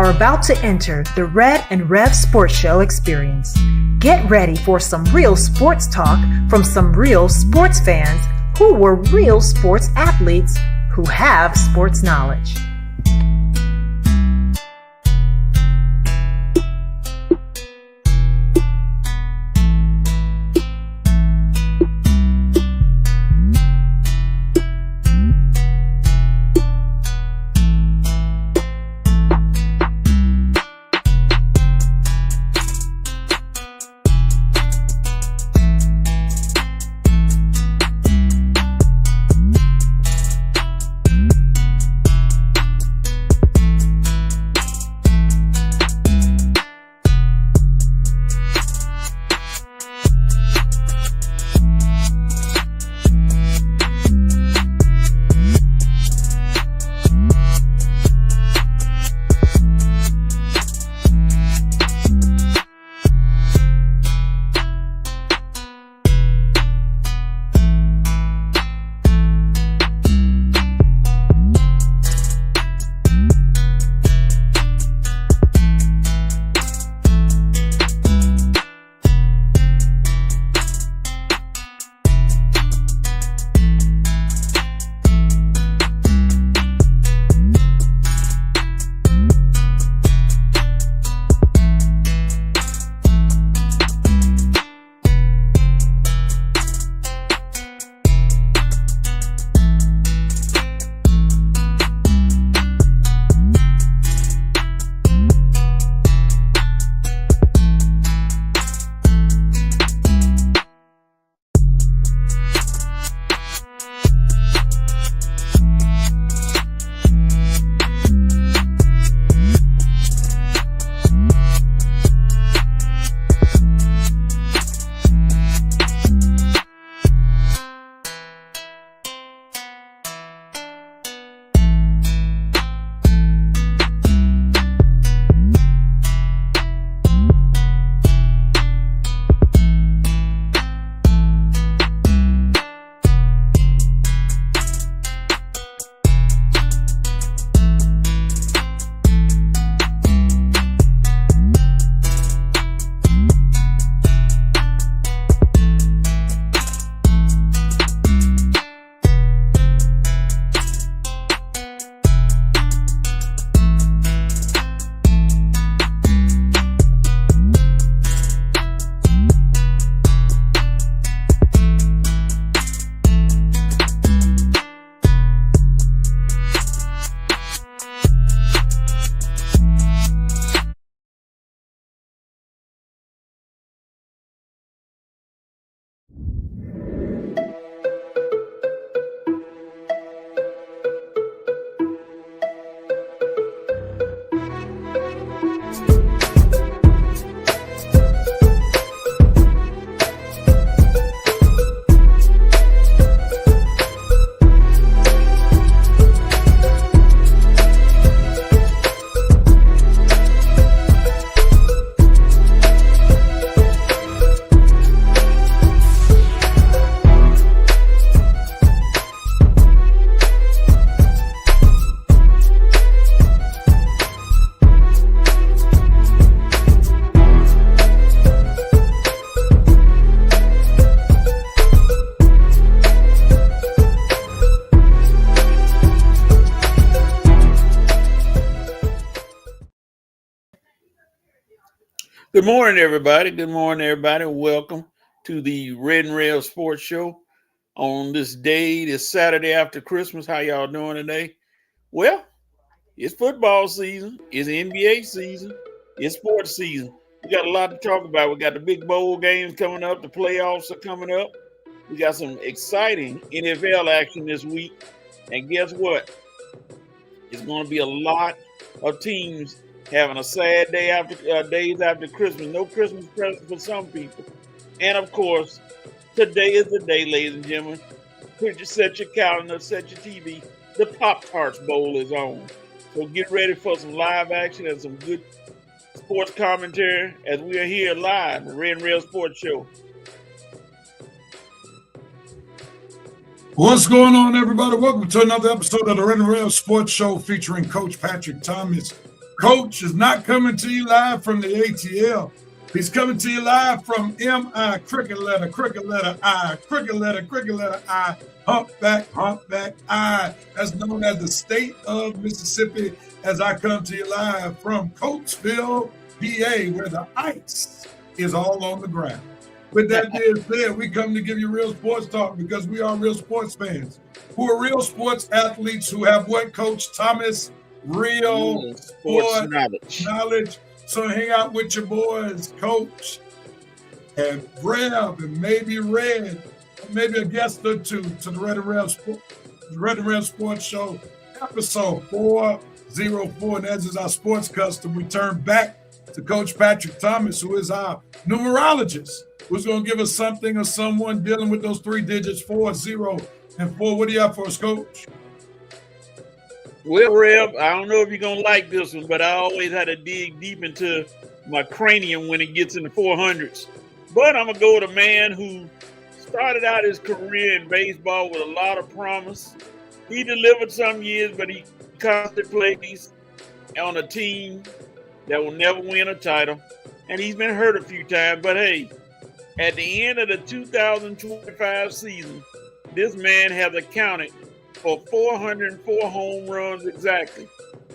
are about to enter the Red and Rev Sports Show experience. Get ready for some real sports talk from some real sports fans who were real sports athletes who have sports knowledge. Good morning, everybody. Good morning, everybody. Welcome to the Red and Rev Sports Show on this day, this Saturday after Christmas. How y'all doing today? Well, it's football season. It's NBA season. It's sports season. We got a lot to talk about. We got the big bowl games coming up. The playoffs are coming up. We got some exciting NFL action this week. And guess what? It's going to be a lot of teams having a sad day after days after Christmas. No Christmas present for some people. And of course, today is the day, ladies and gentlemen. Set your calendar, set your TV. The Pop-Tarts Bowl is on. So get ready for some live action and some good sports commentary as we are here live, the Red and Rev Sports Show. What's going on, everybody? Welcome to another episode of the Red and Rev Sports Show featuring Coach Patrick Thomas, Coach is not coming to you live from the ATL. He's coming to you live from MI, cricket letter I, cricket letter I, humpback I, as known as the state of Mississippi, as I come to you live from Coatesville, PA, where the ice is all on the ground. With that being said, we come to give you real sports talk because we are real sports fans who are real sports athletes who have what, Coach Thomas? Real sports knowledge. So hang out with your boys, Coach, and Rev, and maybe Red, and maybe a guest or two to the Red and Rev Sports Show, episode 404. And as is our sports custom, we turn back to Coach Patrick Thomas, who is our numerologist, who's going to give us something or someone dealing with those three digits, 4, 0, and 4. What do you have for us, Coach? Well, Rev, I don't know if you're going to like this one, but I always had to dig deep into my cranium when it gets in the 400s. But I'm going to go with a man who started out his career in baseball with a lot of promise. He delivered some years, but he constantly plays on a team that will never win a title. And he's been hurt a few times. But, hey, at the end of the 2025 season, this man has accounted for 404 home runs exactly.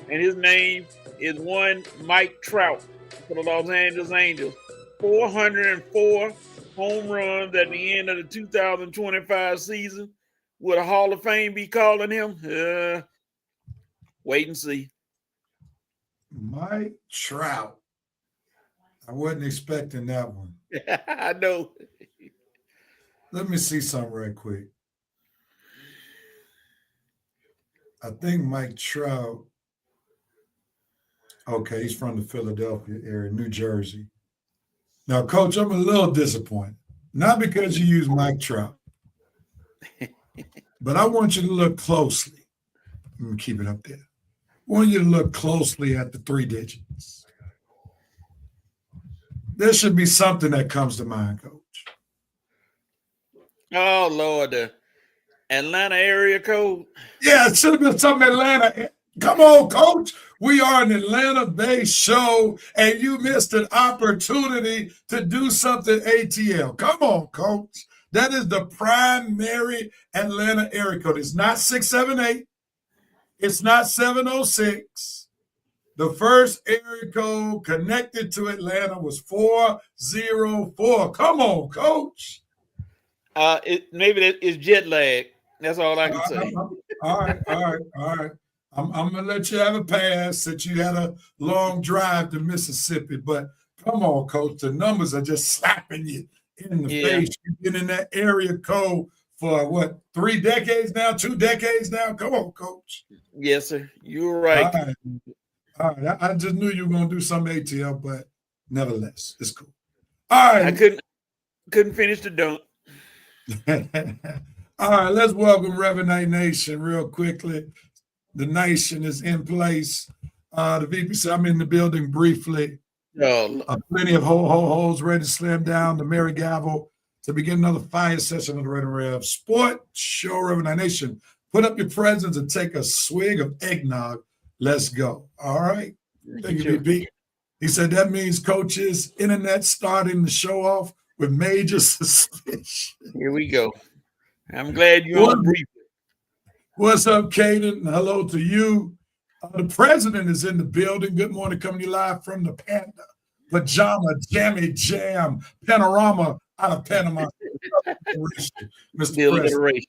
And his name is one Mike Trout for the Los Angeles Angels. 404 home runs at the end of the 2025 season. Would a Hall of Fame be calling him? Wait and see. Mike Trout. I wasn't expecting that one. I know. Let me see something right quick. I think Mike Trout, okay, he's from the Philadelphia area, New Jersey. Now, Coach, I'm a little disappointed. Not because you use Mike Trout, but I want you to look closely. Let me keep it up there. I want you to look closely at the three digits. There should be something that comes to mind, Coach. Oh, Lord, the Atlanta area code. Yeah, it should have been something Atlanta. Come on, Coach. We are an Atlanta-based show, and you missed an opportunity to do something ATL. Come on, Coach. That is the primary Atlanta area code. It's not 678. It's not 706. The first area code connected to Atlanta was 404. Come on, Coach. Maybe that is jet lag. That's all I can say. All right. I'm going to let you have a pass since you had a long drive to Mississippi. But come on, Coach. The numbers are just slapping you in the face. You've been in that area code for, what, 3 decades now, 2 decades now? Come on, Coach. Yes, sir. You're right. All right. I just knew you were going to do some ATL, but nevertheless, it's cool. All right. I couldn't finish the dunk. All right, let's welcome Reverend Night Nation real quickly. The nation is in place. The VP said I'm in the building briefly. Plenty of hoes ready to slam down the Mary Gavel to begin another fire session of the Red and Rev Sports Show. Reverend Night Nation, put up your presents and take a swig of eggnog. Let's go. All right. Thank you, VP. He said that means Coach's internet starting the show off with major suspicion. Here we go. I'm glad you're on brief. What's up, Caden? Hello to you. The president is in the building. Good morning, coming to you live from the Panda Pajama Jammy Jam Panorama out of Panama. Mr. President.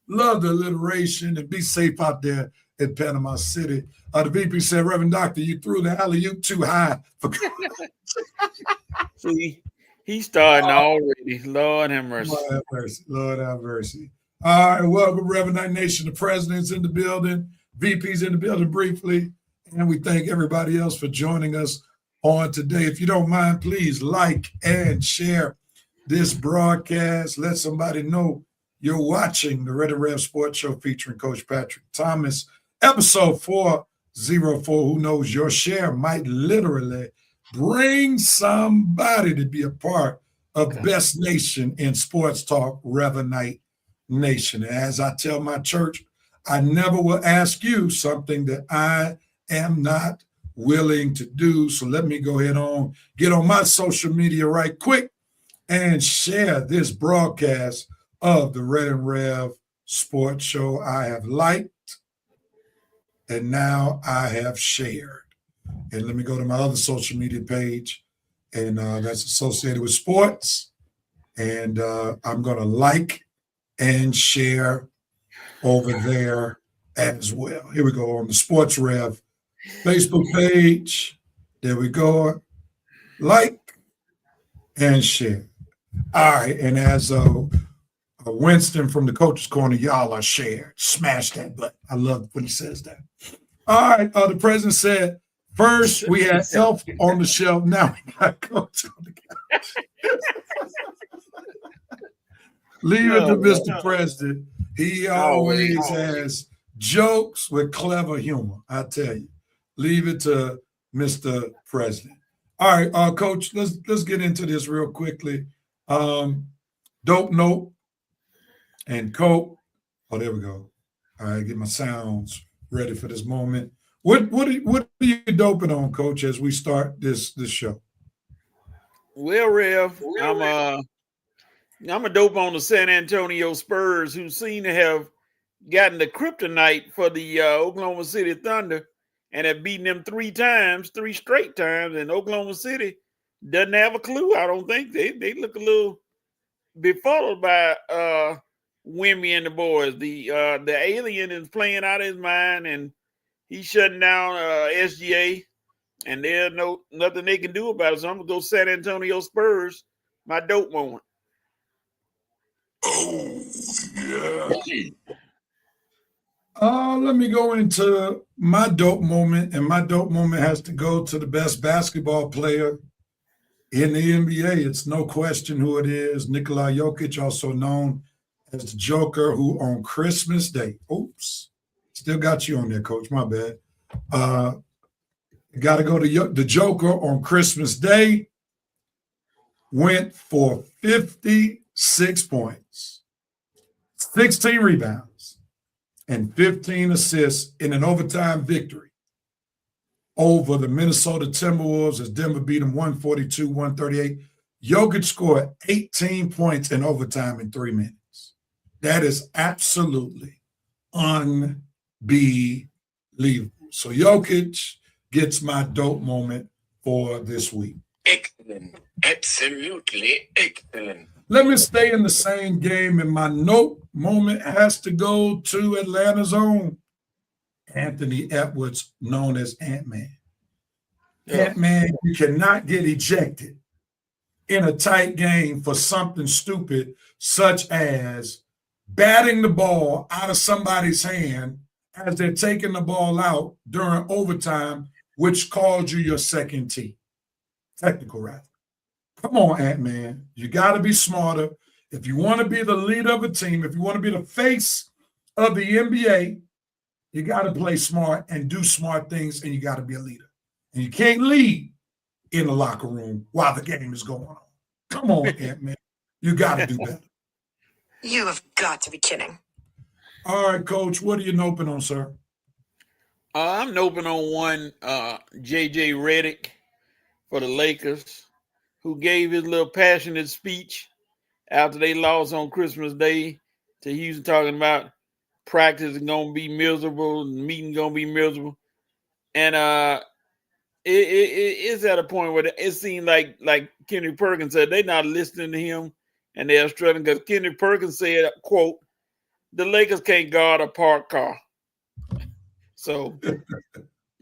Love the alliteration and be safe out there in Panama City. The VP said, Reverend Doctor, you threw the alley-oop too high. See, he's starting already. Lord have mercy. Lord have mercy. Lord have mercy. All right, welcome, Reverend Night Nation. The president's in the building. VP's in the building briefly. And we thank everybody else for joining us on today. If you don't mind, please like and share this broadcast. Let somebody know you're watching the Red and Rev Sports Show featuring Coach Patrick Thomas. Episode 404. Who knows, your share might literally bring somebody to be a part of the best nation in sports talk, Reverend Night Nation. As I tell my church, I never will ask you something that I am not willing to do. So let me go ahead on, get on my social media right quick and share this broadcast of the Red and Rev Sports Show. I have liked and now I have shared. And let me go to my other social media page, and that's associated with sports. And I'm going to like and share over there as well. Here we go on the Sports Rev Facebook page. There we go. Like and share. All right. And as Winston from the Coach's Corner, y'all are shared. Smash that button. I love when he says that. All right. The president said, first we had Elf on the shelf. Now we got Coach on the couch. Leave it to Mr. President. He always has jokes with clever humor. I tell you. Leave it to Mr. President. All right, Coach, let's get into this real quickly. Dope note and Coke. Oh, there we go. All right, get my sounds ready for this moment. What are you doping on, Coach, as we start this show? Well, Rev, I'm a dope on the San Antonio Spurs, who seem to have gotten the kryptonite for the Oklahoma City Thunder and have beaten them 3 straight times. And Oklahoma City doesn't have a clue. I don't think they look a little befuddled by Wemby and the boys. The alien is playing out of his mind, and he's shutting down SGA, and there's nothing they can do about it. So I'm gonna go San Antonio Spurs, my dope moment. Oh yeah. Let me go into my dope moment, and my dope moment has to go to the best basketball player in the NBA. It's no question who it is. Nikola Jokic, also known as the Joker, who on Christmas Day, still got you on there, Coach, my bad. Got to go to the Joker on Christmas Day, went for 56 points, 16 rebounds, and 15 assists in an overtime victory over the Minnesota Timberwolves as Denver beat them 142-138. Jokic scored 18 points in overtime in 3 minutes. That is absolutely unbelievable. So Jokic gets my dope moment for this week. Excellent. Absolutely excellent. Let me stay in the same game, and my note moment has to go to Atlanta's own Anthony Edwards, known as Ant-Man. Ant-Man, you cannot get ejected in a tight game for something stupid, such as batting the ball out of somebody's hand as they're taking the ball out during overtime, which calls you your second tee. Technical, right? Come on, Ant-Man. You got to be smarter. If you want to be the leader of a team, if you want to be the face of the NBA, you got to play smart and do smart things, and you got to be a leader. And you can't lead in the locker room while the game is going on. Come on, Ant-Man. You got to do better. You have got to be kidding. All right, Coach, what are you noping on, sir? I'm noping on one J.J. Redick for the Lakers, who gave his little passionate speech after they lost on Christmas Day to Houston, talking about practice is going to be miserable, and meeting going to be miserable. And it's at a point where it seemed like Kendrick Perkins said, they're not listening to him, and they're struggling because Kendrick Perkins said, quote, the Lakers can't guard a parked car. So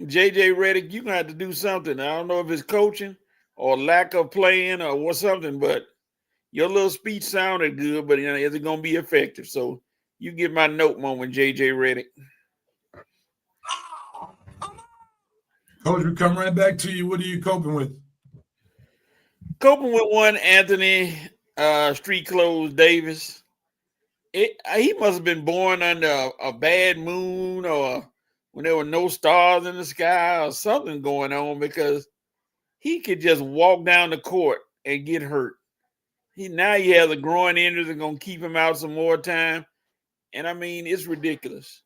J.J. Redick, you're going to have to do something. I don't know if it's coaching or lack of playing or what something, but your little speech sounded good, but is it going to be effective? So you get my note moment, J.J. Redick. Coach, we come right back to you. What are you coping with? Coping with one Anthony Street Clothes Davis. He must have been born under a bad moon or when there were no stars in the sky or something going on, because he could just walk down the court and get hurt. Now he has a groin injury that's going to keep him out some more time. And, I mean, it's ridiculous.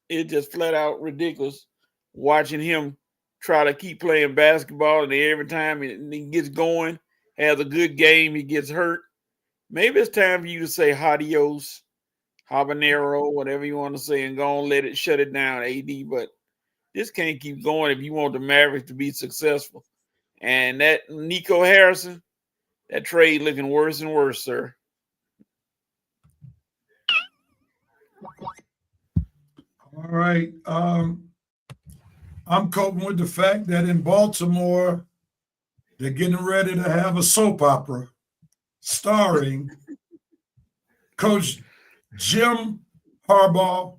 It's just flat out ridiculous watching him try to keep playing basketball, and every time he gets going, has a good game, he gets hurt. Maybe it's time for you to say adios, habanero, whatever you want to say, and go and let it shut it down, AD. But this can't keep going if you want the Mavericks to be successful. And that Nico Harrison, that trade looking worse and worse, sir. All right. I'm coping with the fact that in Baltimore, they're getting ready to have a soap opera starring Coach Jim Harbaugh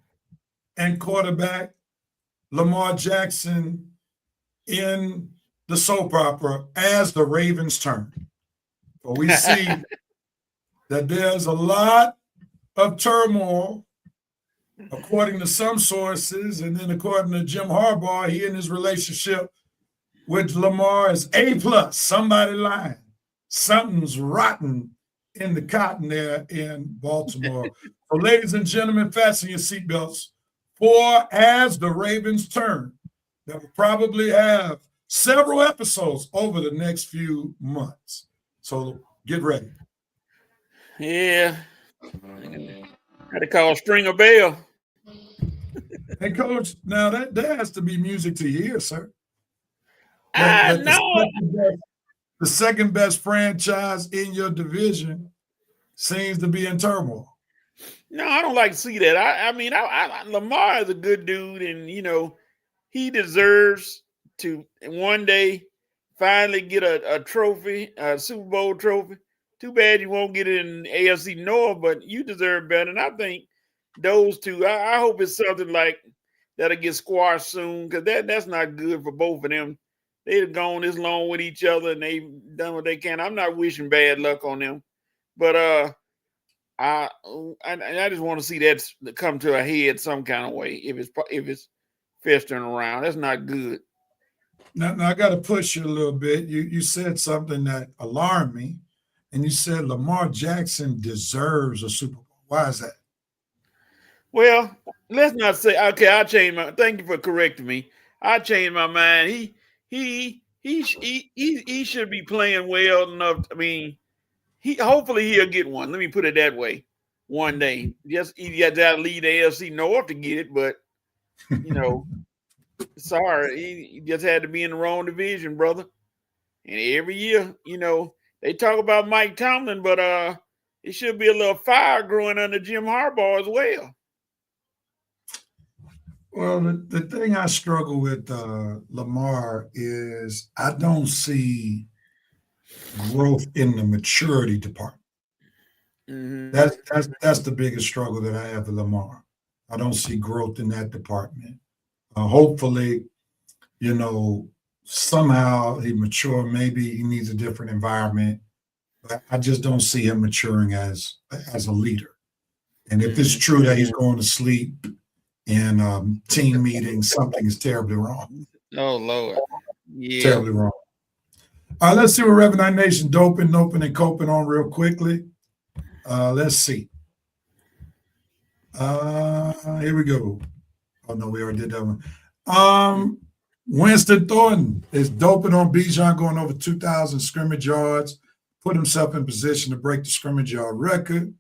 and quarterback Lamar Jackson in the soap opera as the Ravens turn. But we see that there's a lot of turmoil, according to some sources, and then according to Jim Harbaugh, he in his relationship with Lamar is A+. Somebody lying. Something's rotten in the cotton there in Baltimore. So, ladies and gentlemen, fasten your seatbelts for As the Ravens Turn, that will probably have several episodes over the next few months. So get ready. Yeah. Had to call Stringer Bell. Hey, Coach, now that has to be music to your ear, sir. No. The second best franchise in your division seems to be in turmoil. No, I don't like to see that. I mean, Lamar is a good dude, and he deserves to one day finally get a trophy, a Super Bowl trophy. Too bad you won't get it in AFC North, but you deserve better. And I think those two, I hope it's something like that'll get squashed soon, because that's not good for both of them. They've gone this long with each other, and they've done what they can. I'm not wishing bad luck on them, but I just want to see that come to a head some kind of way. If it's festering around, that's not good. Now I got to push you a little bit. You said something that alarmed me, and you said Lamar Jackson deserves a Super Bowl. Why is that? Well, let's not say. Okay, I changed my. Thank you for correcting me. I changed my mind. He should be playing well enough. I mean, hopefully he'll get one. Let me put it that way. One day, just he got to lead the AFC North to get it, but sorry, he just had to be in the wrong division, brother. And every year, they talk about Mike Tomlin, but it should be a little fire growing under Jim Harbaugh as well. Well, the thing I struggle with Lamar is I don't see growth in the maturity department. Mm-hmm. That's the biggest struggle that I have with Lamar. I don't see growth in that department. Hopefully, somehow he mature. Maybe he needs a different environment, but I just don't see him maturing as a leader. And if it's true that he's going to sleep in team meetings, something is terribly wrong. Oh, Lord. Yeah. Terribly wrong. All right, let's see what Revenant Nation doping, noping, and coping on real quickly. Let's see. Here we go. Oh, no, we already did that one. Winston Thornton is doping on Bijan, going over 2,000 scrimmage yards, put himself in position to break the scrimmage yard record.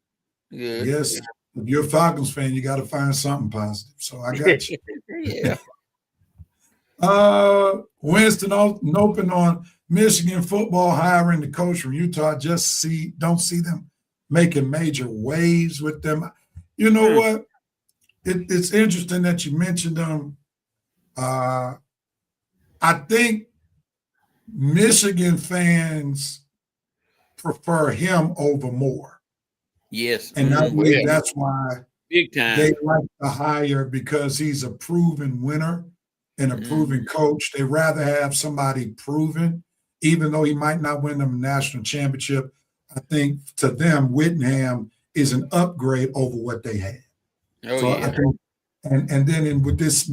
Good. Yes. If you're a Falcons fan, you got to find something positive. So I got you. Yeah. Winston open on Michigan football hiring the coach from Utah. Don't see them making major waves with them. You know what? It's interesting that you mentioned them. I think Michigan fans prefer him over Moore. Yes. And I believe that's why big time they like to hire, because he's a proven winner and a proven coach. They rather have somebody proven, even though he might not win them a national championship. I think to them, Whittingham is an upgrade over what they had. Oh, so yeah. I think, and then with this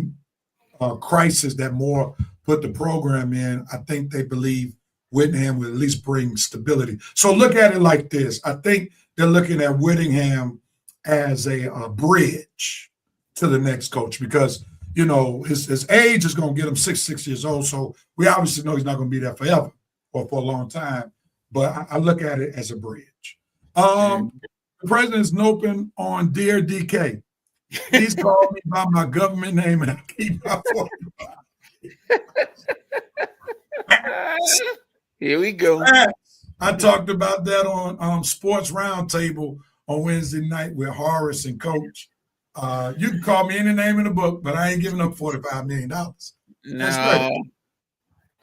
crisis that Moore put the program in, I think they believe Whittingham will at least bring stability. So look at it like this. I think they're looking at Whittingham as a bridge to the next coach, because, his age is going to get him 6 years old. So we obviously know he's not going to be there forever or for a long time. But I look at it as a bridge. The president's noping on Dear DK. He's called me by my government name and I keep my phone. Here we go. I talked about that on Sports Roundtable on Wednesday night with Horace and Coach. You can call me any name in the book, but I ain't giving up $45 million. That's crazy.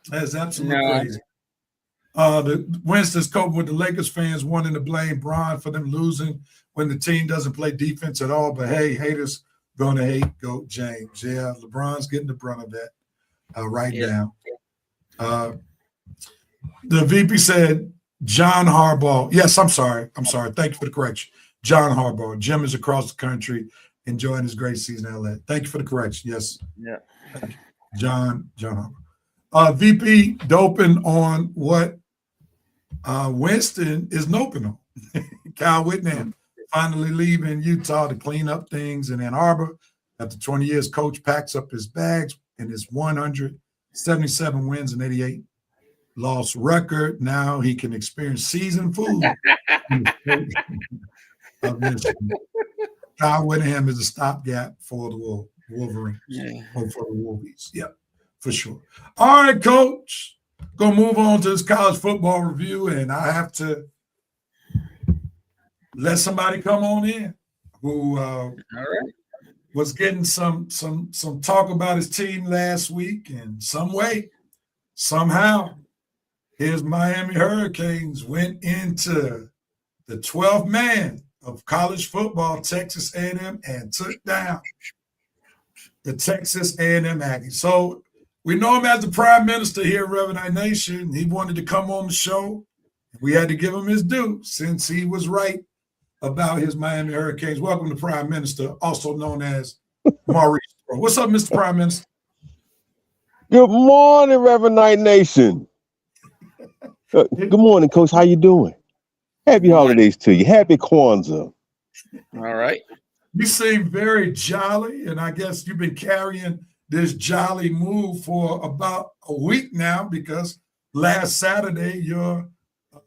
That's absolutely crazy. The Winston's coping with the Lakers fans wanting to blame Bron for them losing when the team doesn't play defense at all. But hey, haters gonna hate Goat James. Yeah, LeBron's getting the brunt of that right now. The VP said John Harbaugh. Yes, I'm sorry. Thank you for the correction. John Harbaugh. Jim is across the country enjoying his great season in LA. Thank you for the correction. Yes. Yeah. John Harbaugh. VP doping on what Winston is noping on. Kyle Whittingham finally leaving Utah to clean up things in Ann Arbor. After 20 years, coach packs up his bags and his 177 wins and 88 loss record. Now he can experience seasoned food. Kyle Whittingham is a stopgap for the Wolverines. Or for the Wolvies. Yep, for sure. All right, Coach. Gonna move on to this college football review, and I have to let somebody come on in who was getting some talk about his team last week, and somehow his Miami Hurricanes went into the 12th man of college football, Texas A&M, and took down the Texas A&M Aggies. So we know him as the Prime Minister here in Revenant Nation. He wanted to come on the show. We had to give him his due since he was right about his Miami Hurricanes. Welcome to Prime Minister, also known as Maurice. What's up, Mr. Prime Minister? Good morning, Revenant Nation. Good morning, Coach. How you doing? Happy holidays to you. Happy Kwanzaa. All right. You seem very jolly, and I guess you've been carrying this jolly move for about a week now because last Saturday your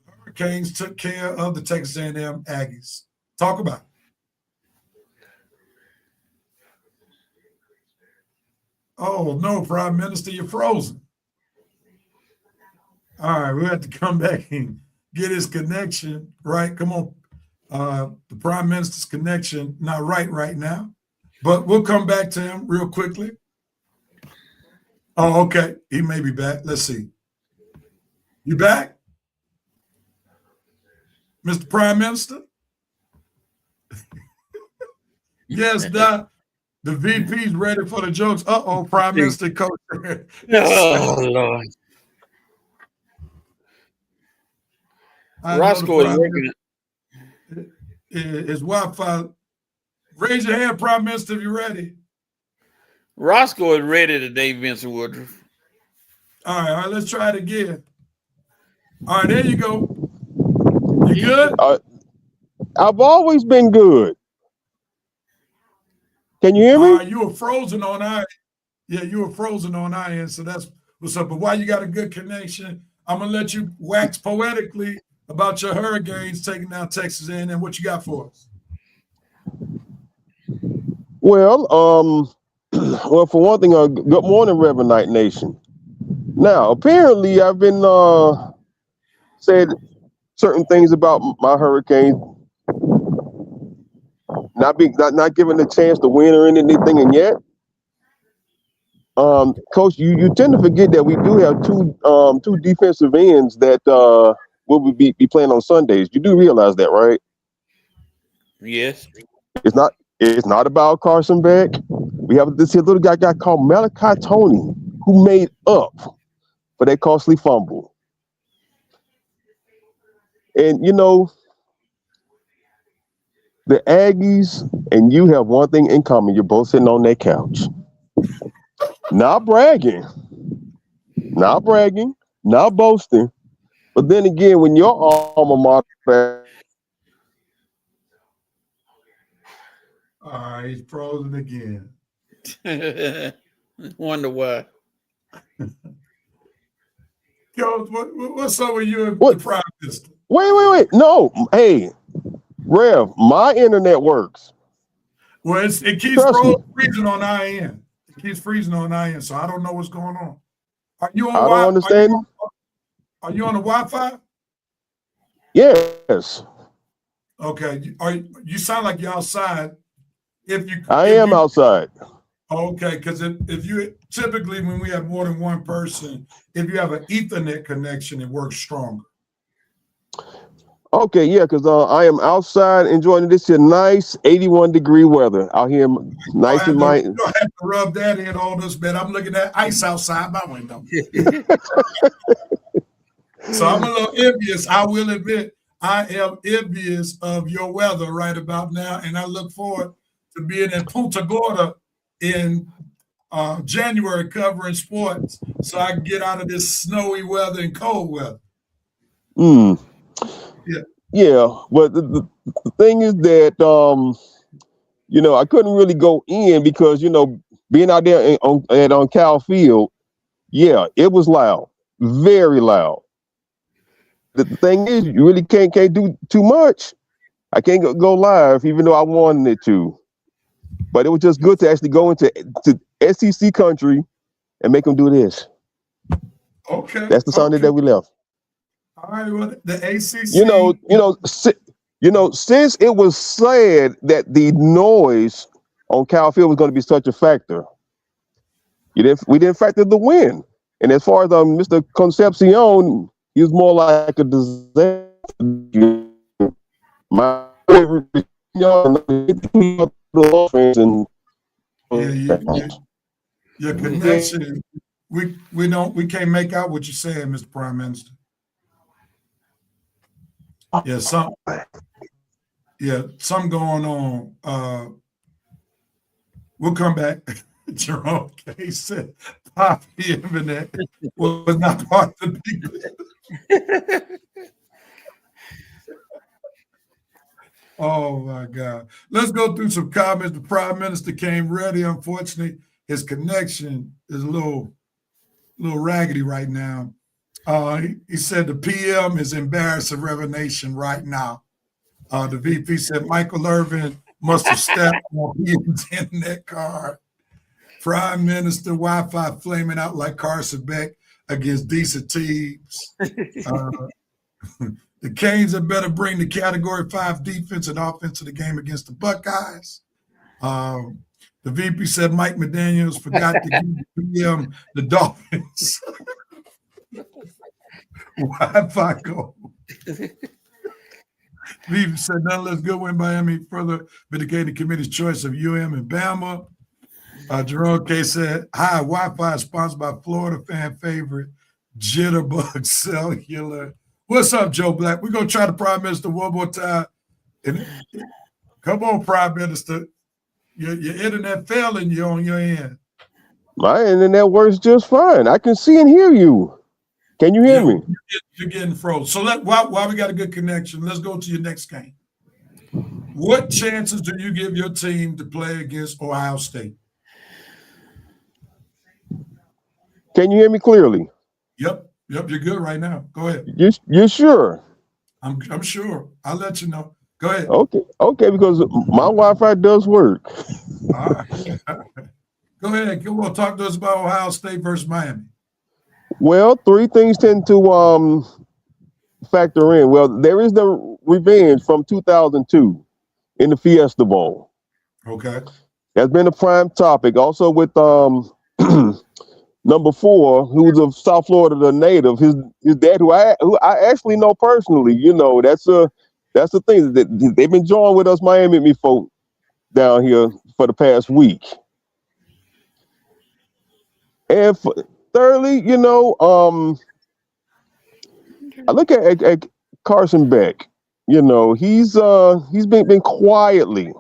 Hurricanes took care of the Texas A&M Aggies. Talk about it. Oh, no, Prime Minister, you're frozen. All right, we have to come back and get his connection right. Come on. The Prime Minister's connection not right now, but we'll come back to him real quickly. Oh, okay. He may be back. Let's see. You back? Mr. Prime Minister? Yes, Doc. The VP's ready for the jokes. Uh-oh, Prime Minister Coach. Oh, Lord. Roscoe is working. His Wi-Fi. Raise your hand, Prime Minister, if you're ready. Roscoe is ready today, Vincent Woodruff. All right, let's try it again. All right, there you go. You good? I've always been good. Can you hear me? You were frozen on our end. Yeah, you were frozen on our end, so that's what's up. But while you got a good connection, I'm going to let you wax poetically about your Hurricanes taking down Texas A&M. And what you got for us? Well, for one thing, good morning, Revenant Nation. Now, apparently, I've been said certain things about my Hurricanes not given a chance to win or anything, and yet, Coach, you tend to forget that we do have two defensive ends that will be playing on Sundays. You do realize that, right? Yes. It's not about Carson Beck. We have this little guy called Malachi Tony who made up for that costly fumble. And, you know, the Aggies and you have one thing in common. You're both sitting on that couch. Not bragging, not boasting. But then again, when your alma mater... All right, he's frozen again. Wonder why. Yo, what's up with you and What? the Prime Minister? Wait. No, hey, Rev, my internet works. Well, it keeps Trust me. freezing on our end. It keeps freezing on our end, so I don't know what's going on. Are you on I don't understand. Are you on the Wi-Fi? Yes, Okay. You sound like you're outside. I am outside. Okay, because if you typically when we have more than one person, if you have an Ethernet connection, it works stronger. Okay, yeah, because I am outside enjoying this here nice 81-degree weather out here, nice in my. You don't have to rub that in on us, man. I'm looking at ice outside my window. So I'm a little envious. I will admit, I am envious of your weather right about now, and I look forward to being in Punta Gorda in January covering sports, so I can get out of this snowy weather and cold weather. Yeah, but the thing is that I couldn't really go in because being out there on Cal Field, yeah, it was loud, very loud. The thing is, you really can't do too much. I can't go live, even though I wanted it to. But it was just good to actually go into SEC country and make them do this. Okay, That's the Sunday that we left. All right, well, the ACC. Since it was said that the noise on Cal Field was going to be such a factor, we didn't factor the win. And as far as Mr. Concepcion, he was more like a disaster. My favorite, and your connection. We can't make out what you're saying, Mr. Prime Minister. Yeah, something going on. We'll come back. Jerome K said Poppy Internet was not part of the big Oh my God. Let's go through some comments. The Prime Minister came ready. Unfortunately, his connection is a little raggedy right now. He said the PM is embarrassing revelation right now. The VP said Michael Irvin must have stepped on PM's internet card. Prime Minister Wi-Fi flaming out like Carson Beck against decent teams. The Canes had better bring the Category 5 defense and offense to the game against the Buckeyes. The VP said Mike McDaniels forgot to give the PM the Dolphins. Wi-Fi go. VP said nonetheless good win by Miami further vindicated the committee's choice of UM and Bama. Jerome K said, hi, Wi-Fi is sponsored by Florida fan favorite Jitterbug Cellular. What's up, Joe Black? We're going to try the Prime Minister one more time. Come on, Prime Minister. Your internet failing you on your end. My internet works just fine. I can see and hear you. Can you hear me? You're getting frozen. So while we got a good connection, let's go to your next game. What chances do you give your team to play against Ohio State? Can you hear me clearly? Yep, you're good right now. Go ahead. You're sure? I'm sure. I'll let you know. Go ahead. Okay, because my Wi-Fi does work. All right. Go ahead. Come on, talk to us about Ohio State versus Miami. Well, three things tend to factor in. Well, there is the revenge from 2002 in the Fiesta Bowl. Okay. That's been a prime topic. Also with number 4, who's of South Florida, the native, his dad, who I actually know personally. That's the thing that they've been joining with us Miami folk down here for the past week. And thirdly, I look at Carson Beck. He's been quietly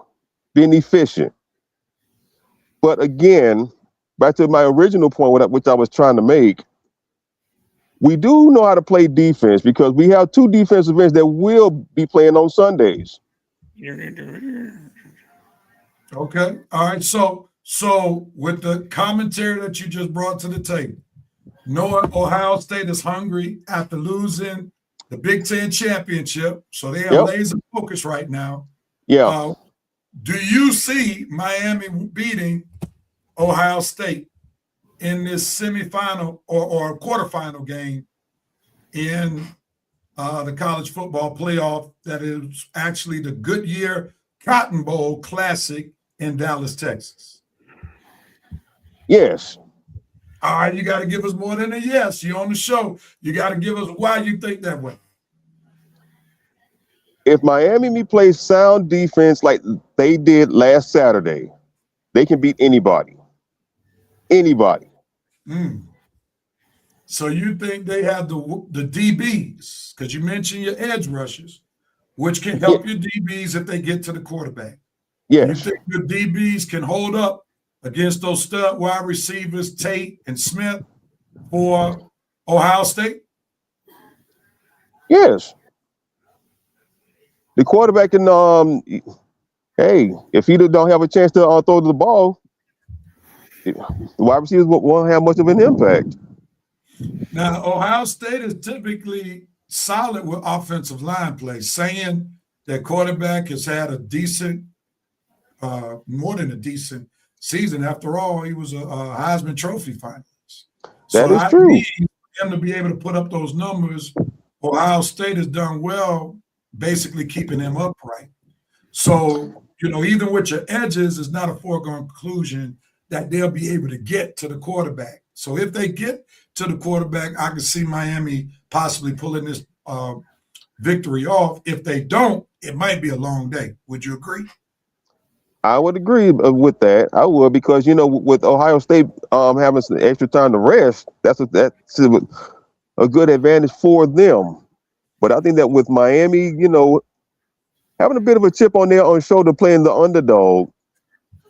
being efficient. But again, back to my original point, which I was trying to make, we do know how to play defense because we have 2 defensive ends that will be playing on Sundays. Okay. All right. So So with the commentary that you just brought to the table, knowing Ohio State is hungry after losing the Big Ten championship, so they are Yep. laser focused right now. Yeah. Do you see Miami beating Ohio State in this semifinal or quarterfinal game in the college football playoff that is actually the Goodyear Cotton Bowl Classic in Dallas, Texas? Yes. All right, you got to give us more than a yes. You're on the show. You got to give us why you think that way. If Miami plays sound defense like they did last Saturday, they can beat anybody. Anybody. So you think they have the DBs, because you mentioned your edge rushers, which can help your DBs if they get to the quarterback. Yes. You think your DBs can hold up against those stud wide receivers, Tate and Smith, for Ohio State? Yes. The quarterback can, hey, if he don't have a chance to throw the ball, the wide receivers won't have much of an impact. Now, Ohio State is typically solid with offensive line play, saying that quarterback has had a decent, more than a decent season. After all, he was a Heisman Trophy finalist. That is I true. need him to be able to put up those numbers. Ohio State has done well, basically keeping him upright. So, even with your edges, it's not a foregone conclusion that they'll be able to get to the quarterback. So if they get to the quarterback, I can see Miami possibly pulling this victory off. If they don't, it might be a long day. Would you agree? I would agree with that. I would, because with Ohio State having some extra time to rest, that's a good advantage for them. But I think that with Miami, having a bit of a chip on their own shoulder, playing the underdog,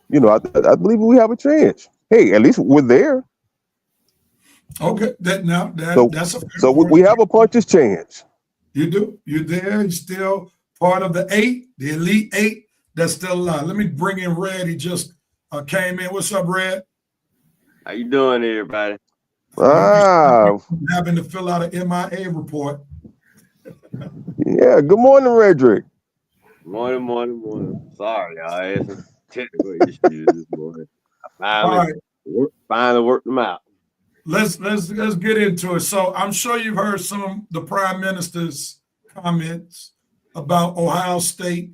I believe we have a chance. Hey, at least we're there. Okay, So that's a fair we point. have a puncher's chance. You do. You're there. You're still part of the Elite Eight that's still alive. Let me bring in Red. He just came in. What's up, Red? How you doing, everybody? Having to fill out an MIA report. Yeah. Good morning, Redrick. Morning. Sorry, y'all. I had some technical issues this morning. I finally worked them out. Let's get into it. So I'm sure you've heard some of the Prime Minister's comments about Ohio State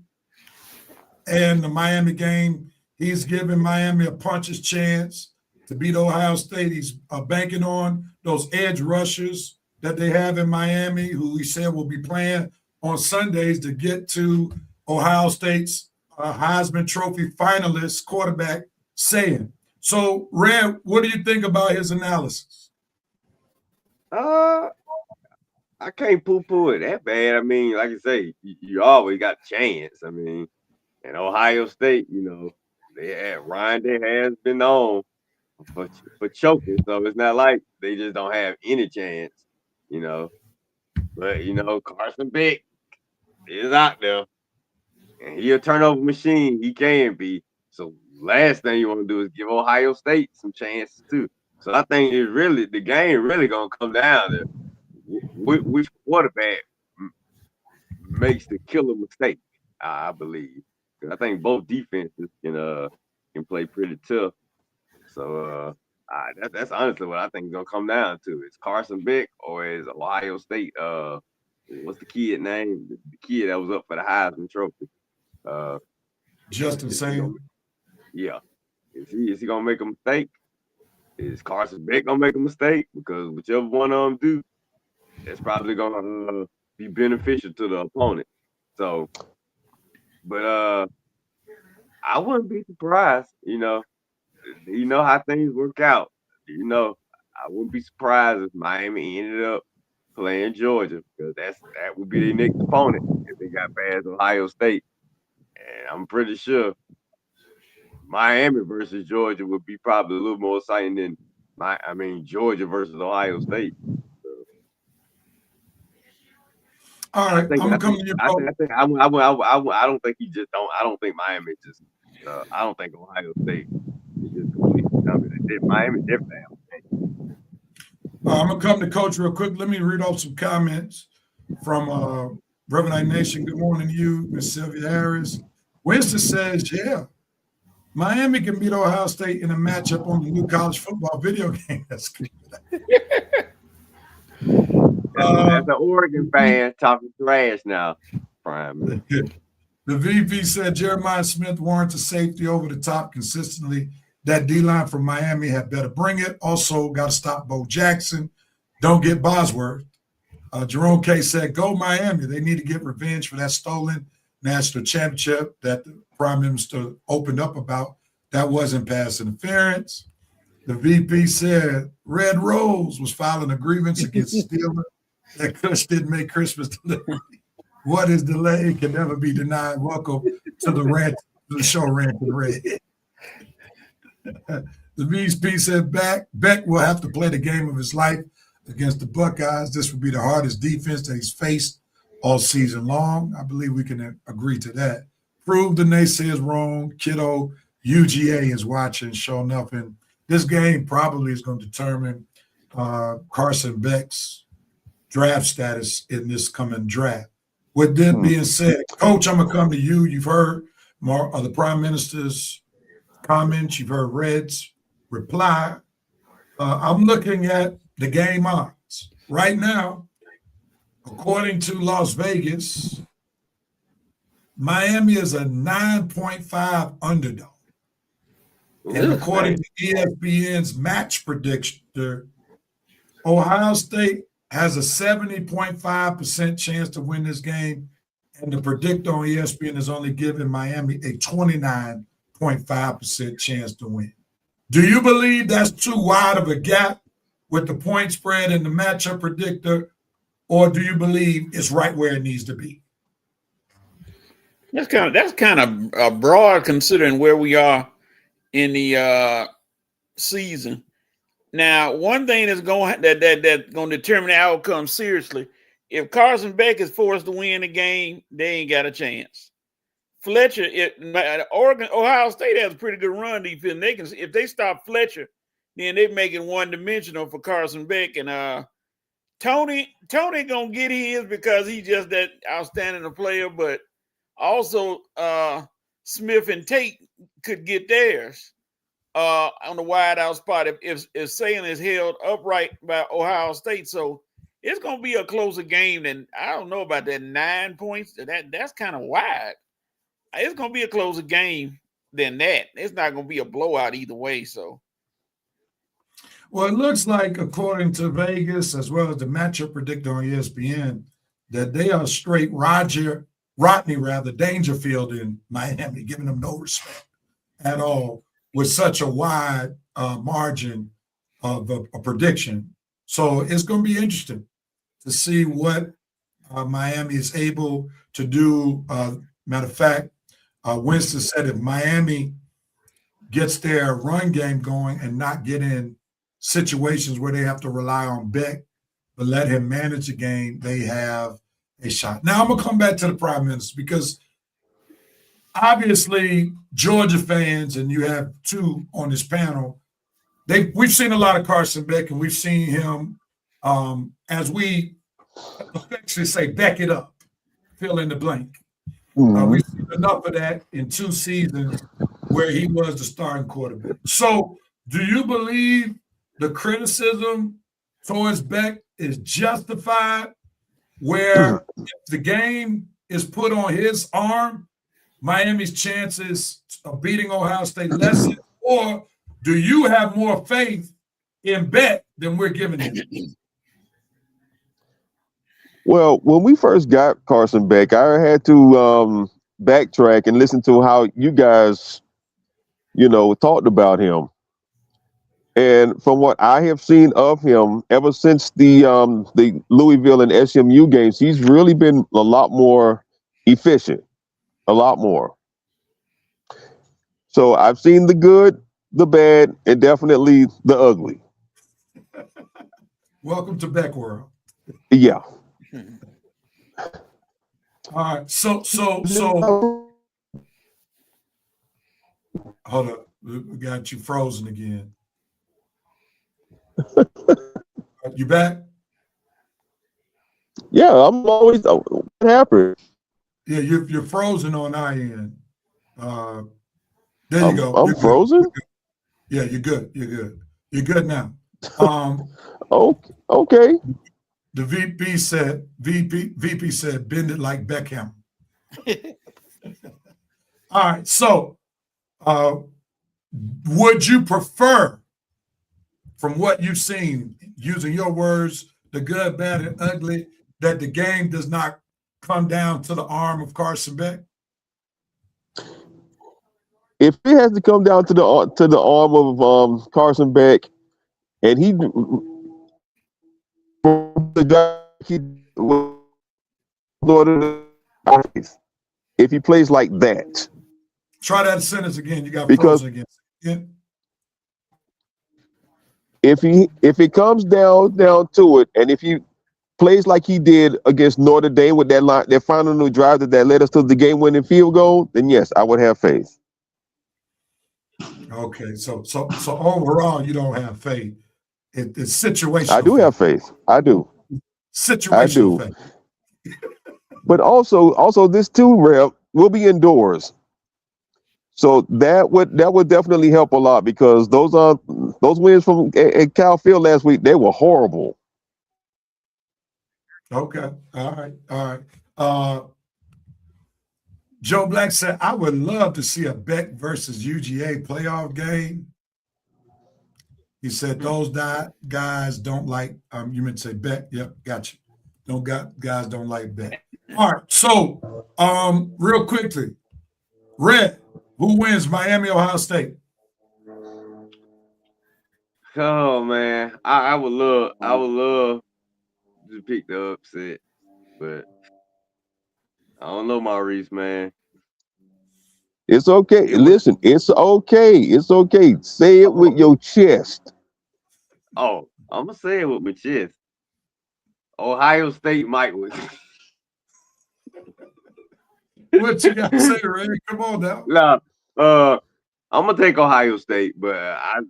and the Miami game. He's giving Miami a puncher's chance to beat Ohio State. He's banking on those edge rushers that they have in Miami, who he said will be playing on Sundays to get to Ohio State's Heisman Trophy finalist quarterback, Saying. So, Red, what do you think about his analysis? I can't poo-poo it that bad. I mean, like I say, you always got a chance. I mean, and Ohio State, Ryan Day has been known for choking, so it's not like they just don't have any chance, But Carson Beck is out there, and he a turnover machine. He can be. So last thing you want to do is give Ohio State some chances too. So I think the game really gonna come down to which quarterback makes the killer mistake. I believe. I think both defenses can play pretty tough. So that's honestly what I think is gonna come down to. It's Carson Beck or is Ohio State? What's the kid name? The kid that was up for the Heisman Trophy. Justin Saying. Yeah. Is he gonna make a mistake? Is Carson Beck gonna make a mistake? Because whichever one of them do, it's probably gonna be beneficial to the opponent. So, but I wouldn't be surprised. You know how things work out. I wouldn't be surprised if Miami ended up playing Georgia, because that would be their next opponent if they got past Ohio State. And I'm pretty sure Miami versus Georgia would be probably a little more exciting than Georgia versus Ohio State. So, all right, I'm gonna come to you. I don't think he just don't. I don't think Miami just. I don't think Ohio State is coming. Miami definitely. I'm gonna come to Coach real quick. Let me read off some comments from Reverend Nation. Good morning to you, Miss Sylvia Harris. Winston says, "Yeah, Miami can beat Ohio State in a matchup on the new college football video game." That's good. As an Oregon fan, talking trash now. Prime. The VP said Jeremiah Smith warrants a safety over the top consistently. That D-line from Miami had better bring it. Also, got to stop Bo Jackson. Don't get Bosworth. Jerome K said, go Miami. They need to get revenge for that stolen national championship that the Prime Minister opened up about. That wasn't pass interference. The VP said Red Rose was filing a grievance against Steelers. That Kush didn't make Christmas delivery. What is delayed can never be denied. Welcome to the show, Rant and Red. The VP said Beck will have to play the game of his life against the Buckeyes. This will be the hardest defense that he's faced all season long. I believe we can agree to that. Prove the naysayers wrong. Kiddo, UGA is watching. Sure enough, and this game probably is going to determine Carson Beck's draft status in this coming draft. With that being said, Coach, I'm going to come to you. You've heard the Prime Minister's comments. You've heard Red's reply. I'm looking at the game odds. Right now, according to Las Vegas, Miami is a 9.5 underdog. And according to ESPN's match predictor, Ohio State has a 70.5% chance to win this game, and the predictor on ESPN is only giving Miami a 29.5% chance to win. Do you believe that's too wide of a gap with the point spread and the matchup predictor, or do you believe it's right where it needs to be? That's kind of broad considering where we are in the season. Now, one thing that's going to determine the outcome seriously, if Carson Beck is forced to win the game, they ain't got a chance. Fletcher, Ohio State has a pretty good run defense. If they stop Fletcher, then they make it one-dimensional for Carson Beck. And Tony gonna get his because he's just that outstanding a player. But also Smith and Tate could get theirs on the wide out spot if Sayan is held upright by Ohio State. So it's gonna be a closer game than I don't know about that 9 points. That's kind of wide. It's gonna be a closer game than that. It's not gonna be a blowout either way. So. Well, it looks like, according to Vegas, as well as the matchup predictor on ESPN, that they are straight Rodney Dangerfield in Miami, giving them no respect at all with such a wide margin of a prediction. So it's going to be interesting to see what Miami is able to do. Matter of fact, Winston said if Miami gets their run game going and not get in situations where they have to rely on Beck, but let him manage the game, they have a shot. Now I'm gonna come back to the Prime Minister because obviously Georgia fans, and you have two on this panel, we've seen a lot of Carson Beck, and we've seen him as we affectionately say, back it up, fill in the blank. We've seen enough of that in 2 seasons where he was the starting quarterback. So do you believe the criticism towards Beck is justified, where if the game is put on his arm, Miami's chances of beating Ohio State lessen? Or do you have more faith in Beck than we're giving him? Well, when we first got Carson Beck, I had to backtrack and listen to how you guys, talked about him. And from what I have seen of him, ever since the Louisville and SMU games, he's really been a lot more efficient, a lot more. So I've seen the good, the bad, and definitely the ugly. Welcome to Beck World. Yeah. All right. So hold up. We got you frozen again. You back? Yeah, I'm always. What happened? Yeah, you're frozen on our end. There you go. I'm You're good. frozen. Yeah, you're good. You're good. You're good now. Okay. The VP said, bend it like Beckham. All right. So, would you prefer, from what you've seen, using your words, the good, bad, and ugly, that the game does not come down to the arm of Carson Beck? If it has to come down to the arm of Carson Beck, and if he plays like that. Try that sentence again. You got because frozen again. Yeah. if it comes down to it, and if he plays like he did against Notre Dame with that final drive that led us to the game-winning field goal, then yes, I would have faith. Okay, so overall, you don't have faith. It's situational. I do have faith. I do. Situational faith. But also this too, Rev, will be indoors. So that would definitely help a lot, because those wins from at Cal Field last week, they were horrible. Okay. All right. Joe Black said, I would love to see a Beck versus UGA playoff game. He said those guys don't like, you meant to say Beck. Yep, got you. Guys don't like Beck. All right. So real quickly, Red, who wins Miami, Ohio State? Oh man, I would love to pick the upset, but I don't know, Maurice, man. It's okay. Listen, it's okay. It's okay. Say it with your chest. Oh, I'm gonna say it with my chest. Ohio State might win. What you got to say, Ray? Come on now. Nah, I'm gonna take Ohio State, but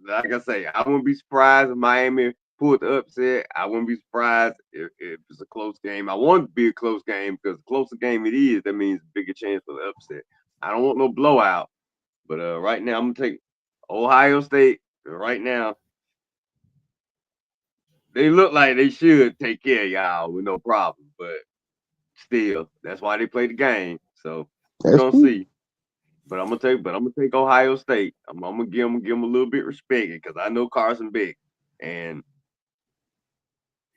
like I say, I wouldn't be surprised if Miami pulled the upset. I wouldn't be surprised if it's a close game. I want it to be a close game, because the closer game it is, that means a bigger chance for the upset. I don't want no blowout, but right now I'm gonna take Ohio State. Right now, they look like they should take care of y'all with no problem, but still, that's why they play the game. So we're gonna see. But I'm gonna take Ohio State. I'm gonna give them a little bit of respect, because I know Carson Beck, and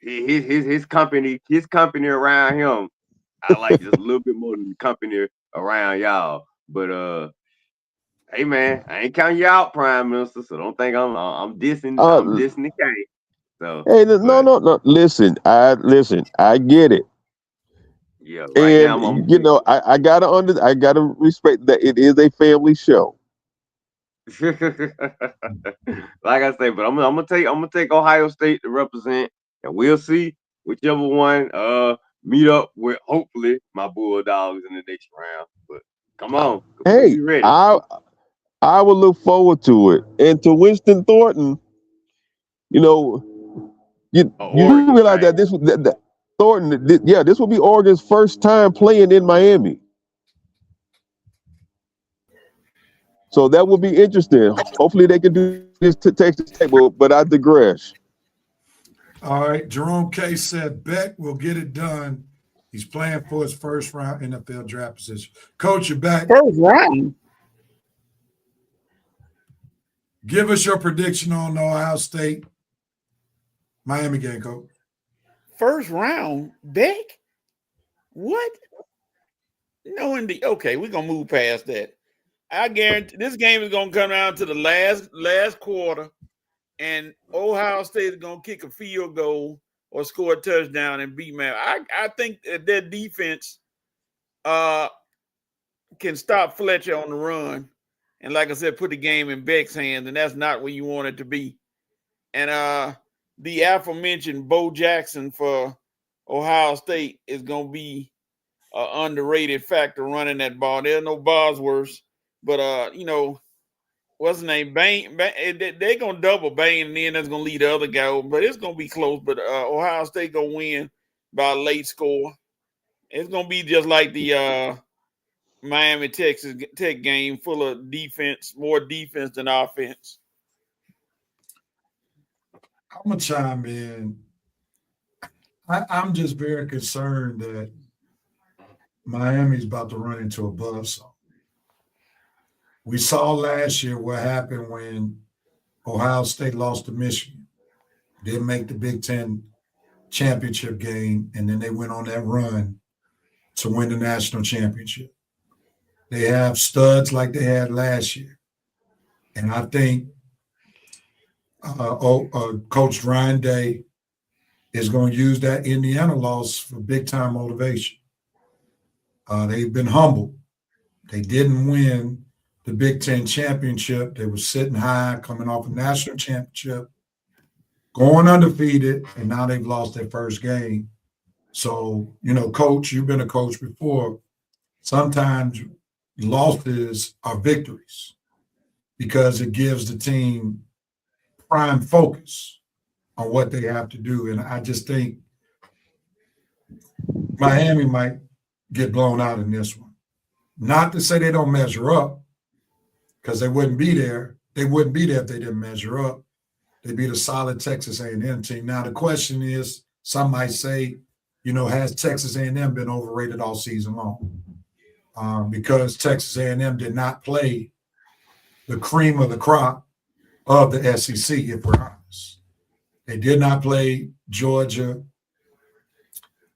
his company around him, I like just a little bit more than the company around y'all. But hey man, I ain't counting you out, Prime Minister. So don't think I'm dissing the game. So hey, no. Listen, I get it. Yeah, right now and I gotta respect that it is a family show. Like I say, but I'm gonna take Ohio State to represent, and we'll see whichever one meet up with, hopefully, my Bulldogs in the next round. But come on, Hey, be ready. I will look forward to it. And to Winston Thornton, you realize that this will be Oregon's first time playing in Miami. So that will be interesting. Hopefully they can do this to Texas Tech, but I digress. All right. Jerome K said Beck will get it done. He's playing for his first round NFL draft position. Coach, you're back. First round. Give us your prediction on Ohio State Miami game, Coach. First round, Beck? What? No, indeed. Okay, we're gonna move past that. I guarantee this game is gonna come down to the last quarter, and Ohio State is gonna kick a field goal or score a touchdown and beat Miami. I think that their defense can stop Fletcher on the run, and like I said, put the game in Beck's hands, and that's not where you want it to be. And the aforementioned Bo Jackson for Ohio State is gonna be an underrated factor running that ball. There are no Bosworths, but what's his name? Bain. They're gonna double Bain, and then that's gonna lead the other guy over. But it's gonna be close. But Ohio State gonna win by a late score. It's gonna be just like the Miami Texas Tech game, full of defense, more defense than offense. I'm gonna chime in. I'm just very concerned that Miami's about to run into a buzzsaw. We saw last year what happened when Ohio State lost to Michigan. Didn't make the Big Ten championship game, and then they went on that run to win the national championship. They have studs like they had last year. And I think Coach Ryan Day is going to use that Indiana loss for big-time motivation. They've been humbled. They didn't win the Big Ten championship. They were sitting high, coming off a national championship, going undefeated, and now they've lost their first game. So, Coach, you've been a coach before. Sometimes losses are victories because it gives the team prime focus on what they have to do. And I just think Miami might get blown out in this one. Not to say they don't measure up, because they wouldn't be there. They wouldn't be there if they didn't measure up. They beat a solid Texas A&M team. Now, the question is, some might say, has Texas A&M been overrated all season long? Because Texas A&M did not play the cream of the crop of the SEC, if we're honest. They did not play Georgia.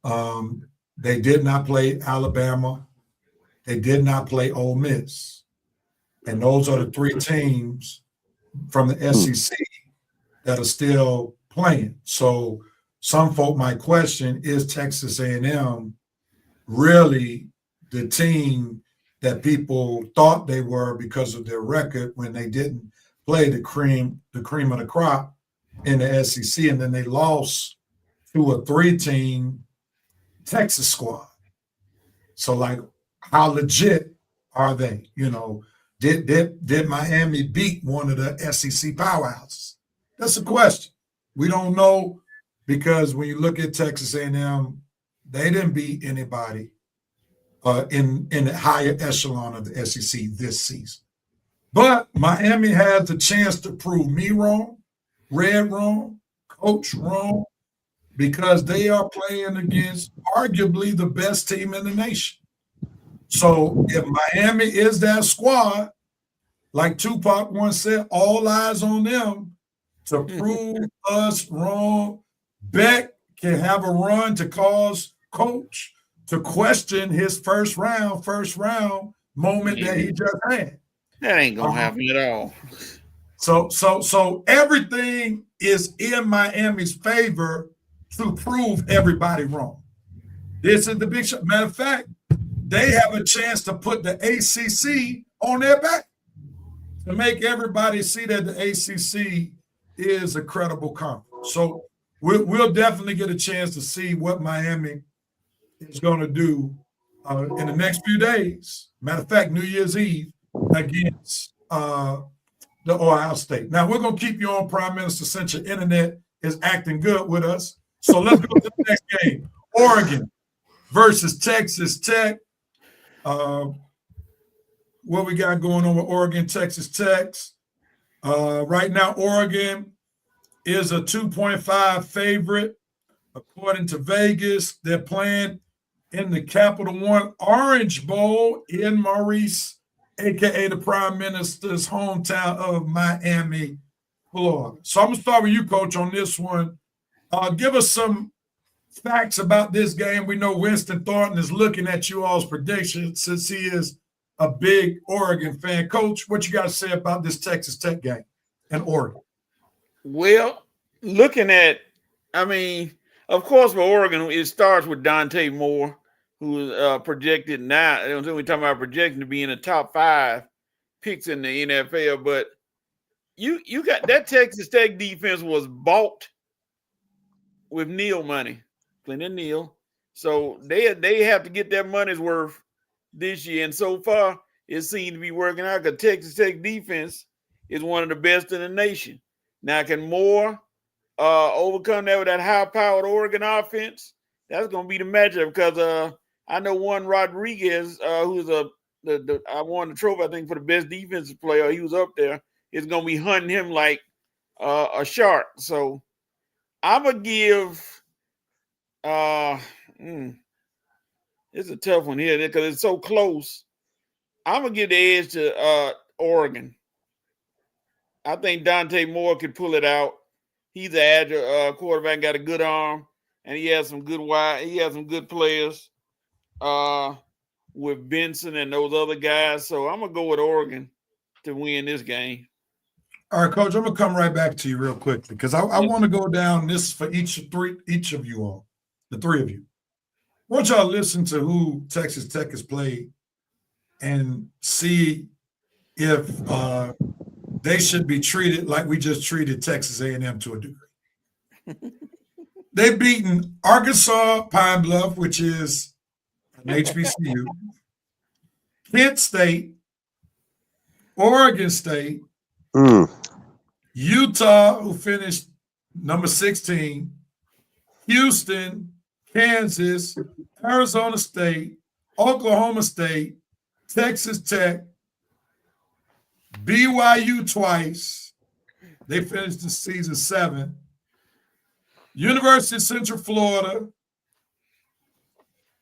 They did not play Alabama. They did not play Ole Miss. And those are the three teams from the SEC that are still playing. So some folk might question, is Texas A&M really the team that people thought they were because of their record when they didn't play the cream of the crop in the SEC, and then they lost to a 3-team Texas squad? So, like, how legit are they? Did Miami beat one of the SEC powerhouses? That's a question. We don't know, because when you look at Texas A&M, they didn't beat anybody in the higher echelon of the SEC this season. But Miami has the chance to prove me wrong, Red wrong, Coach wrong, because they are playing against arguably the best team in the nation. So if Miami is that squad, like Tupac once said, all eyes on them to prove us wrong. Beck can have a run to cause Coach to question his first round moment that he just had. That ain't gonna happen at all. So everything is in Miami's favor to prove everybody wrong. This is the big shot. Matter of fact, they have a chance to put the ACC on their back, to make everybody see that the ACC is a credible conference. So we'll definitely get a chance to see what Miami is going to do in the next few days. Matter of fact, New Year's Eve against the Ohio State. Now, we're going to keep you on, Prime Minister, since your internet is acting good with us. So let's go to the next game. Oregon versus Texas Tech. What we got going on with Oregon, Texas Tech? Right now, Oregon is a 2.5 favorite. According to Vegas, they're playing in the Capital One Orange Bowl in Maurice, a.k.a. the Prime Minister's hometown of Miami, Florida. So I'm going to start with you, Coach, on this one. Give us some facts about this game. We know Winston Thornton is looking at you all's predictions since he is a big Oregon fan. Coach, what you got to say about this Texas Tech game and Oregon? Well, looking at, of course, for Oregon, it starts with Dante Moore, who is projected now. We're talking about projecting to be in the top 5 picks in the NFL. But you got that Texas Tech defense was bought with Neal money, Clinton Neal. So they have to get their money's worth this year. And so far, it seems to be working out because Texas Tech defense is one of the best in the nation. Now, can Moore overcome that with that high-powered Oregon offense? That's going to be the matchup because I know one Rodriguez, who's I won the trophy, I think, for the best defensive player. He was up there. Is going to be hunting him like a shark. So I'm going to give it's a tough one here because it's so close. I'm going to give the edge to Oregon. I think Dante Moore can pull it out. He's an agile quarterback, got a good arm, and he has some good players with Benson and those other guys. So I'm gonna go with Oregon to win this game. All right, Coach, I'm gonna come right back to you real quickly because I want to go down this for each of you all, the three of you. I want y'all to listen to who Texas Tech has played and see if they should be treated like we just treated Texas A&M to a degree. They've beaten Arkansas Pine Bluff, which is an HBCU, Kent State, Oregon State, Utah, who finished number 16, Houston, Kansas, Arizona State, Oklahoma State, Texas Tech, BYU twice. They finished the season 7. University of Central Florida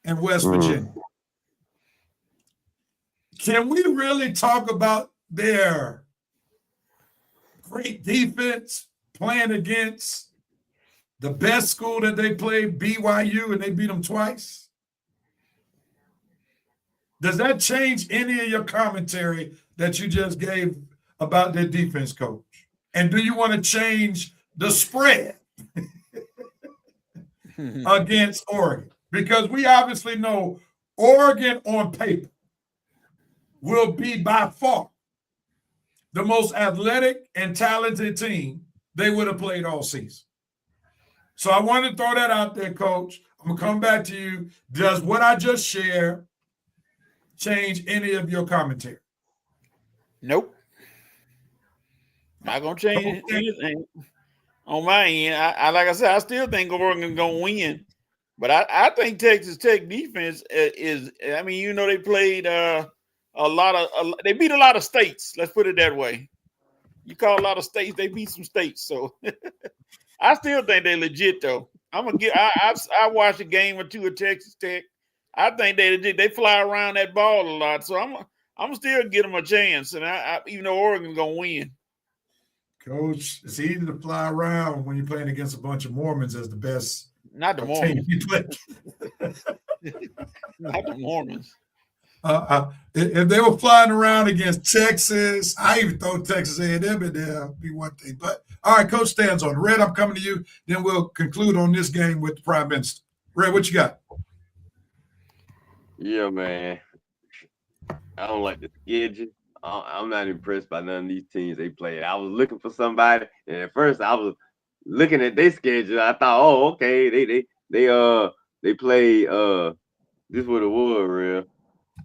and West Virginia. Can we really talk about their great defense playing against the best school that they played, BYU, and they beat them twice? Does that change any of your commentary that you just gave about their defense, Coach? And do you want to change the spread against Oregon? Because we obviously know Oregon on paper will be by far the most athletic and talented team they would have played all season. So I want to throw that out there, Coach. I'm going to come back to you. Does what I just shared change any of your commentary? Nope. Not going to change anything on my end. I like I said, I still think Oregon's going to win. But I think Texas Tech defense is, I mean, you know, they played they beat a lot of states. Let's put it that way. You call a lot of states, they beat some states. So I still think they're legit, though. I'm gonna get. I watched a game or two of Texas Tech. I think they legit. They fly around that ball a lot. So I'm still give them a chance. And I even though Oregon's gonna win. Coach, it's easy to fly around when you're playing against a bunch of Mormons as the best. Not the Mormons. Not the Mormons. If they were flying around against Texas, I even throw Texas A&M in there, be one thing. But all right, Coach stands on. Red, I'm coming to you. Then we'll conclude on this game with the Prime Minister. Red, what you got? Yeah, man. I don't like the schedule. I'm not impressed by none of these teams they played. I was looking for somebody, and at first I was looking at their schedule. I thought, oh, okay, they play this what it was, real.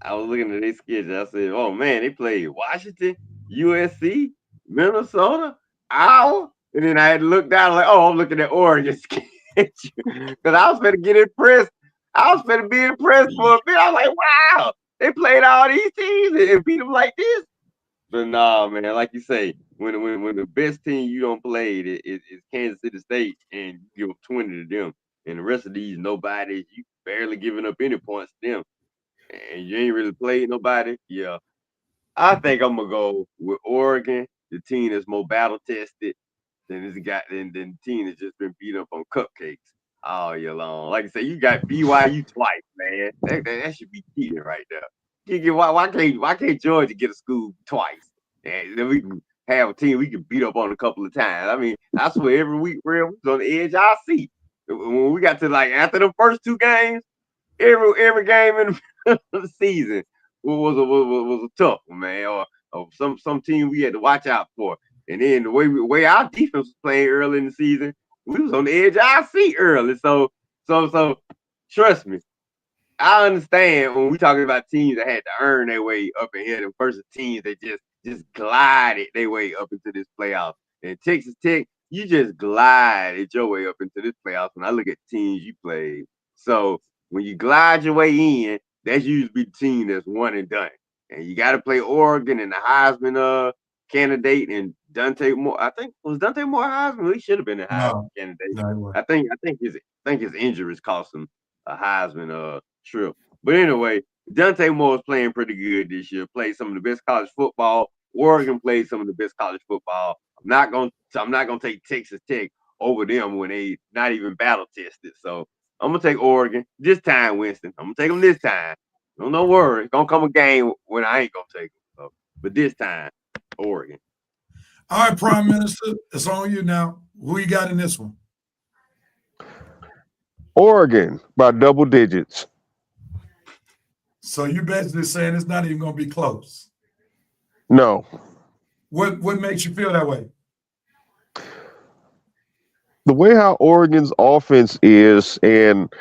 I was looking at their schedule. I said, oh man, they played Washington, USC, Minnesota, Iowa. And then I had to look down like, oh, I'm looking at Oregon schedule. Because I was going to get impressed. I was going to be impressed for a bit. I was like, wow, they played all these teams and beat them like this. But nah, man, like you say, when the best team you don't play is Kansas City State and you give 20 to them. And the rest of these nobody, you barely giving up any points to them. And you ain't really played nobody. Yeah. I think I'm gonna go with Oregon, the team that's more battle tested than the team that's just been beat up on cupcakes all year long. Like I said, you got BYU twice, man. That should be cheating right there. Why can't Georgia get a school twice? And then we can have a team we can beat up on a couple of times. I mean, I swear every week we're on the edge of our seat. When we got to like after the first two games, every game in the season was a tough one, man. Or some team we had to watch out for. And then the way our defense was playing early in the season, we was on the edge of our seat early. So trust me, I understand when we talking about teams that had to earn their way up in here versus teams that just just glided their way up into this playoff. And Texas Tech, you just glided your way up into this playoff. When I look at teams you played, so when you glide your way in, that's usually the team that's one and done. And you got to play Oregon and the Heisman candidate and Dante Moore. I think was Dante Moore Heisman. He should have been a Heisman candidate. No, I think his injuries cost him a Heisman trip. But anyway, Dante Moore is playing pretty good this year. Played some of the best college football. Oregon played some of the best college football. I'm not gonna take Texas Tech over them when they not even battle tested. So I'm gonna take Oregon this time, Winston. I'm gonna take them this time. Don't worry, it's gonna come a game when I ain't gonna take them. So, but this time, Oregon. All right, Prime Minister, it's on you now. Who you got in this one? Oregon by double digits. So you basically saying it's not even going to be close. No. What makes you feel that way? The way how Oregon's offense is and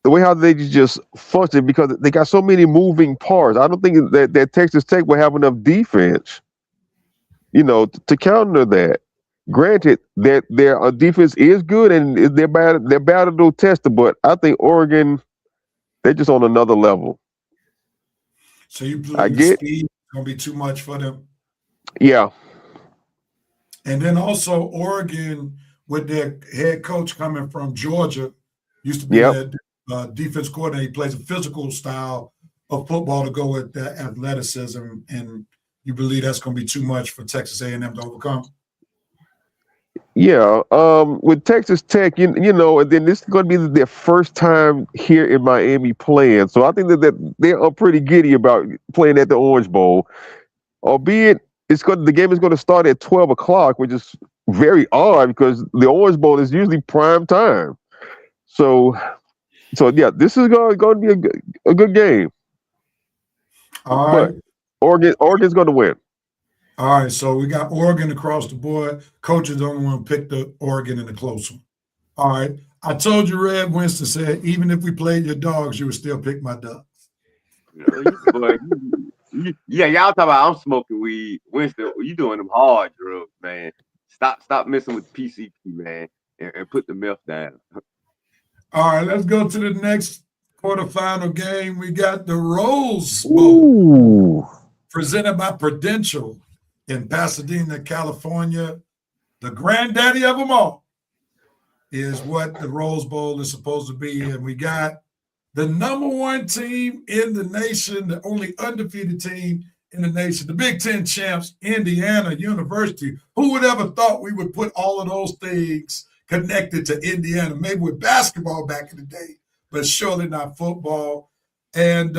the way how they just function, because they got so many moving parts. I don't think that Texas Tech will have enough defense, to counter that. Granted, that their defense is good and they're battle tested, but I think Oregon, they're just on another level. So you believe the speed is going to be too much for them? Yeah. And then also Oregon, with their head coach coming from Georgia, used to be their defense coordinator. He plays a physical style of football to go with that athleticism, and you believe that's going to be too much for Texas A&M to overcome? Yeah, with Texas Tech, and then this is going to be their first time here in Miami playing. So I think that they're pretty giddy about playing at the Orange Bowl, albeit the game is going to start at 12 o'clock, which is very odd because the Orange Bowl is usually prime time. So yeah, this is going to be a good game. All right. But Oregon's going to win. All right, so we got Oregon across the board. Coaches don't want to pick the Oregon in the close one. All right. I told you, Red Winston said, even if we played your dogs, you would still pick my Ducks. Yeah, y'all talking about I'm smoking weed. Winston, you doing them hard drugs, man. Stop messing with PCP, man, and put the meth down. All right, let's go to the next quarterfinal game. We got the Rose Bowl presented by Prudential in Pasadena, California. The granddaddy of them all is what the Rose Bowl is supposed to be. And we got the number one team in the nation, the only undefeated team in the nation, the Big Ten champs, Indiana University. Who would ever thought we would put all of those things connected to Indiana, maybe with basketball back in the day, but surely not football. And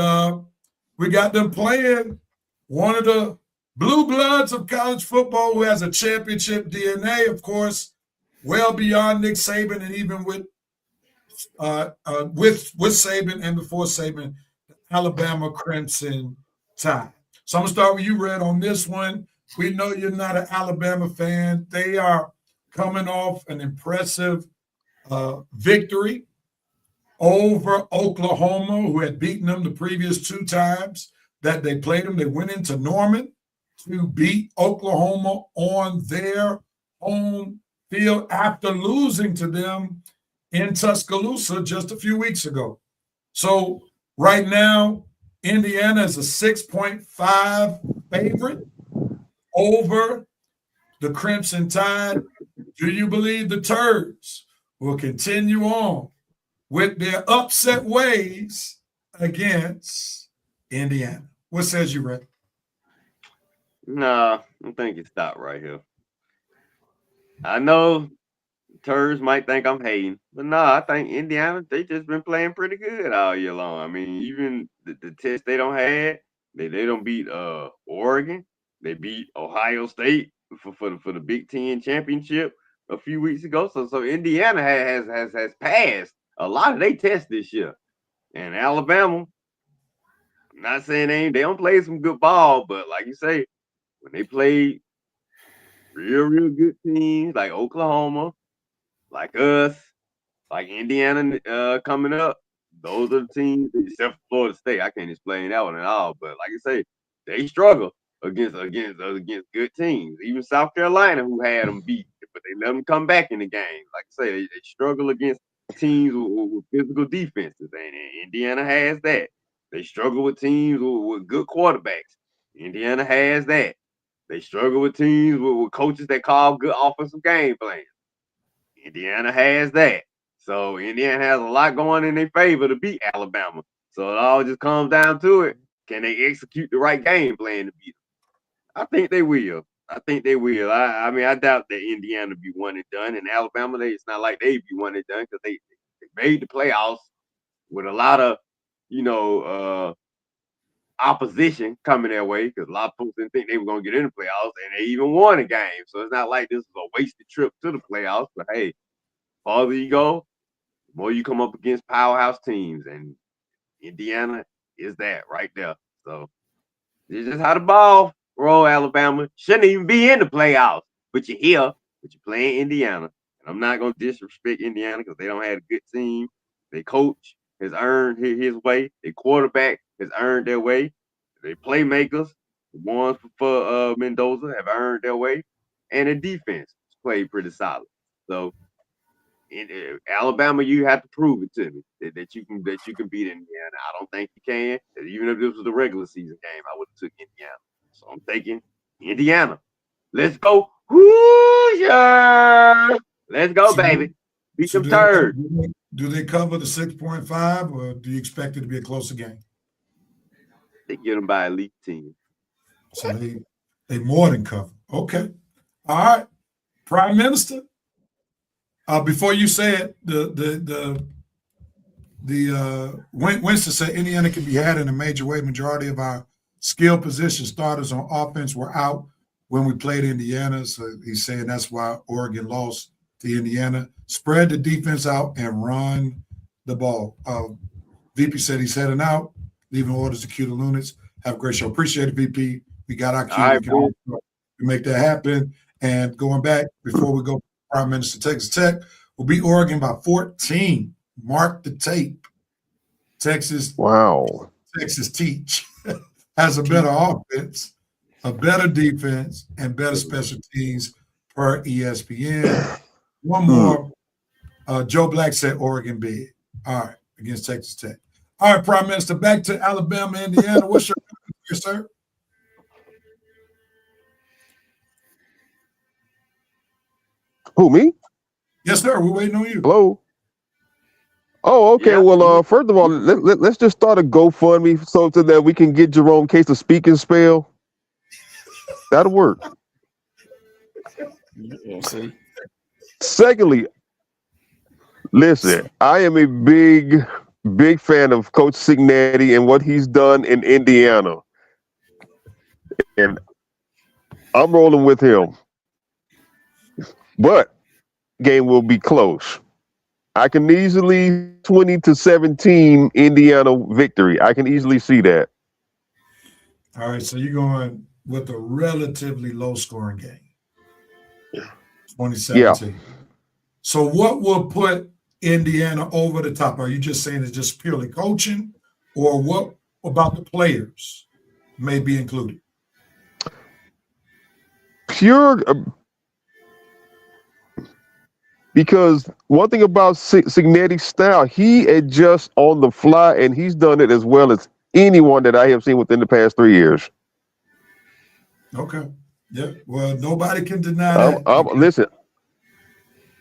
we got them playing one of the blue bloods of college football who has a championship DNA, of course, well beyond Nick Saban and even with Saban and before Saban, the Alabama Crimson Tide. So I'm going to start with you, Red, on this one. We know you're not an Alabama fan. They are coming off an impressive victory over Oklahoma, who had beaten them the previous two times that they played them. They went into Norman to beat Oklahoma on their home field after losing to them in Tuscaloosa just a few weeks ago. So right now, Indiana is a 6.5 favorite over the Crimson Tide. Do you believe the Terps will continue on with their upset ways against Indiana? What says you, Red? Nah, I think you stop right here. I know Terps might think I'm hating, but nah, I think Indiana, they just been playing pretty good all year long. I mean, even the test they don't have, they don't beat Oregon. They beat Ohio State for the Big Ten championship a few weeks ago. So Indiana has passed a lot of their tests this year. And Alabama, I'm not saying they don't play some good ball, but like you say, when they play real good teams like Oklahoma, like us, like Indiana coming up, those are the teams, except for Florida State. I can't explain that one at all. But like I say, they struggle. against good teams. Even South Carolina, who had them beat, but they let them come back in the game. Like I say, they struggle against teams with physical defenses, and Indiana has that. They struggle with teams with good quarterbacks. Indiana has that. They struggle with teams with coaches that call good offensive game plans. Indiana has that. So Indiana has a lot going in their favor to beat Alabama. So it all just comes down to it. Can they execute the right game plan to beat them? I think they will. I mean, I doubt that Indiana be one and done. And Alabama, it's not like they be one and done because they made the playoffs with a lot of, opposition coming their way because a lot of folks didn't think they were going to get in the playoffs, and they even won a game. So it's not like this is a wasted trip to the playoffs. But hey, farther you go, the more you come up against powerhouse teams, and Indiana is that right there. So it's just how the ball roll. Alabama shouldn't even be in the playoffs, but you're here, but you're playing Indiana. And I'm not going to disrespect Indiana because they don't have a good team. Their coach has earned his way. Their quarterback has earned their way. Their playmakers, the ones for Mendoza, have earned their way. And the defense played pretty solid. So in Alabama, you have to prove it to me that you can beat Indiana. I don't think you can. Even if this was a regular season game, I would have took Indiana. So I'm thinking Indiana. Let's go. Hoosier! Let's go, baby. Beat them third. Do they cover the 6.5, or do you expect it to be a closer game? They get them by at least 10. So they more than cover. Okay. All right. Prime Minister. Before you say it, Winston said Indiana can be had in a major way. Majority of our skill position starters on offense were out when we played Indiana. So he's saying that's why Oregon lost to Indiana. Spread the defense out and run the ball. VP said he's heading out, leaving orders to cue the Lunats. Have a great show. Appreciate it, VP. We got our cue. We make that happen. And going back, before we go, Prime Minister, Texas Tech will beat Oregon by 14. Mark the tape. Texas. Wow. Texas teach has a better offense, a better defense, and better special teams per ESPN. One more. Joe Black said Oregon big. All right, against Texas Tech. All right, Prime Minister, back to Alabama, Indiana. What's your here, sir? Who, me? Yes, sir. We're waiting on you. Hello? Oh, okay. Yeah. Well, first of all, let's just start a GoFundMe so that we can get Jerome Case a speaking spell. That'll work. We'll see. Secondly, listen, I am a big fan of Coach Cignetti and what he's done in Indiana. And I'm rolling with him. But game will be close. I can easily 20-17 Indiana victory. I can easily see that. All right, so you're going with a relatively low scoring game. 2017. Yeah. So what will put Indiana over the top? Are you just saying it's just purely coaching, or what about the players may be included? Pure, because one thing about Cignetti's style, he adjusts on the fly, and he's done it as well as anyone that I have seen within the past 3 years. Okay. Yeah. Well, nobody can deny that. Listen.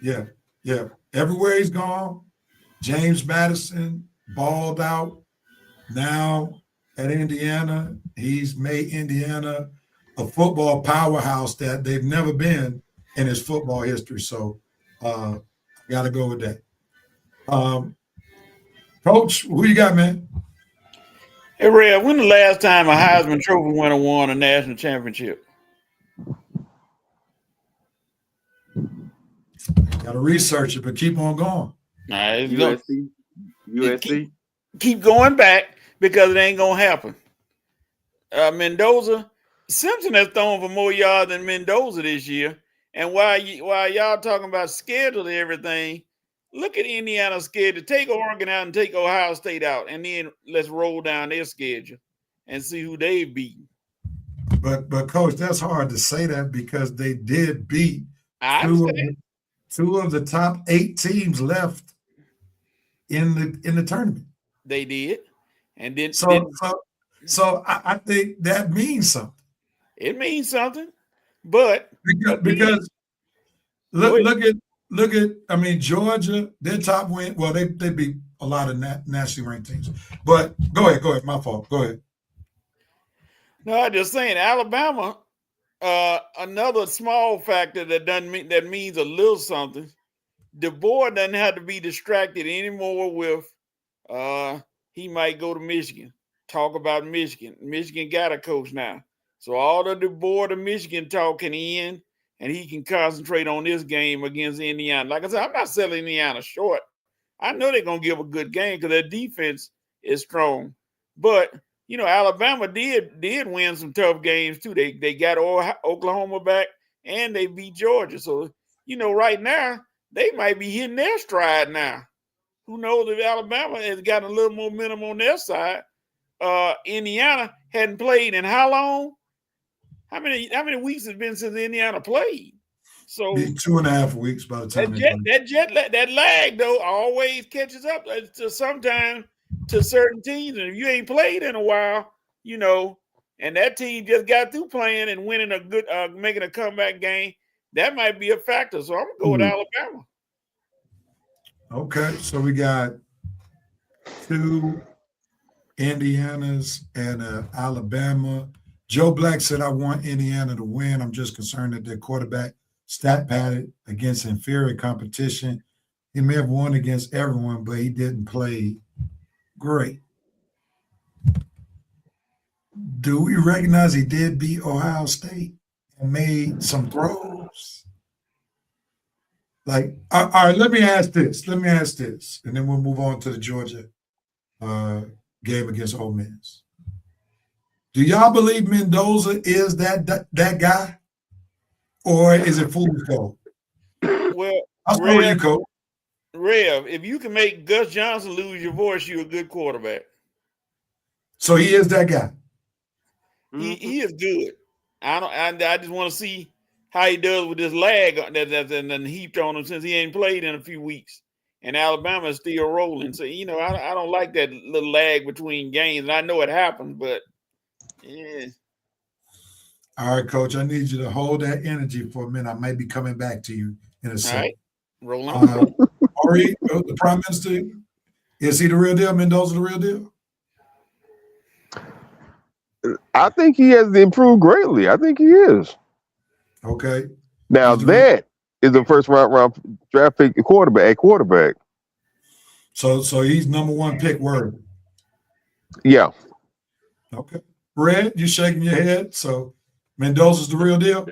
Yeah. Yeah. Everywhere he's gone, James Madison balled out. Now at Indiana, he's made Indiana a football powerhouse that they've never been in his football history. So got to go with that. Coach, who you got, man? Hey, Red, when the last time a Heisman Trophy winner won a national championship? Got to research it, but keep on going. USC. Keep going back because it ain't gonna happen. Mendoza, Simpson has thrown for more yards than Mendoza this year. And while y'all talking about schedule and everything, look at Indiana's schedule. Take Oregon out and take Ohio State out, and then let's roll down their schedule and see who they've beaten. But coach, that's hard to say that because they did beat I two understand. two of the top 8 teams left in the tournament. They did, and then So I think that means something. it means something. But Because Go ahead. look at I mean Georgia, their top win. Well, they beat a lot of nationally ranked teams. But go ahead. My fault. Go ahead. no, I'm just saying Alabama. Another small factor that means a little something. DeBoer doesn't have to be distracted anymore with he might go to Michigan. Talk about Michigan. Michigan got a coach now. So all the DeBoer to Michigan talk can end, and he can concentrate on this game against Indiana. Like I said, I'm not selling Indiana short. I know they're going to give a good game because their defense is strong. But, Alabama did win some tough games too. They got Oklahoma back, and they beat Georgia. So, right now, they might be hitting their stride now. Who knows if Alabama has got a little momentum on their side. Indiana hadn't played in how long? How many weeks has it been since Indiana played? So 2.5 weeks by the time that lag though always catches up to sometimes to certain teams. And if you ain't played in a while, and that team just got through playing and winning a good making a comeback game, that might be a factor. So I'm gonna go with Alabama. Okay, so we got 2 Indianas and Alabama. Joe Black said, I want Indiana to win. I'm just concerned that their quarterback stat padded against inferior competition. He may have won against everyone, but he didn't play great. Do we recognize he did beat Ohio State and made some throws? Like, all right, let me ask this, and then we'll move on to the Georgia game against Ole Miss. Do y'all believe Mendoza is that guy, or is it fool's gold? Well, I'll start with you, Coach. Rev, if you can make Gus Johnson lose your voice, you're a good quarterback. So he is that guy. He is good. I just want to see how he does with this lag that's been heaped on him since he ain't played in a few weeks. And Alabama is still rolling. So, I don't like that little lag between games. And I know it happens, but yeah. All right, Coach, I need you to hold that energy for a minute. I might be coming back to you in a second. All right, roll on. Ari, the Prime Minister, is he the real deal? Mendoza the real deal? I think he has improved greatly. I think he is. Okay. Now that is the first round draft pick quarterback. So he's number 1 pick word. Yeah. Okay. Red, you shaking your head. So Mendoza's the real deal?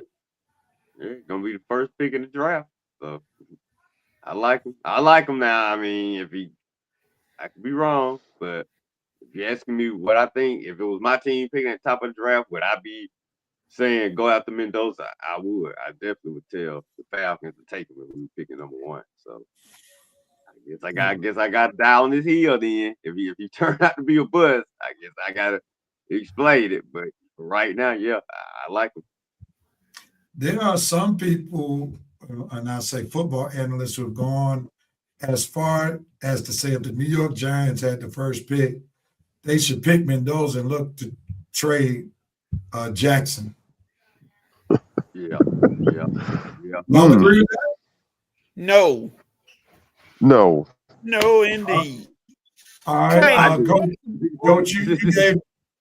Yeah, gonna be the first pick in the draft. So I like him. I like him now. I mean, I could be wrong, but if you're asking me what I think, if it was my team picking at the top of the draft, would I be saying go after Mendoza? I would. I definitely would tell the Falcons to take him if we were picking number 1. So I guess I got to die on this hill then. If he turned out to be a bust, I guess I gotta explain it. But right now, yeah, I like him. There are some people, and I say football analysts, who have gone as far as to say if the New York Giants had the first pick, they should pick Mendoza and look to trade Jackson. Yeah. Y'all agree with that? No, indeed. All right, Coach,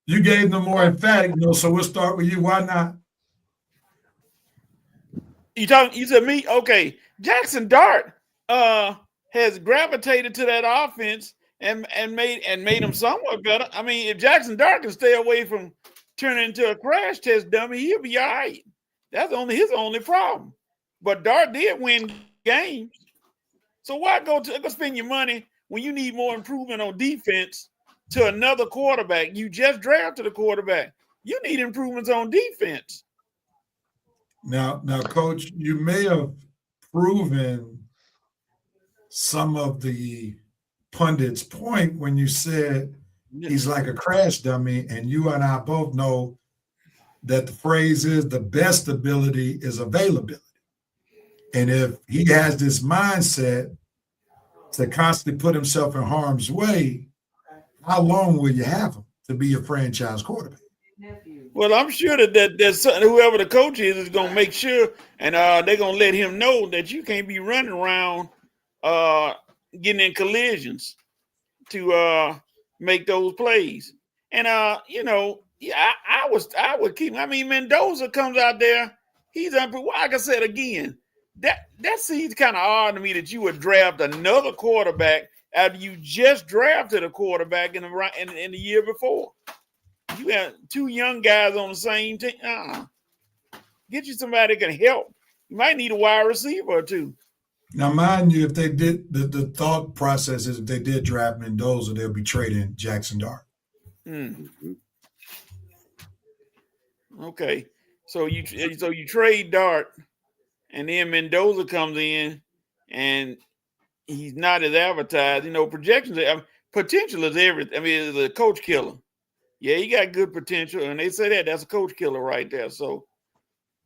you gave them more emphatic, so we'll start with you. Why not? You said me? Okay. Jackson Dart has gravitated to that offense and made him somewhat better. I mean, if Jackson Dart can stay away from turning into a crash test dummy, he'll be all right. That's his only problem. But Dart did win games. So why go spend your money when you need more improvement on defense to another quarterback? You just drafted a quarterback. You need improvements on defense. Now, Coach, you may have proven some of the pundits' point when you said he's like a crash dummy, and you and I both know that the phrase is the best ability is availability. And if he has this mindset to constantly put himself in harm's way, how long will you have him to be your franchise quarterback? Well, I'm sure that whoever the coach is going to make sure, and they're going to let him know that you can't be running around getting in collisions to make those plays. And yeah, I would keep. I mean, Mendoza comes out there. He's like I said again. That seems kind of odd to me that you would draft another quarterback after you just drafted a quarterback in the year before. You got two young guys on the same team. Get you somebody that can help. You might need a wide receiver or two. Now, mind you, if they did, the thought process is if they did draft Mendoza, they'll be trading Jackson Dart. Okay, so you trade Dart, and then Mendoza comes in, and he's not as advertised. Projections, potential is everything. I mean, it's a coach killer. Yeah, he got good potential, and they say that's a coach killer right there. So,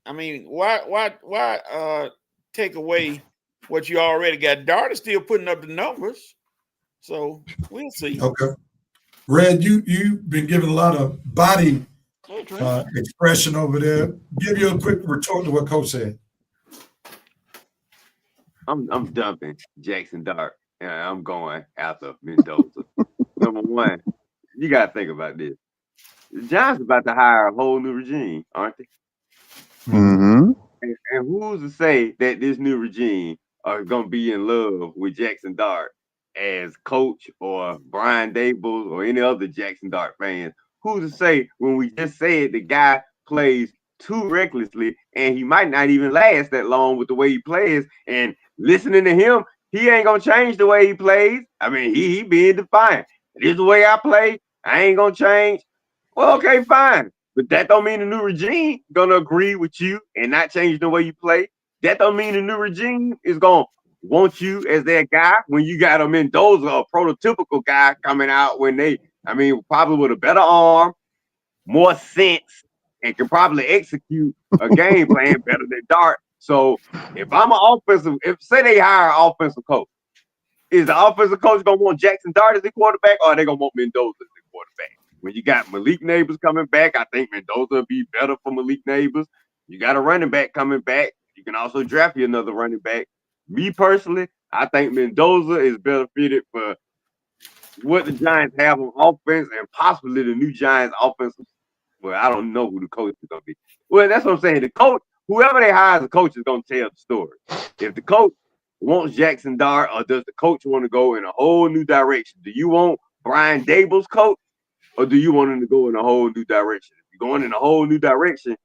I mean, why take away what you already got? Dart is still putting up the numbers, so we'll see. Okay, Red, you've been giving a lot of body expression over there. Give you a quick retort to what Coach said. I'm dumping Jackson Dart, and I'm going after Mendoza. Number one, you got to think about this. The Giants about to hire a whole new regime, aren't they? Mm-hmm. And who's to say that this new regime are going to be in love with Jackson Dart as coach or Brian Daboll or any other Jackson Dart fans? Who's to say when we just said the guy plays too recklessly and he might not even last that long with the way he plays, and listening to him, he ain't going to change the way he plays. I mean, he being defiant. This is the way I play. I ain't going to change. Well, okay, fine. But that don't mean the new regime going to agree with you and not change the way you play. That don't mean the new regime is going to want you as that guy when you got a Mendoza, a prototypical guy coming out probably with a better arm, more sense, and can probably execute a game plan better than Dart. So if I'm say they hire an offensive coach, is the offensive coach going to want Jackson Dart as the quarterback, or are they going to want Mendoza as the quarterback? When you got Malik Neighbors coming back, I think Mendoza will be better for Malik Neighbors. You got a running back coming back. You can also draft you another running back. Me personally, I think Mendoza is better fitted for what the Giants have on offense and possibly the new Giants offensive. Well, I don't know who the coach is going to be. Well, that's what I'm saying. The coach, whoever they hire as a coach, is going to tell the story. If the coach wants Jackson Dart, or does the coach want to go in a whole new direction? Do you want Brian Daboll's coach, or do you want him to go in a whole new direction? If you're going in a whole new direction,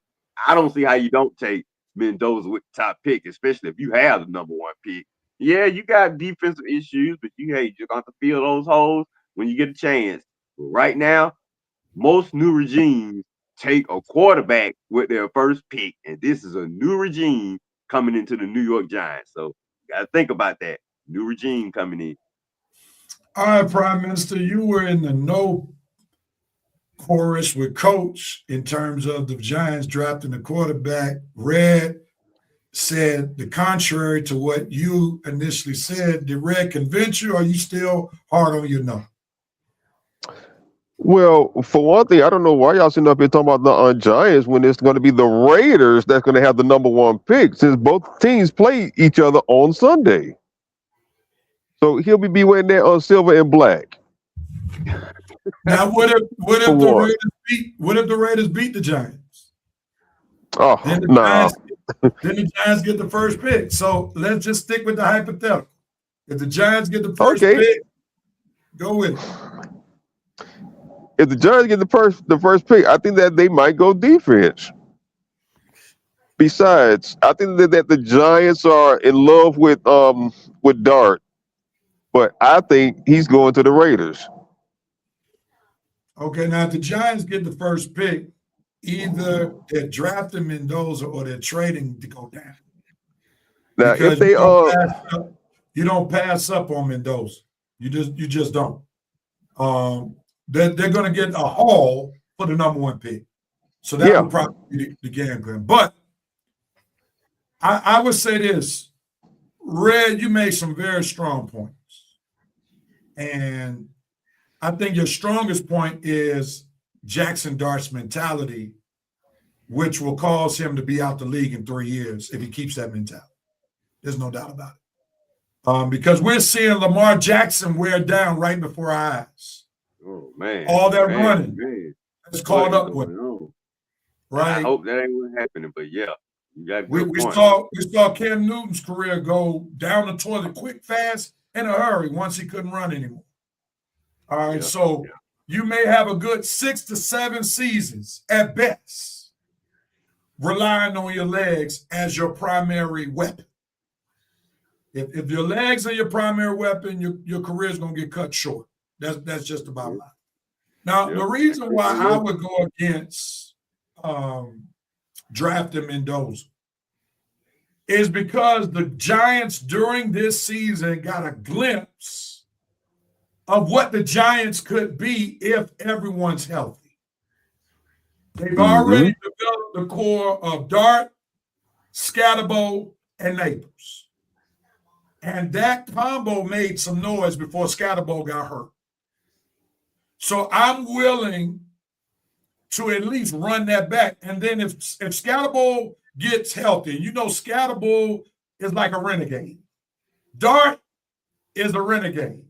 I don't see how you don't take Mendoza with the top pick, especially if you have the number one pick. Yeah, you got defensive issues, but you're going to have to fill those holes when you get a chance. But right now, most new regimes take a quarterback with their first pick, and this is a new regime coming into the New York Giants. So you got to think about that. New regime coming in. All right, Prime Minister, you were in the no chorus with Coach in terms of the Giants drafting the quarterback. Red said the contrary to what you initially said. Did Red convince you, or are you still hard on your no? Well, for one thing, I don't know why y'all sitting up here talking about the Giants when it's going to be the Raiders that's going to have the number one pick, since both teams play each other on Sunday. So he'll be wearing that on silver and black. Now, what if the Raiders beat the Giants? Oh, then the Giants get the first pick. So let's just stick with the hypothetical. If the Giants get the first pick, go with it. If the Giants get the first pick, I think that they might go defense. Besides, I think that the Giants are in love with Dart, but I think he's going to the Raiders. Okay, now if the Giants get the first pick, either they're drafting Mendoza or they're trading to go down. Now, because if they you don't pass up on Mendoza, you just don't. They're going to get a haul for the number one pick. So that would probably be the game plan. But I would say this, Red, you made some very strong points. And I think your strongest point is Jackson Dart's mentality, which will cause him to be out the league in 3 years if he keeps that mentality. There's no doubt about it. Because we're seeing Lamar Jackson wear down right before our eyes. Oh, man. All that running is caught up with him. Right? I hope that ain't what's happening, but yeah. You got we saw Cam Newton's career go down the toilet quick, fast, in a hurry once he couldn't run anymore. All right, you may have a good 6 to 7 seasons at best, relying on your legs as your primary weapon. If your legs are your primary weapon, your career is going to get cut short. That's just about right. Now, the reason why I would go against drafting Mendoza is because the Giants during this season got a glimpse of what the Giants could be if everyone's healthy. They've already developed the core of Dart, Scatterbo, and Neighbors. And that combo made some noise before Scatterbo got hurt. So I'm willing to at least run that back. And then if Scatterbo gets healthy, you know Scatterbo is like a renegade. Dart is a renegade.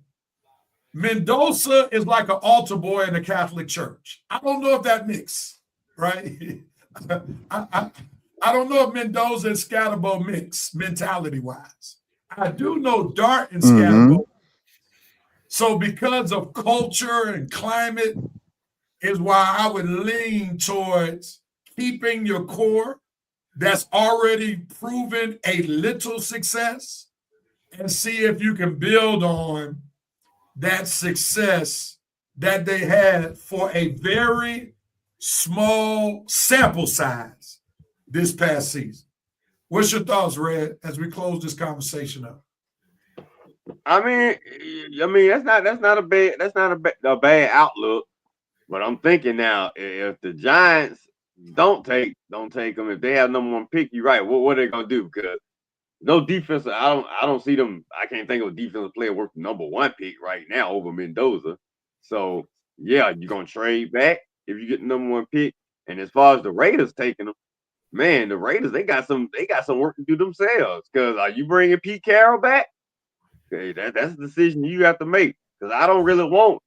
Mendoza is like an altar boy in the Catholic Church. I don't know if that mix, right? I don't know if Mendoza and Scatterbo mix mentality-wise. I do know Dart and Scatterbo. So because of culture and climate is why I would lean towards keeping your core that's already proven a little success and see if you can build on that success that they had for a very small sample size this past season. What's your thoughts, Red, as we close this conversation up? I mean, that's not a bad outlook. But I'm thinking now, if the Giants don't take them, if they have number 1 pick, you're right. What are they gonna do? Because no defense. I don't see them. I can't think of a defensive player worth the number 1 pick right now over Mendoza. So yeah, you're gonna trade back if you get the number 1 pick. And as far as the Raiders taking them, man, the Raiders they got some work to do themselves. Because are you bringing Pete Carroll back? Okay, that's a decision you have to make. Because I don't really want.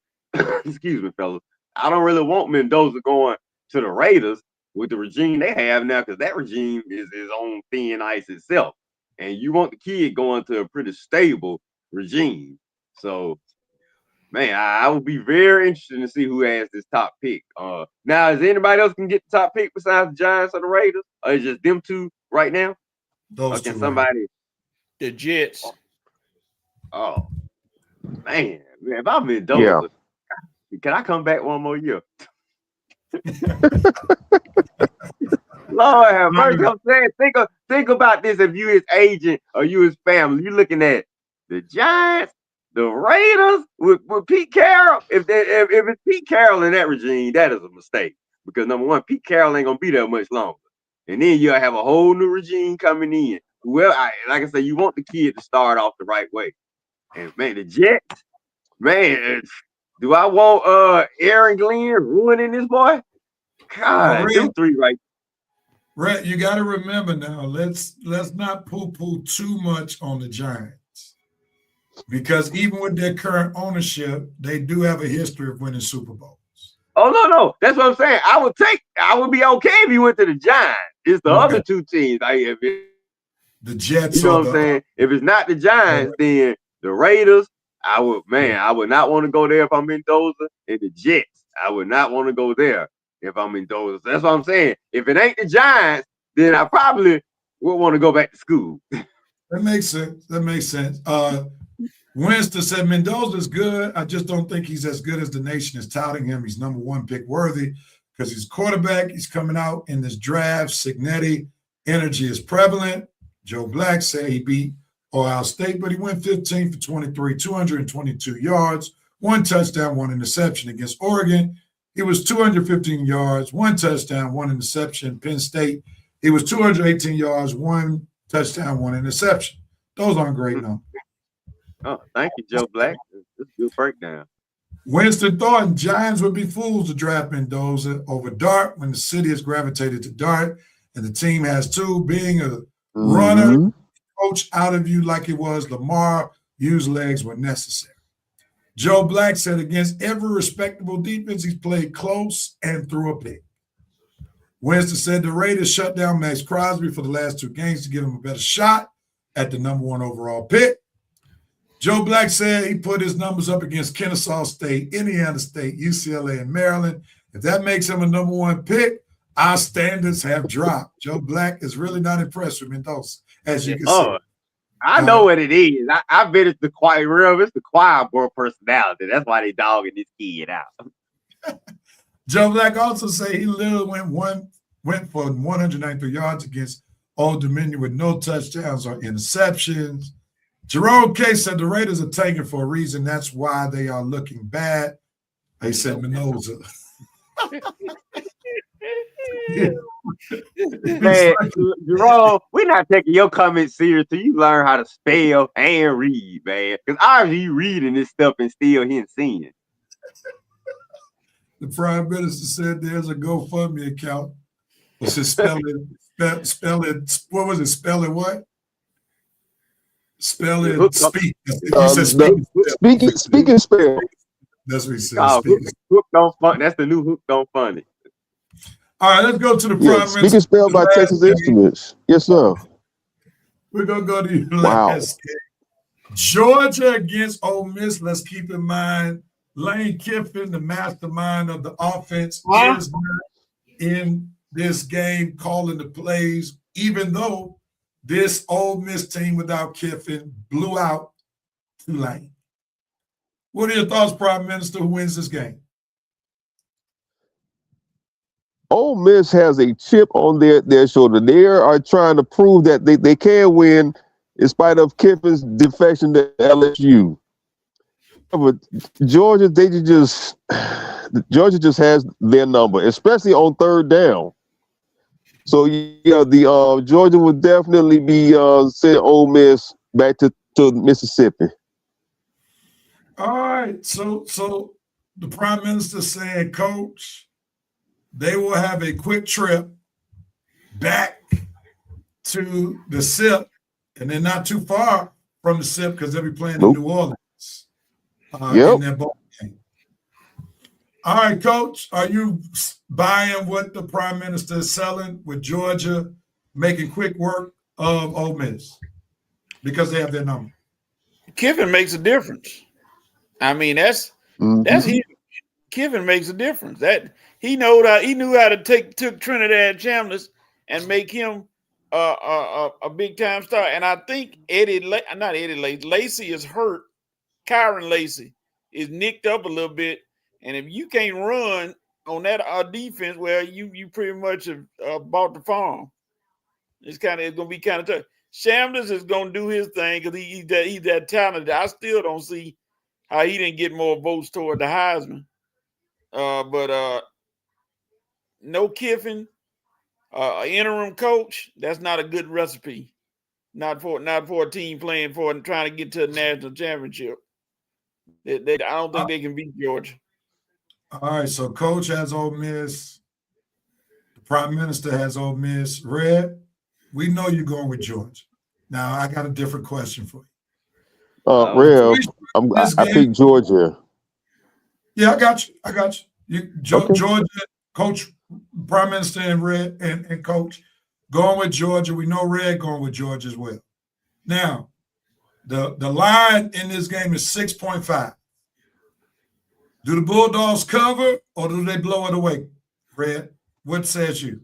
Excuse me, fellas. I don't really want Mendoza going to the Raiders with the regime they have now, because that regime is on thin ice itself. And you want the kid going to a pretty stable regime. So, man, I would be very interested to see who has this top pick. Now, is anybody else can get the top pick besides the Giants or the Raiders? Or is it just them two right now? Those or can two. Somebody? The Jets. Oh, man. If I'm Mendoza, can I come back one more year? Lord have mercy. I'm saying, think about this. If you his agent or you his family, you're looking at the Giants, the Raiders with Pete Carroll. If it's Pete Carroll in that regime, that is a mistake. Because number 1, Pete Carroll ain't gonna be there much longer. And then you'll have a whole new regime coming in. Well, like I said, you want the kid to start off the right way. And man, the Jets, man, do I want Aaron Glenn ruining this boy? God, them 3 right. Red, you got to remember now, let's not poo-poo too much on the Giants. Because even with their current ownership, they do have a history of winning Super Bowls. Oh, no. That's what I'm saying. I would be okay if he went to the Giants. It's the other 2 teams. The Jets. You know what I'm saying? If it's not the Giants, then the Raiders, I would not want to go there if I'm Mendoza. And the Jets, I would not want to go there if I'm Mendoza. That's what I'm saying. If it ain't the Giants, then I probably would want to go back to school. That makes sense. Winston said Mendoza's good. I just don't think he's as good as the nation is touting him. He's number 1 pick worthy because he's quarterback. He's coming out in this draft. Signetti, energy is prevalent. Joe Black said he beat Ohio State, but he went 15 for 23, 222 yards, 1 touchdown, 1 interception against Oregon. he was 215 yards, 1 touchdown, 1 interception. Penn State, he was 218 yards, 1 touchdown, 1 interception. Those aren't great numbers. Oh, thank you, Joe Black. That's a good breakdown. Winston Thornton, Giants would be fools to draft Mendoza over Dart when the city has gravitated to Dart and the team has two. Being a runner, coach out of you like it was Lamar, use legs when necessary. Joe Black said against every respectable defense, he's played close and threw a pick. Winston said the Raiders shut down Max Crosby for the last 2 games to give him a better shot at the #1 overall pick. Joe Black said he put his numbers up against Kennesaw State, Indiana State, UCLA, and Maryland. If that makes him a #1 pick, our standards have dropped. Joe Black is really not impressed with Mendoza, as you can see. I know what it is. I bet it's the choir real. It's the choir boy personality. That's why they dogging this kid out. Joe Black also said he literally went for 193 yards against Old Dominion with no touchdowns or interceptions. Jerome K said the Raiders are tanking for a reason. That's why they are looking bad. They said Mendoza. Man, Jerome, we're not taking your comments serious till you learn how to spell and read, man. Because obviously you reading this stuff and still he ain't seeing it. The Prime Minister said there's a GoFundMe account. What's it spell it? What was it? Spell it what? Spell it. Speak. He said Speaking spell. That's what he said. Oh, hook on fun. That's the new hook on funny. All right, let's go to the Prime Minister. Speaking spell by Texas Instruments. Yes, sir. We're gonna go to you last game. Georgia against Ole Miss. Let's keep in mind Lane Kiffin, the mastermind of the offense, is not in this game calling the plays, even though this Ole Miss team without Kiffin blew out Tulane. What are your thoughts, Prime Minister? Who wins this game? Ole Miss has a chip on their shoulder. They are trying to prove that they can win in spite of Kiffin's defection to LSU. But Georgia just has their number, especially on 3rd down. So the Georgia would definitely be sending Ole Miss back to Mississippi. All right, so the Prime Minister said, Coach, they will have a quick trip back to the SIP, and they're not too far from the SIP because they'll be playing in New Orleans in their ball game. All right, Coach, are you buying what the Prime Minister is selling with Georgia making quick work of Ole Miss because they have their number? Kiffin makes a difference. I mean, that's huge. Kiffin makes a difference. That he knew how to took Trinidad Chambliss and make him a big time star. And I think Lacey is hurt. Kyron Lacey is nicked up a little bit. And if you can't run on that defense, well, you pretty much have bought the farm. It's going to be kind of tough. Chambliss is going to do his thing because he's that talented. I still don't see how he didn't get more votes toward the Heisman. But no Kiffin, interim coach, that's not a good recipe. Not for a team playing for and trying to get to a national championship. I don't think they can beat Georgia. All right, so Coach has Ole Miss. The Prime Minister has Ole Miss. Red, we know you're going with Georgia. Now, I got a different question for you. Rev, I picked Georgia. Yeah, I got you. Georgia, Coach, Prime Minister, and Red, and Coach going with Georgia. We know Red going with Georgia as well. Now, the line in this game is 6.5. Do the Bulldogs cover or do they blow it away? Red, what says you?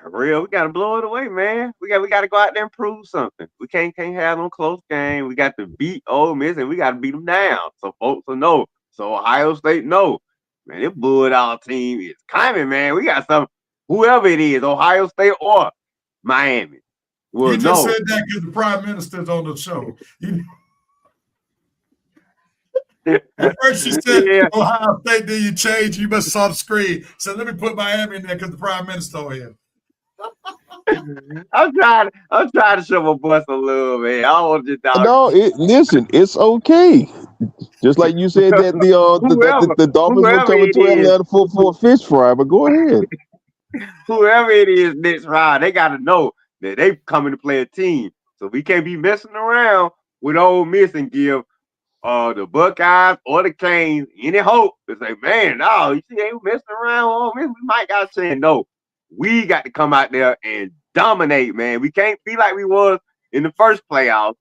Real, we gotta blow it away, man. We got to go out there and prove something. We can't have no close game. We got to beat Ole Miss and we got to beat them down. So folks will know. So Ohio State know. Man, this Bulldog team is coming, man. We got some, whoever it is, Ohio State or Miami. You just said that because the Prime Minister's on the show. At first you said Yeah. Ohio State, then you changed. You must have saw the screen. So let me put Miami in there because the Prime Minister on here. I'm trying to show my boy some love, man. I don't want to dog No, listen, it's okay. Just like you said that whoever, the Dolphins were whoever coming it to is, Atlanta for a fish fry, but go ahead. whoever it is next round, they got to know that they coming to play a team. So we can't be messing around with Ole Miss and give the Buckeyes or the Canes any hope to say, man, no, you see, they messing around with Ole Miss. We might got to say, no, we got to come out there and dominate, man. We can't be like we was in the first playoff.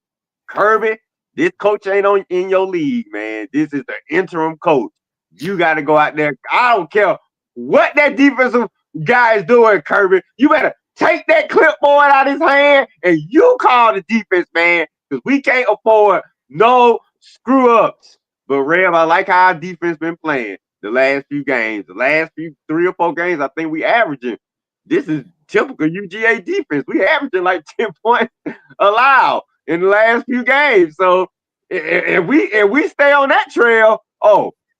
Kirby, this coach ain't in your league, man. This is the interim coach. You got to go out there. I don't care what that defensive guy is doing, Kirby. You better take that clipboard out of his hand and you call the defense, man, because we can't afford no screw ups. But Rev, I like how our defense been playing the last few games. The last few 3 or 4 games, I think we averaging. This is typical UGA defense. We averaging like 10 points allowed in the last few games. So if we stay on that trail,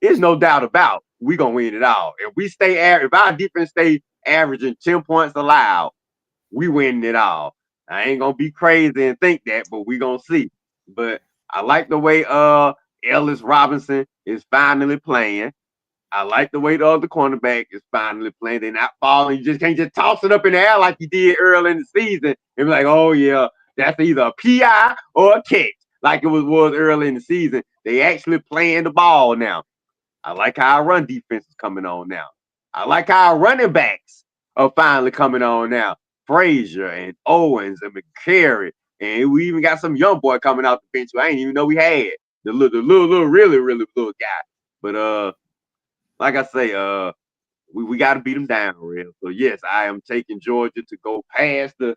it's no doubt about we gonna win it all. If our defense stay averaging 10 points allowed, we win it all. I ain't gonna be crazy and think that, but we gonna see. But I like the way Ellis Robinson is finally playing. I like the way the other cornerback is finally playing. They're not falling. You just can't just toss it up in the air like you did early in the season and be like, oh yeah, that's either a PI or a catch, like it was early in the season. They actually playing the ball now. I like how our run defense is coming on now. I like how our running backs are finally coming on now. Frazier and Owens and McCary. And we even got some young boy coming out the bench who I didn't even know we had. The little really little guy. But like I say, we got to beat them down, real. So yes, I am taking Georgia to go past the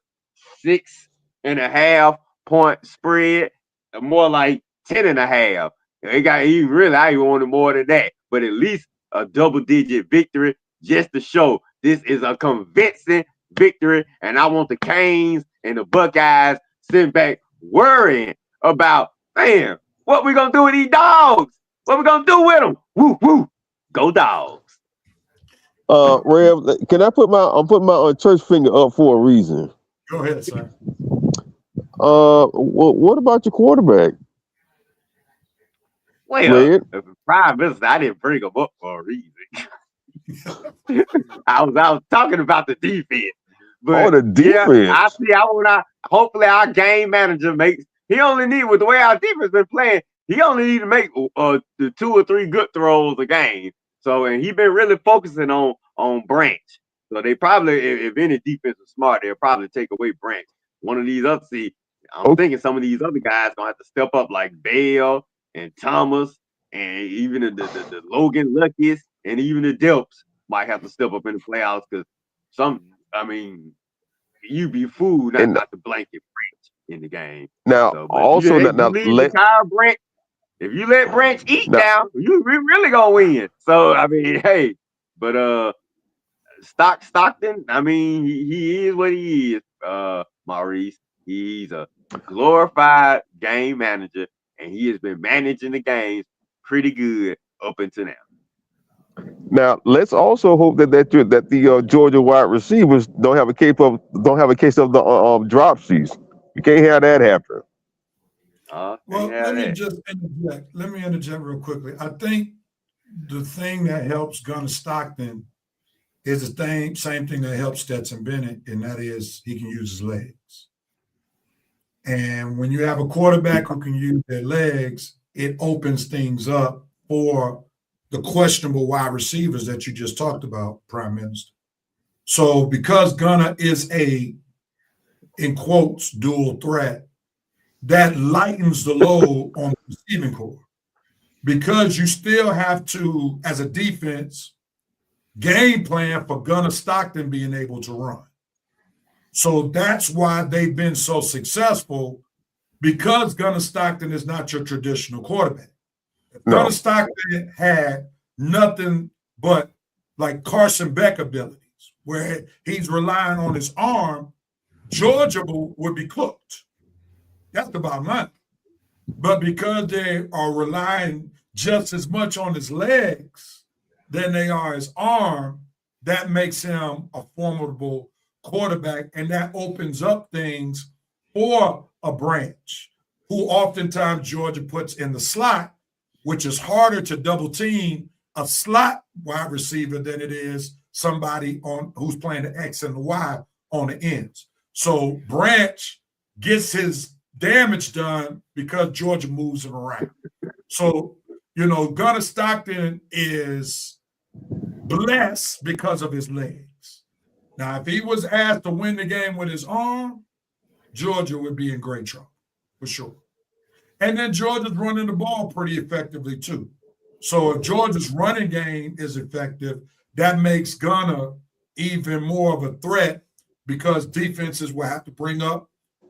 6.5 point spread, more like 10.5. I even wanted more than that, but at least a double-digit victory just to show this is a convincing victory. And I want the Canes and the Buckeyes sitting back worrying about, man, what we gonna do with these dogs? What we gonna do with them? Woo woo. Go Dogs. Rev, can I put I'm putting my church finger up for a reason. Go ahead, sir. What about your quarterback? Well, Prime Minister, I didn't bring him up for a reason. I was talking about the defense. But the defense. Yeah, hopefully our game manager he only need, with the way our defense been playing, he only need to make the 2 or 3 good throws a game. So, and he been really focusing on Branch. So they probably, if any defense is smart, they'll probably take away Branch. One of these other, I'm thinking some of these other guys gonna have to step up, like Bell and Thomas, and even the Logan Luckies, and even the Delps might have to step up in the playoffs, because you'd be fooled not to blanket Branch in the game. Now, also, if you let Branch eat now, you really gonna win. So hey, but Stockton, he is what he is. Maurice, he's a glorified game manager, and he has been managing the games pretty good up until now. Now, let's also hope that the Georgia wide receivers don't have a case of the dropsies. You can't have that happen. Well, let me interject real quickly. I think the thing that helps Gunnar Stockton is the same thing that helps Stetson Bennett, and that is he can use his legs. And when you have a quarterback who can use their legs, it opens things up for the questionable wide receivers that you just talked about, Prime Minister. So because Gunnar is a, in quotes, dual threat, that lightens the load on the receiving core, because you still have to, as a defense, game plan for Gunnar Stockton being able to run. So that's why they've been so successful, because Gunnar Stockton is not your traditional quarterback. No. Gunnar Stockton had nothing but like Carson Beck abilities, where he's relying on his arm, Georgia would be cooked. That's the bottom line. But because they are relying just as much on his legs than they are his arm, that makes him a formidable quarterback, and that opens up things for a Branch, who oftentimes Georgia puts in the slot, which is harder to double team a slot wide receiver than it is somebody on who's playing the X and the Y on the ends. So Branch gets his damage done because Georgia moves him around. So, Gunnar Stockton is blessed because of his legs. Now, if he was asked to win the game with his arm, Georgia would be in great trouble, for sure. And then Georgia's running the ball pretty effectively, too. So if Georgia's running game is effective, that makes Gunnar even more of a threat because defenses will have to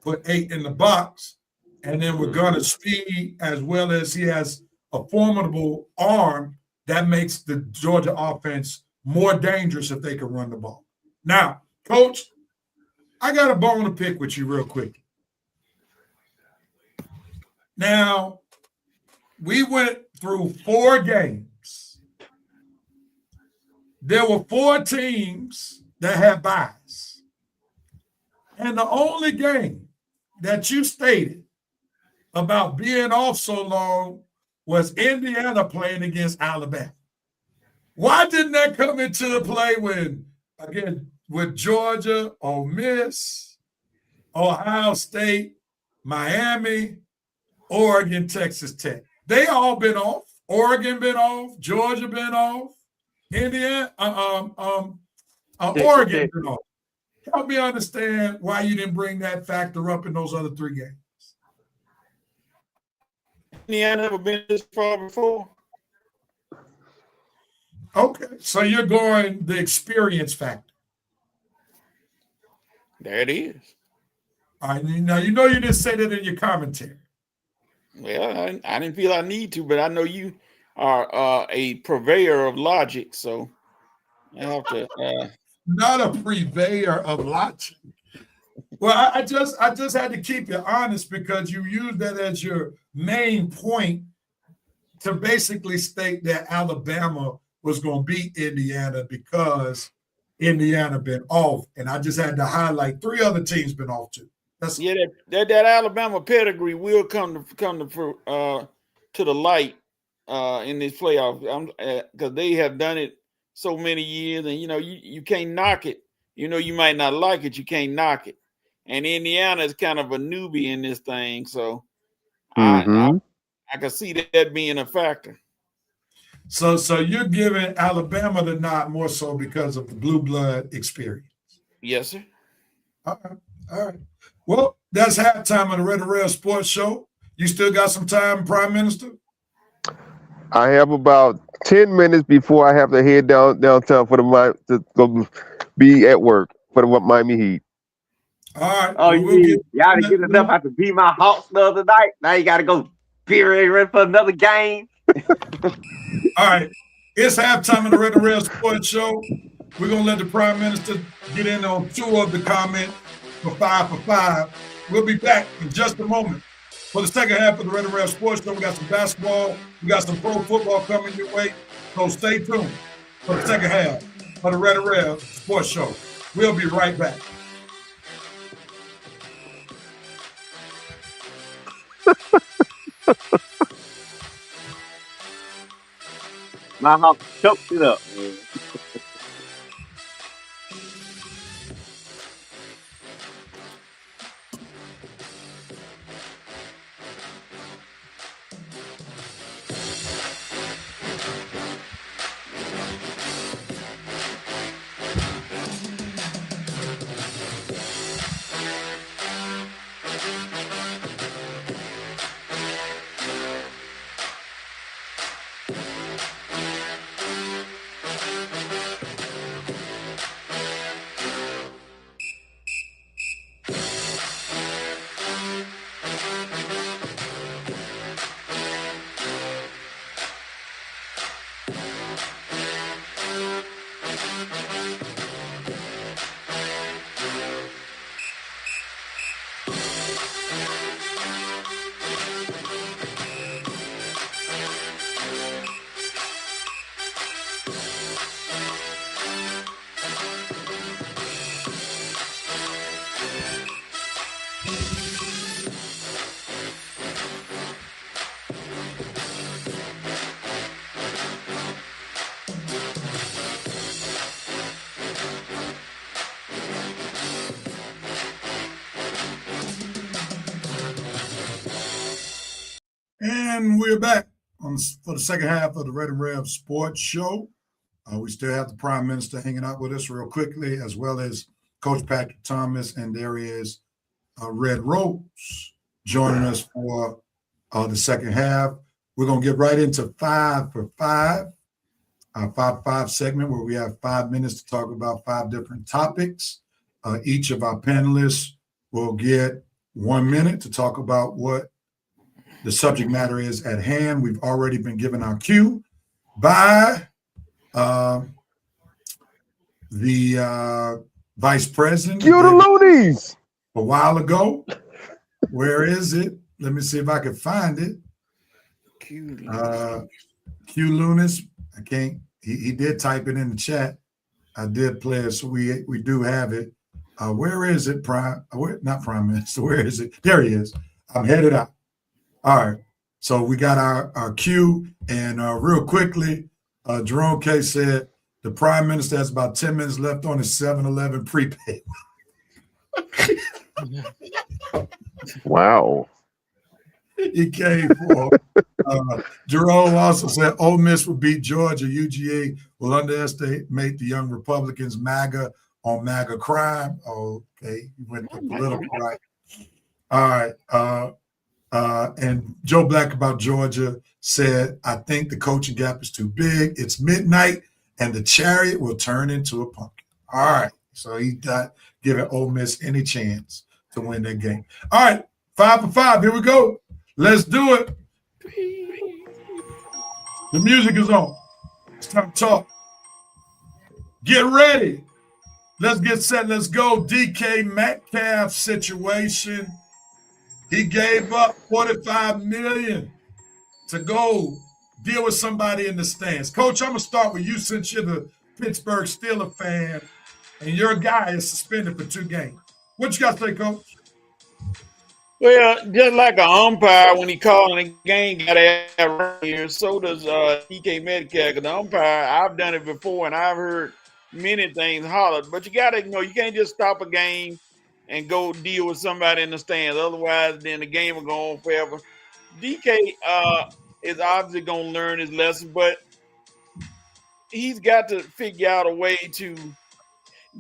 put 8 in the box. And then with Gunnar's speed, as well as he has a formidable arm, that makes the Georgia offense more dangerous if they can run the ball. Now, Coach, I got a bone to pick with you real quick. Now, we went through 4 games. There were 4 teams that had byes. And the only game that you stated about being off so long was Indiana playing against Alabama. Why didn't that come into the play with Georgia, Ole Miss, Ohio State, Miami, Oregon, Texas Tech? They all been off. Oregon been off. Georgia been off. Indiana, Oregon been off. Help me understand why you didn't bring that factor up in those other 3 games. Indiana never been this far before. Okay, so you're going the experience factor. There it is. All right, now you didn't say that in your commentary. Well, I didn't feel I need to, but I know you are a purveyor of logic, so I have to. Not a purveyor of logic. Well, I just had to keep you honest because you used that as your main point to basically state that Alabama was going to beat Indiana because Indiana been off, and I just had to highlight 3 other teams been off too. That Alabama pedigree will come to the light in this playoff because they have done it so many years, and you can't knock it. You might not like it, you can't knock it. And Indiana is kind of a newbie in this thing, so I can see that being a factor. So you're giving Alabama the nod more so because of the blue blood experience. Yes, sir. All right. Well, that's halftime of the Red and Rail Sports Show. You still got some time, Prime Minister? I have about 10 minutes before I have to head downtown to go be at work for the Miami Heat. All right. Oh, y'all didn't get enough after beat my Hawks the other night. Now you got to go be ready for another game. All right. It's halftime of the Red and Rail Sports Show. We're going to let the Prime Minister get in on 2 of the comments for 5 for 5. We'll be back in just a moment. For the second half of the Red and Rail Sports Show, we got some basketball, we got some pro football coming your way. So stay tuned for the second half of the Red and Rail Sports Show. We'll be right back. My house choked it up, man. And we're back for the second half of the Red and Rev Sports Show. We still have the Prime Minister hanging out with us real quickly, as well as Coach Patrick Thomas, and there is Red Rose joining us for the second half. We're going to get right into 5 for 5, our 5 for 5 segment where we have 5 minutes to talk about 5 different topics. Each of our panelists will get 1 minute to talk about what the subject matter is at hand. We've already been given our cue by the Vice President. Cue the loonies. A while ago. Where is it? Let me see if I can find it. Q Lunis. I can't. He did type it in the chat. I did play it, so we do have it. Where is it, not Prime Minister? Where is it? There he is. I'm headed out. All right. So we got our cue, and real quickly, Jerome K said the Prime Minister has about 10 minutes left on his 7-Eleven prepaid. Wow. He came for Jerome also said Ole Miss will beat Georgia. UGA will underestimate the young Republicans. MAGA on MAGA crime. Okay, he went to political right. All right. And Joe Black about Georgia said, I think the coaching gap is too big. It's midnight, and the Chariot will turn into a pumpkin. All right. So he's not giving Ole Miss any chance to win that game. All right. 5 for 5. Here we go. Let's do it. The music is on. It's time to talk. Get ready. Let's get set. Let's go. DK Metcalf situation. He gave up $45 million to go deal with somebody in the stands. Coach, I'm going to start with you since you're the Pittsburgh Steelers fan and your guy is suspended for 2 games. What you got to say, Coach? Well, just like an umpire when he calling a game, got to have right here. So does DK Metcalf. The umpire, I've done it before, and I've heard many things hollered. But you got to know you can't just stop a game and go deal with somebody in the stands. Otherwise, then the game will go on forever. DK is obviously going to learn his lesson, but he's got to figure out a way to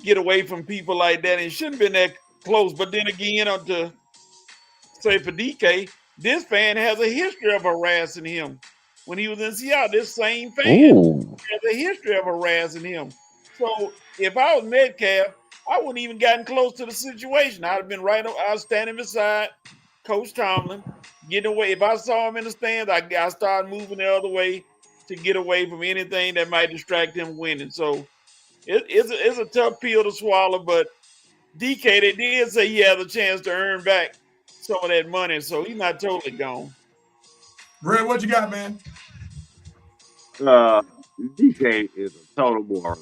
get away from people like that. And it shouldn't have been that close. But then again, to say for DK, this fan has a history of harassing him. When he was in Seattle, this same fan has a history of harassing him. So if I was Metcalf, I wouldn't even gotten close to the situation. I'd have been I was standing beside Coach Tomlin, getting away. If I saw him in the stands, I started moving the other way to get away from anything that might distract him winning. So it's a tough pill to swallow, but DK, they did say he has a chance to earn back some of that money, so he's not totally gone. Red, what you got, man? DK is a total moron,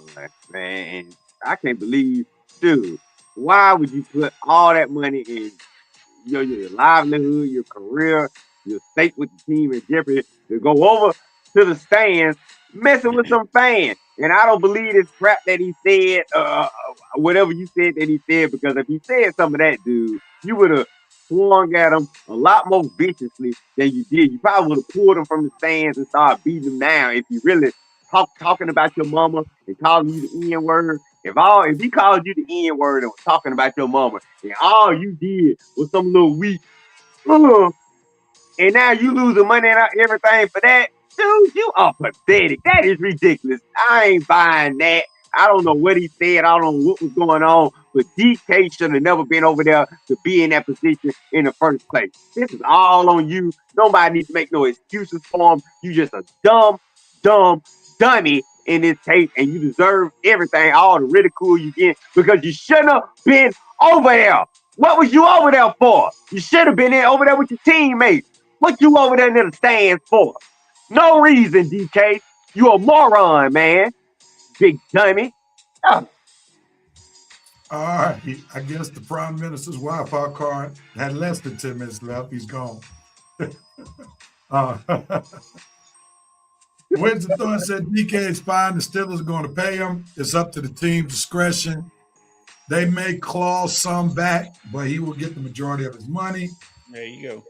man. And I can't believe, dude, why would you put all that money in your livelihood, your career, your stake with the team in jeopardy to go over to the stands messing with some fans? And I don't believe this crap that he said, whatever you said that he said, because if he said some of that, dude, you would have swung at him a lot more viciously than you did. You probably would have pulled him from the stands and started beating him down if you really talking about your mama and calling you the N-word. If he called you the N-word and was talking about your mama, and all you did was some little weak, and now you losing money and everything for that, dude, you are pathetic. That is ridiculous. I ain't buying that. I don't know what he said. I don't know what was going on, but DK should have never been over there to be in that position in the first place. This is all on you. Nobody needs to make no excuses for him. You just a dumb dummy in this case, and you deserve everything, all the ridicule you get, because you shouldn't have been over there. What was you over there for? You should have been over there with your teammates. What you over there in the stands for? No reason, DK. You a moron, man. Big dummy. Oh. All right. I guess the Prime Minister's Wi-Fi card had less than 10 minutes left. He's gone. Winston Thorne said DK is fine. The Steelers are going to pay him. It's up to the team's discretion. They may claw some back, but he will get the majority of his money. There you go.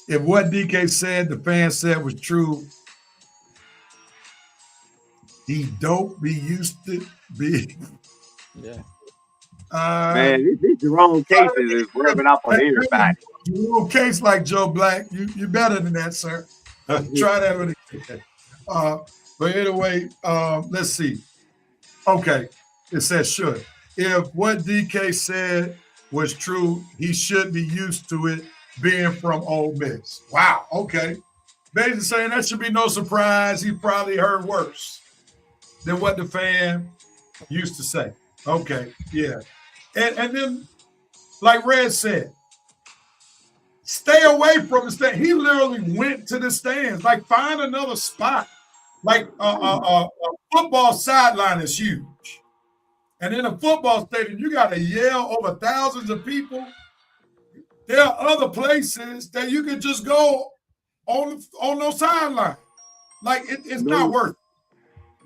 If what DK said, the fan said was true, he don't be used to be. Yeah. Man, these Jerome cases is rubbing off on everybody. Jerome Case like Joe Black. You better than that, sir. Try that with again. But anyway, let's see. Okay, it says should. If what DK said was true, he should be used to it being from Ole Miss. Wow. Okay. Basically saying that should be no surprise. He probably heard worse than what the fan used to say. Okay. Yeah. And then, like Red said, stay away from the stand. He literally went to the stands. Like, find another spot. Like a football sideline is huge. And in a football stadium, you got to yell over thousands of people. There are other places that you can just go on those sidelines. Like, it's not worth it.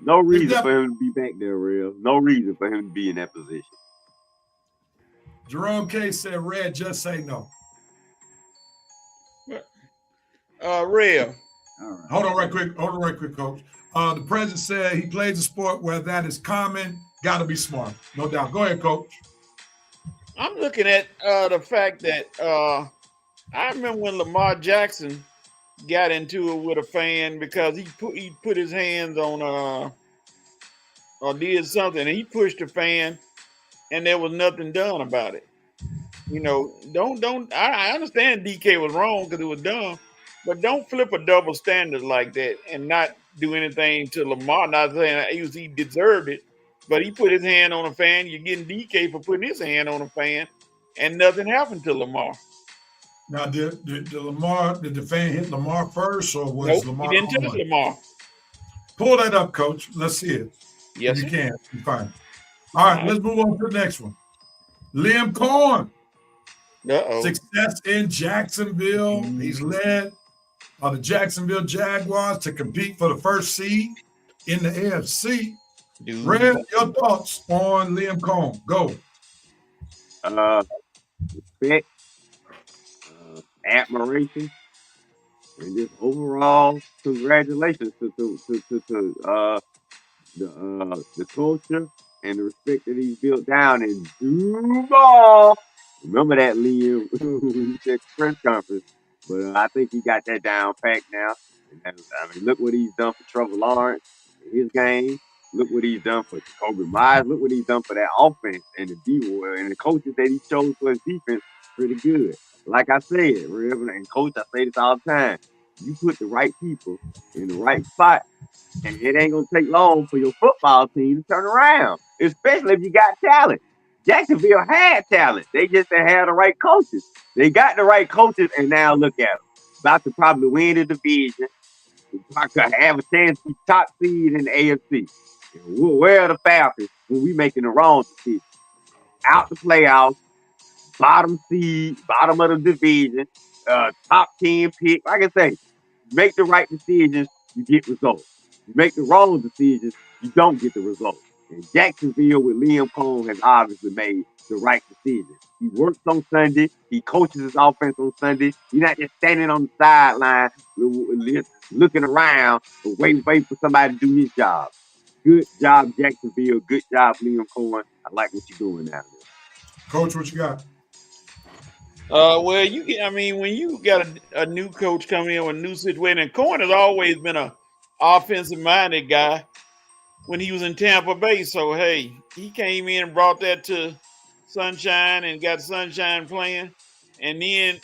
No reason for him to be back there, real. No reason for him to be in that position. Jerome K said, Red, just say no. Real. All right. Hold on right quick, Coach. The president said he plays a sport where that is common. Got to be smart. No doubt. Go ahead, Coach. I'm looking at the fact that I remember when Lamar Jackson got into it with a fan because he put his hands on or did something, and he pushed the fan, and there was nothing done about it. You know, don't. I understand DK was wrong because it was dumb, but don't flip a double standard like that and not do anything to Lamar. Not saying he deserved it, but he put his hand on a fan. You're getting DK for putting his hand on a fan, and nothing happened to Lamar. Now, did the fan hit Lamar first, or was Nope, Lamar? he didn't touch Lamar. Pull that up, Coach. Let's see it. Yes, you can. You fine. All right, let's move on to the next one. Liam Cohen. Success in Jacksonville. He's led the Jacksonville Jaguars to compete for the first seed in the AFC. Red, your thoughts on Liam Cohen? Go. Respect, admiration, and just overall congratulations to the culture and the respect that he's built down in Duval. Remember that, Liam, when he said press conference. But I think he got that down packed now. And I mean, look what he's done for Trevor Lawrence in his game. Look what he's done for Jacoby Myers. Look what he's done for that offense and the D-War and the coaches that he chose for his defense. Pretty good. Like I said, and Coach, I say this all the time. You put the right people in the right spot, and it ain't going to take long for your football team to turn around, especially if you got talent. Jacksonville had talent. They just didn't have the right coaches. They got the right coaches, and now look at them. About to probably win the division. Have a chance to be top seed in the AFC. Where are the Falcons when we making the wrong decision? Out the playoffs, bottom seed, bottom of the division, top 10 pick. Like I say, make the right decisions, you get results. You make the wrong decisions, you don't get the results. And Jacksonville with Liam Cohen has obviously made the right decision. He works on Sunday. He coaches his offense on Sunday. He's not just standing on the sideline looking around and waiting for somebody to do his job. Good job, Jacksonville. Good job, Liam Cohen. I like what you're doing now. Coach, what you got? Well, when you got a new coach coming in with a new situation, and Cohen has always been a offensive-minded guy when he was in Tampa Bay. So, hey, he came in and brought that to Sunshine and got Sunshine playing. And then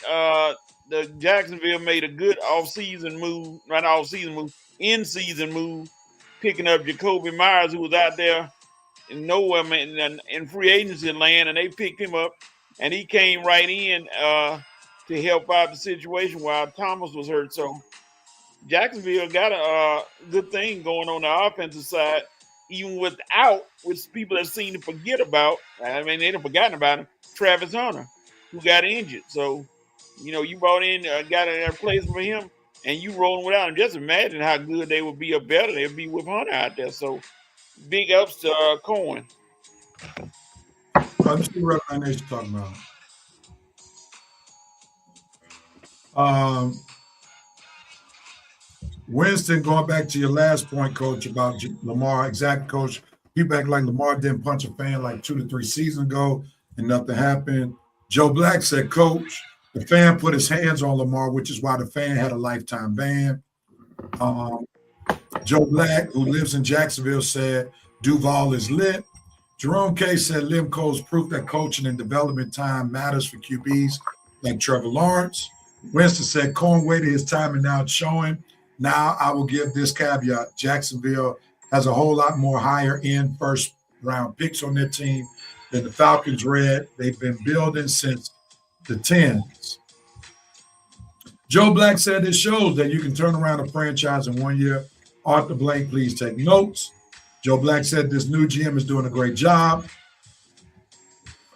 the Jacksonville made a good in-season move, picking up Jacoby Myers, who was out there in nowhere, man, in free agency land, and they picked him up. And he came right in to help out the situation while Thomas was hurt. So Jacksonville got a good thing going on the offensive side, even with people that seem to forget about. I mean, they done forgotten about him. Travis Hunter, who got injured. So, you brought in, got a replacement for him, and you rolling without him. Just imagine how good they would be or better they'd be with Hunter out there. So, big ups to Cohen. I'm still what you're talking Winston, going back to your last point, Coach, about Lamar, exact, Coach. People act like Lamar didn't punch a fan like 2 to 3 seasons ago and nothing happened. Joe Black said, Coach, the fan put his hands on Lamar, which is why the fan had a lifetime ban. Joe Black, who lives in Jacksonville, said Duval is lit. Jerome K said Liam Cole's proof that coaching and development time matters for QBs like Trevor Lawrence. Winston said Cohen waited his time and now it's showing. Now I will give this caveat. Jacksonville has a whole lot more higher end first round picks on their team than the Falcons read. They've been building since the 10s. Joe Black said this shows that you can turn around a franchise in 1 year. Arthur Blank, please take notes. Joe Black said this new GM is doing a great job.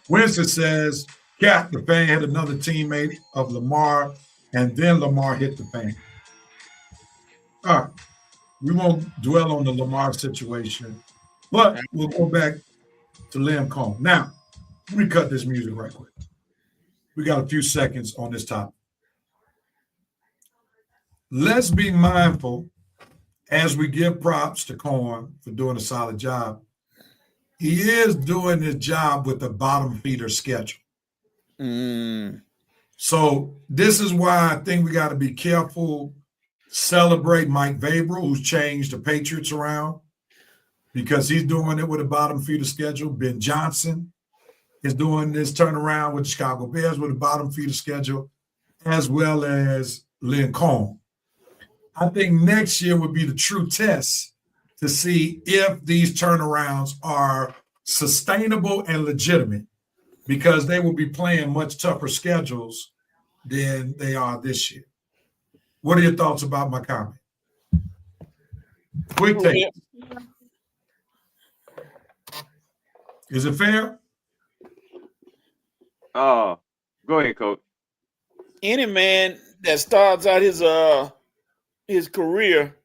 Winston says, Cat, the fan hit another teammate of Lamar, and then Lamar hit the fan. All right. We won't dwell on the Lamar situation, but we'll go back to Liam Cohen. Now, let me cut this music right quick. We got a few seconds on this topic. Let's be mindful as we give props to Cohen for doing a solid job. He is doing his job with a bottom feeder schedule. So this is why I think we got to be careful. Celebrate Mike Vrabel, who's changed the Patriots around because he's doing it with a bottom feeder schedule. Ben Johnson is doing this turnaround with the Chicago Bears with a bottom feeder schedule, as well as Lynn Cohen. I think next year would be the true test to see if these turnarounds are sustainable and legitimate because they will be playing much tougher schedules than they are this year. What are your thoughts about my comment? Quick take. Is it fair? Go ahead, Coach. Any man that starts out his career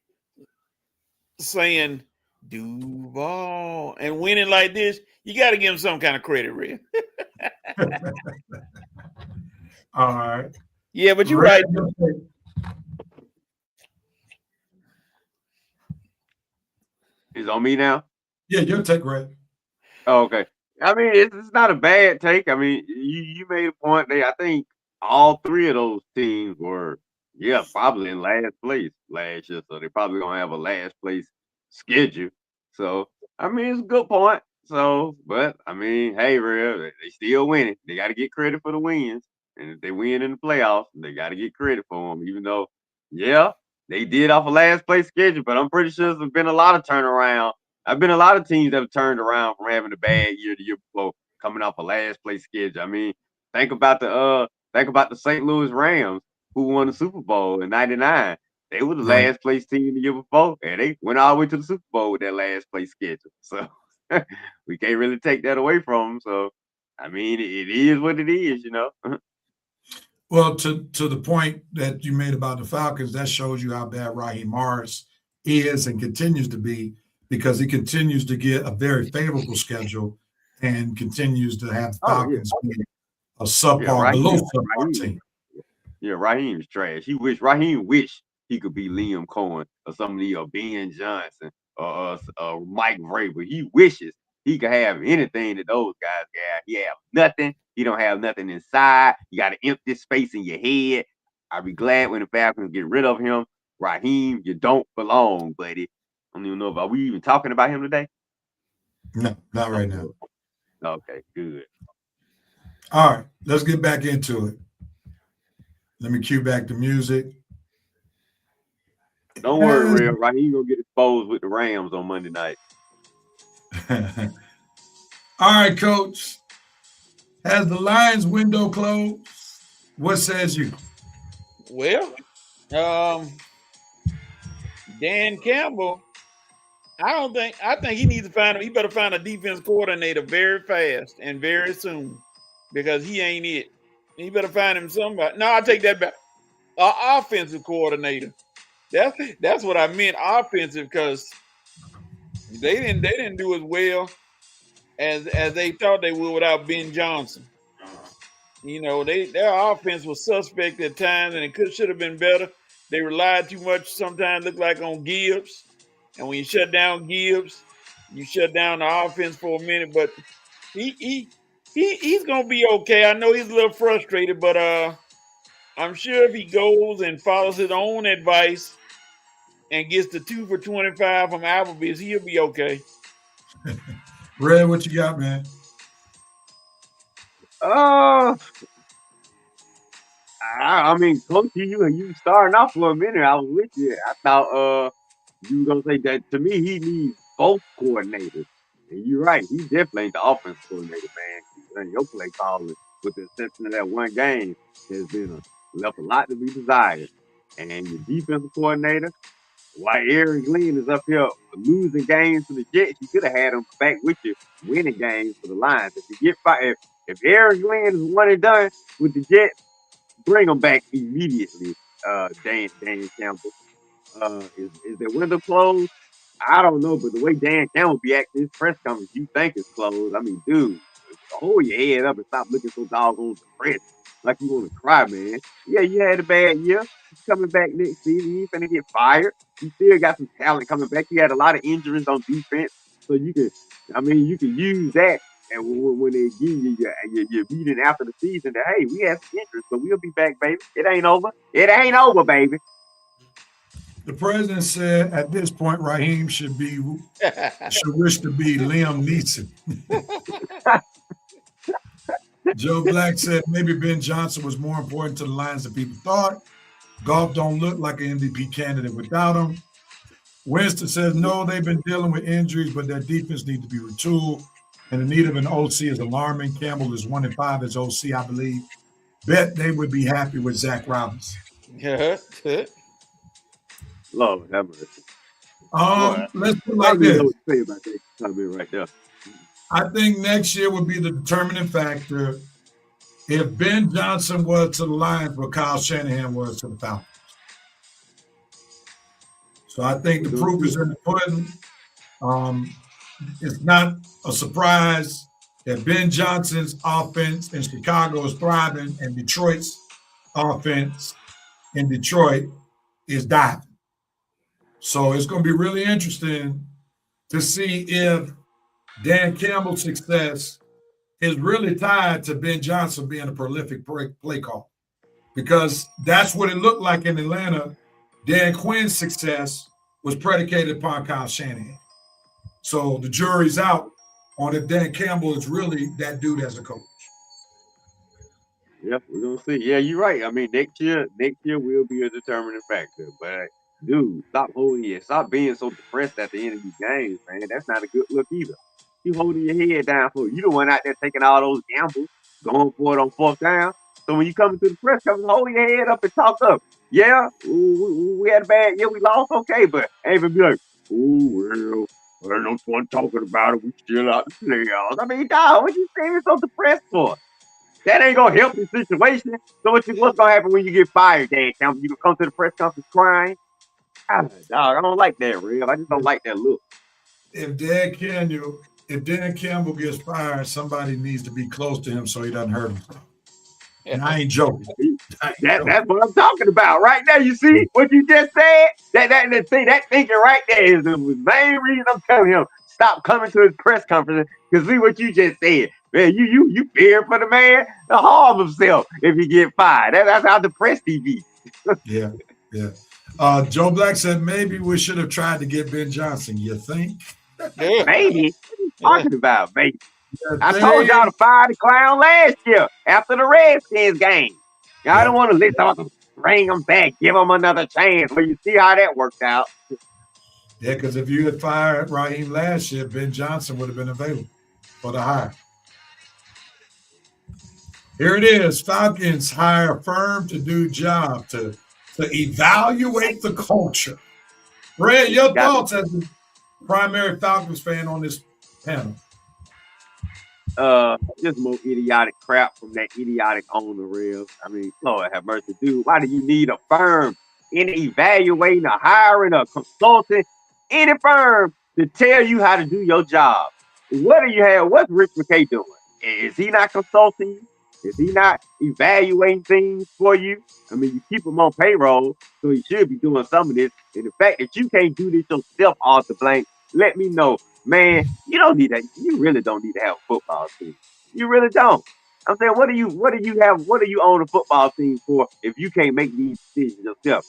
saying Duval and winning like this, you got to give him some kind of credit, Red. All right. Yeah, but you're right. Is on me now? Yeah, your take, Red. Oh, okay. I mean, it's not a bad take. I mean, you made a point there. I think all three of those teams were, probably in last place last year. So they're probably going to have a last place schedule. So, I mean, it's a good point. So, but, I mean, hey, Real, they still winning. They got to get credit for the wins. And if they win in the playoffs, they got to get credit for them, even though, they did off a last place schedule. But I'm pretty sure there's been a lot of turnaround. I've been a lot of teams that have turned around from having a bad year the year before, coming off a last place schedule. I mean, think about the St. Louis Rams who won the Super Bowl in '99. They were the last place team the year before, and they went all the way to the Super Bowl with that last place schedule. So we can't really take that away from them. So I mean, it is what it is, Well, to the point that you made about the Falcons, that shows you how bad Raheem Morris is and continues to be, because he continues to get a very favorable schedule and continues to have the Falcons be a subpar, below subpar team. Yeah, Raheem's trash. Raheem wish he could be Liam Cohen or somebody, or Ben Johnson or Mike Vrabel. He wishes he could have anything that those guys got. He have nothing. He don't have nothing inside. You got an empty space in your head. I'd be glad when the Falcons get rid of him. Raheem, you don't belong, buddy. I don't even know are we even talking about him today? No, not right now. Okay, good. All right, let's get back into it. Let me cue back the music. Don't worry, Real. Raheem gonna get exposed with the Rams on Monday night. All right, Coach. Has the Lions window closed? What says you? Well, Dan Campbell, I think he needs to he better find a defense coordinator very fast and very soon, because he ain't it. He better find him somebody. No, I take that back. Offensive coordinator. That's what I meant, offensive, because they didn't do as well as they thought they would without Ben Johnson. You know, their offense was suspect at times, and it should have been better. They relied too much. Sometimes looked like on Gibbs, and when you shut down Gibbs, you shut down the offense for a minute. But he's gonna be okay. I know he's a little frustrated, but I'm sure if he goes and follows his own advice and gets the 2 for 25 from Applebee's, he'll be okay. Red, what you got, man? I mean, Coach, you starting off for a minute. I was with you. I thought you were gonna say that to me. He needs both coordinators, and you're right. He definitely ain't the offense coordinator, man. Your play calling, with the exception of that one game, has been left a lot to be desired. And your defensive coordinator, while Aaron Glenn is up here losing games to the Jets, you could have had him back with you winning games for the Lions. If you get fired, if Aaron Glenn is one and done with the Jets, bring him back immediately. Dan Campbell. Is the window closed? I don't know, but the way Dan Campbell be acting his press conference, you think it's closed. I mean, dude, hold your head up and stop looking so doggone depressed, like you want to cry, man. Yeah, you had a bad year. He's coming back next season. You ain't finna get fired. You still got some talent coming back. You had a lot of injuries on defense, so you can use that. And when they give you your meeting after the season, that hey, we have some injuries, but we'll be back, baby. It ain't over. It ain't over, baby. The president said at this point, Raheem should wish to be Liam Neeson. Joe Black said maybe Ben Johnson was more important to the Lions than people thought. Goff don't look like an MVP candidate without him. Winston says no, they've been dealing with injuries, but their defense needs to be retooled. And the need of an OC is alarming. Campbell is 1-5 as OC, I believe. Bet they would be happy with Zach Robinson. Yeah. Lord have mercy. Let's put it like this. What to say about that comment right there. I think next year would be the determining factor if Ben Johnson was to the Lions what Kyle Shanahan was to the Falcons. So I think the proof is in the pudding. It's not a surprise that Ben Johnson's offense in Chicago is thriving and Detroit's offense in Detroit is diving. So it's going to be really interesting to see if Dan Campbell's success is really tied to Ben Johnson being a prolific play call, because that's what it looked like in Atlanta. Dan Quinn's success was predicated upon Kyle Shanahan. So the jury's out on if Dan Campbell is really that dude as a coach. Yeah, we're gonna see. Yeah, you're right. I mean, next year will be a determining factor. But dude, stop being so depressed at the end of these games, man. That's not a good look either. You holding your head down for you the one out there taking all those gambles, going for it on 4th down. So when you come into the press conference, hold your head up and talk up. Yeah, we had a bad year, we lost, okay, but ain't even be like, oh well, ain't no fun talking about it. We still out the playoffs. I mean, dog, what you saying so depressed for? That ain't gonna help the situation. So what's gonna happen when you get fired, Dan Campbell? You gonna come to the press conference crying? Dog, I don't like that, real. I just don't like that look. If Dan Campbell gets fired, somebody needs to be close to him so he doesn't hurt himself. And I ain't joking. That's what I'm talking about right now. You see what you just said? That thinking right there is the main reason I'm telling him stop coming to his press conference, because see what you just said. Man, you fear for the man to harm himself if he get fired. That's how depressed he be. Yeah. Joe Black said maybe we should have tried to get Ben Johnson. You think? Maybe. What are you talking about, baby? I told y'all to fire the clown last year after the Redskins game. Y'all don't want to let them bring him back, give him another chance. Well, you see how that worked out. Yeah, because if you had fired Raheem last year, Ben Johnson would have been available for the hire. Here it is. Falcons hire a firm to do job to evaluate the culture. Red, your thoughts as the primary Falcons fan on this panel? Just more idiotic crap from that idiotic owner, real. I mean, Lord have mercy, dude. Why do you need a firm in evaluating or hiring a consultant, any firm to tell you how to do your job? What do you have? What's Rick McKay doing? Is he not consulting you? Is he not evaluating things for you? I mean, you keep him on payroll, so he should be doing some of this. And the fact that you can't do this yourself, Arthur Blank, let me know, man. You don't need that. You really don't need to have a football team. You really don't. I'm saying, what do you have? What are you on a football team for if you can't make these decisions yourself?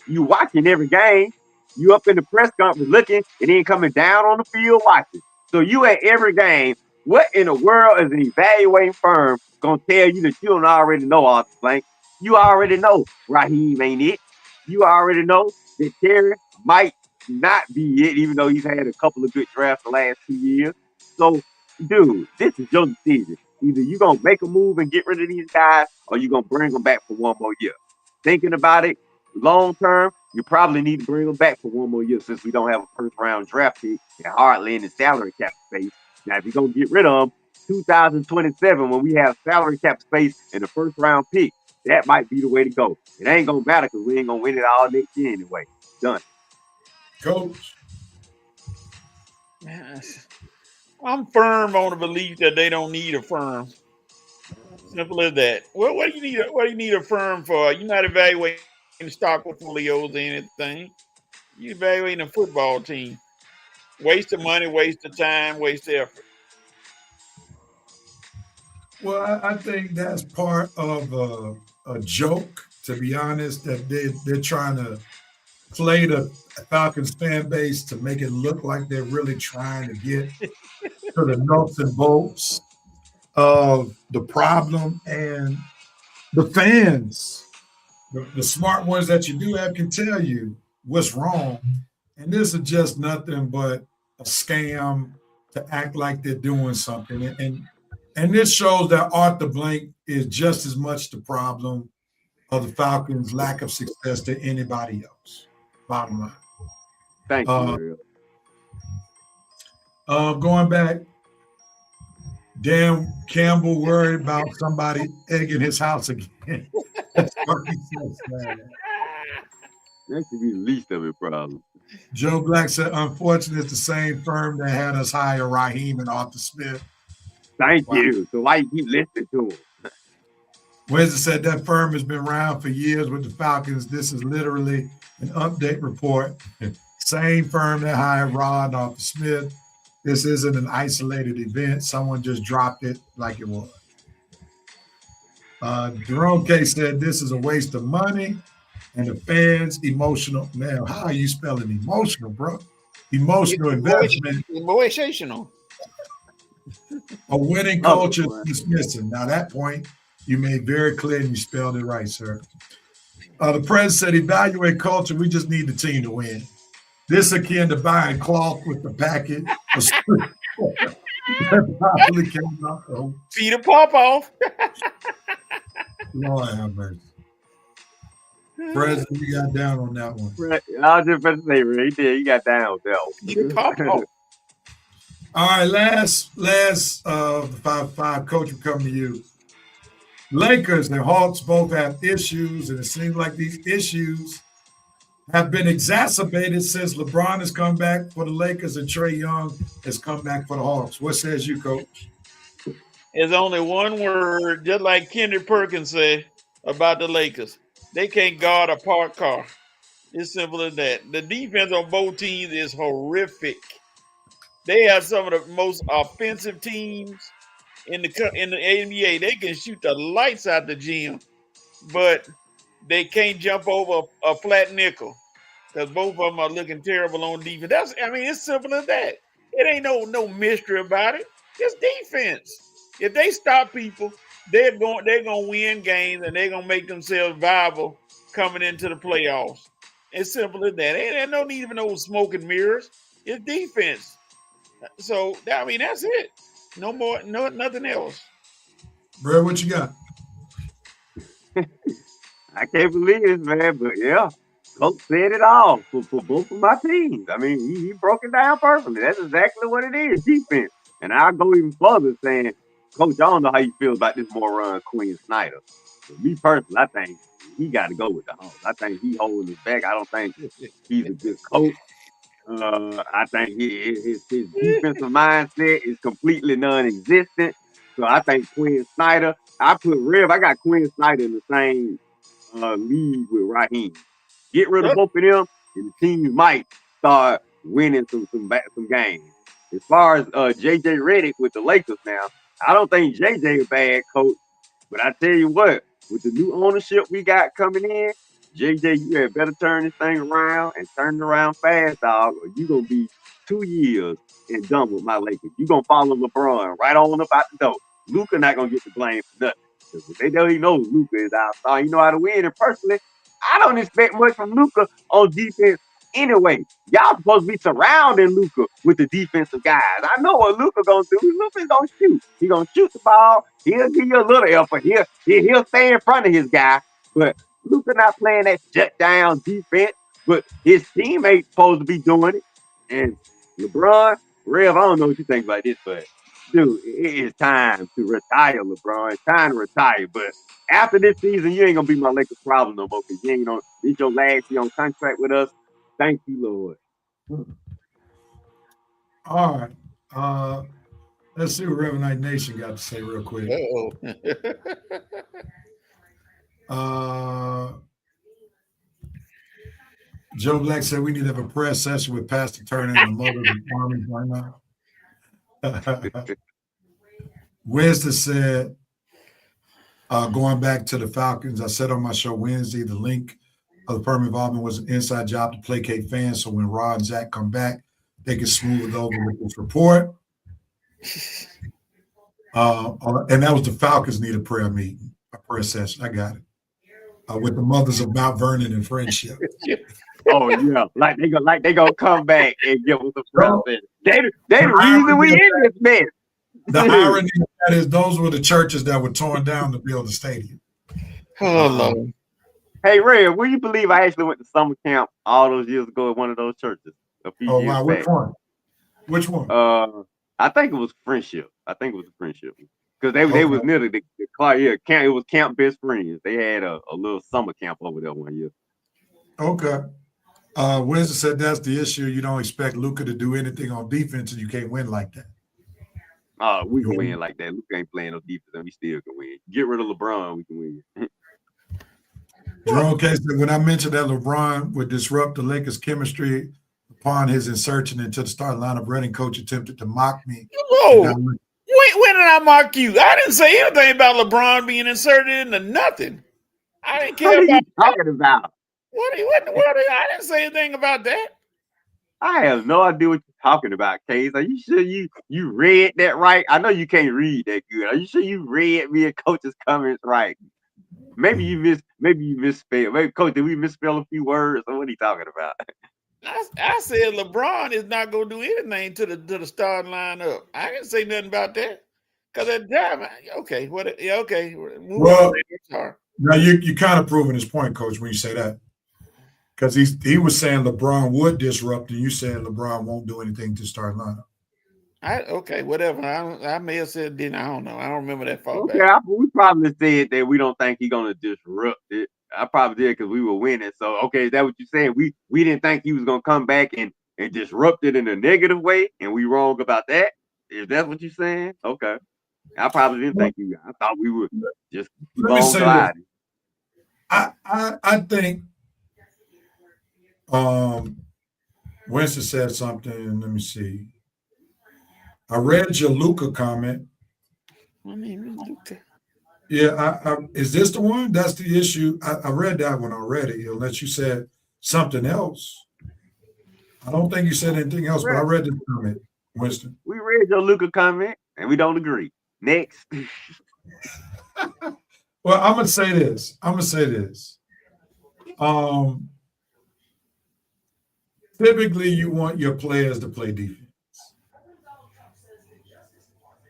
You watching every game. You up in the press conference looking, and then coming down on the field watching. So you at every game. What in the world is an evaluating firm gonna tell you that you don't already know, Arthur Blank? You already know Raheem ain't it. You already know that Terry might not be it, even though he's had a couple of good drafts the last 2 years. So, dude, this is your decision. Either you're gonna make a move and get rid of these guys, or you're gonna bring them back for one more year. Thinking about it long term, you probably need to bring them back for one more year since we don't have a first round draft pick and hardly any salary cap space. Now, if you're gonna get rid of them, 2027, when we have salary cap space and the first round pick, that might be the way to go. It ain't gonna matter because we ain't gonna win it all next year anyway. Done. Coach. I'm firm on the belief that they don't need a firm. Simple as that. What do you need? What do you need a firm for? You're not evaluating stock portfolios or anything. You're evaluating a football team. Waste of money, waste of time, waste of effort. Well, I think that's part of a joke, to be honest, that they're trying to play the Falcons fan base to make it look like they're really trying to get to the nuts and bolts of the problem. And the fans, the smart ones that you do have, can tell you what's wrong. And this is just nothing but a scam to act like they're doing something. And this shows that Arthur Blank is just as much the problem of the Falcons' lack of success to anybody else. Bottom line. Thank you. Going back, Dan Campbell worried about somebody egging his house again. That's fucking so sad. That should be the least of it problem. Joe Black said, unfortunately, it's the same firm that had us hire Raheem and Arthur Smith. Thank you. So why you keep listening to him? Wednesday said that firm has been around for years with the Falcons. This is literally an update report. Same firm that hired Rod and Arthur Smith. This isn't an isolated event. Someone just dropped it like it was. Jerome K said this is a waste of money and the fans emotional. Man, how are you spelling emotional, bro? Emotional investment. Emotional. A winning culture is missing. Now, that point you made very clear and you spelled it right, sir. The president said, evaluate culture. We just need the team to win. This akin to buying cloth with the packet. Probably came out. Peter Popoff. Lord have mercy. President, you got down on that one. I was just about to say, right there, you got down with that one. Peter Popoff. All right, last the 5-5 coach will come to you. Lakers and Hawks both have issues, and it seems like these issues have been exacerbated since LeBron has come back for the Lakers and Trae Young has come back for the Hawks. What says you, Coach? There's only one word, just like Kendrick Perkins said about the Lakers. They can't guard a parked car. It's simple as that. The defense on both teams is horrific. They have some of the most offensive teams in the NBA. They can shoot the lights out the gym, but they can't jump over a flat nickel because both of them are looking terrible on defense. It's simple as that. It ain't no mystery about it. It's defense. If they stop people, they're gonna win games and they're gonna make themselves viable coming into the playoffs. It's simple as that. There's no need for no smoke and mirrors. It's defense. So that's it. No more, nothing else. Bro, what you got? I can't believe this, man, but yeah, Coach said it all for both of my teams. I mean, he broke it down perfectly. That's exactly what it is, defense. And I'll go even further saying, Coach, I don't know how you feel about this moron, Quinn Snyder. But me personally, I think he got to go with the Hawks. I think he holding his back. I don't think he's a good coach. I think his defensive mindset is completely non-existent. So I think Quinn Snyder. I put Rev. I got Quinn Snyder in the same league with Raheem. Get rid of both of them, and the team might start winning some games. As far as JJ Redick with the Lakers now, I don't think JJ a bad coach, but I tell you what, with the new ownership we got coming in, JJ, you had better turn this thing around and turn it around fast, dog, or you gonna be 2 years and done with my Lakers. You gonna follow LeBron right on up out the door. Luka not gonna get the blame for nothing. Because they don't even know Luka is our star. You know how to win. And personally, I don't expect much from Luka on defense anyway. Y'all supposed to be surrounding Luka with the defensive guys. I know what Luka gonna do. Luka's gonna shoot. He gonna shoot the ball. He'll give you a little effort. He'll stay in front of his guy. But Luka not playing that shut down defense. But his teammates supposed to be doing it. And LeBron, Rev, I don't know what you think about this, but dude, it is time to retire, LeBron. It's time to retire. But after this season, you ain't gonna be my Lakers problem no more because you ain't this your last year on contract with us. Thank you, Lord. All right. Let's see what Reverend Knight Nation got to say real quick. Joe Black said we need to have a prayer session with Pastor Turner and the mother of the farmers right now. Winston said, going back to the Falcons, I said on my show Wednesday, the link of the permanent involvement was an inside job to placate fans. So when Rod and Zach come back, they can smooth it over with this report. And that was the Falcons need a prayer meeting, a prayer session. I got it. With the mothers of Mount Vernon and Friendship. Oh yeah, like they gonna come back and give us a present. They the reason we in this mess. The irony of that is those were the churches that were torn down to build the stadium. Oh Lord. Hey Ray, will you believe I actually went to summer camp all those years ago at one of those churches? A few years wow, back. which one? Which one? I think it was Friendship. Because they was near the camp. It was Camp Best Friends. They had a little summer camp over there one year. Okay. Winston said that's the issue. You don't expect Luka to do anything on defense and you can't win like that. We can win like that. Luka ain't playing no defense and we still can win. Get rid of LeBron, we can win. Jerome K said, when I mentioned that LeBron would disrupt the Lakers' chemistry upon his insertion into the starting lineup, Redding coach attempted to mock me. Whoa. When did I mock you? I didn't say anything about LeBron being inserted into nothing. I didn't care about talking about. What I didn't say anything about that. I have no idea what you're talking about, Case. Are you sure you read that right? I know you can't read that good. Are you sure you read me and Coach's comments right? Maybe you misspelled. Maybe Coach, did we misspell a few words? Or what are you talking about? I said LeBron is not going to do anything to the starting lineup. I didn't say nothing about that. Because at that time, okay. Well, now you kind of proving his point, Coach, when you say that. Because he was saying LeBron would disrupt, and you saying LeBron won't do anything to start lineup. Whatever. I may have said didn't. I don't know. I don't remember that far back. We probably said that we don't think he's gonna disrupt it. I probably did because we were winning. So is that what you're saying? We didn't think he was gonna come back and disrupt it in a negative way, and we wrong about that. Is that what you're saying? Okay. I probably didn't think you. I thought we would just keep on gliding. I think Winston said something. Let me see. I read your Luka comment. My name is Luka. Yeah, is this the one? That's the issue. I read that one already, unless you said something else. I don't think you said anything else, but I read this comment, Winston. We read your Luka comment, and we don't agree. Next. Well, I'm gonna say this. Typically, you want your players to play defense.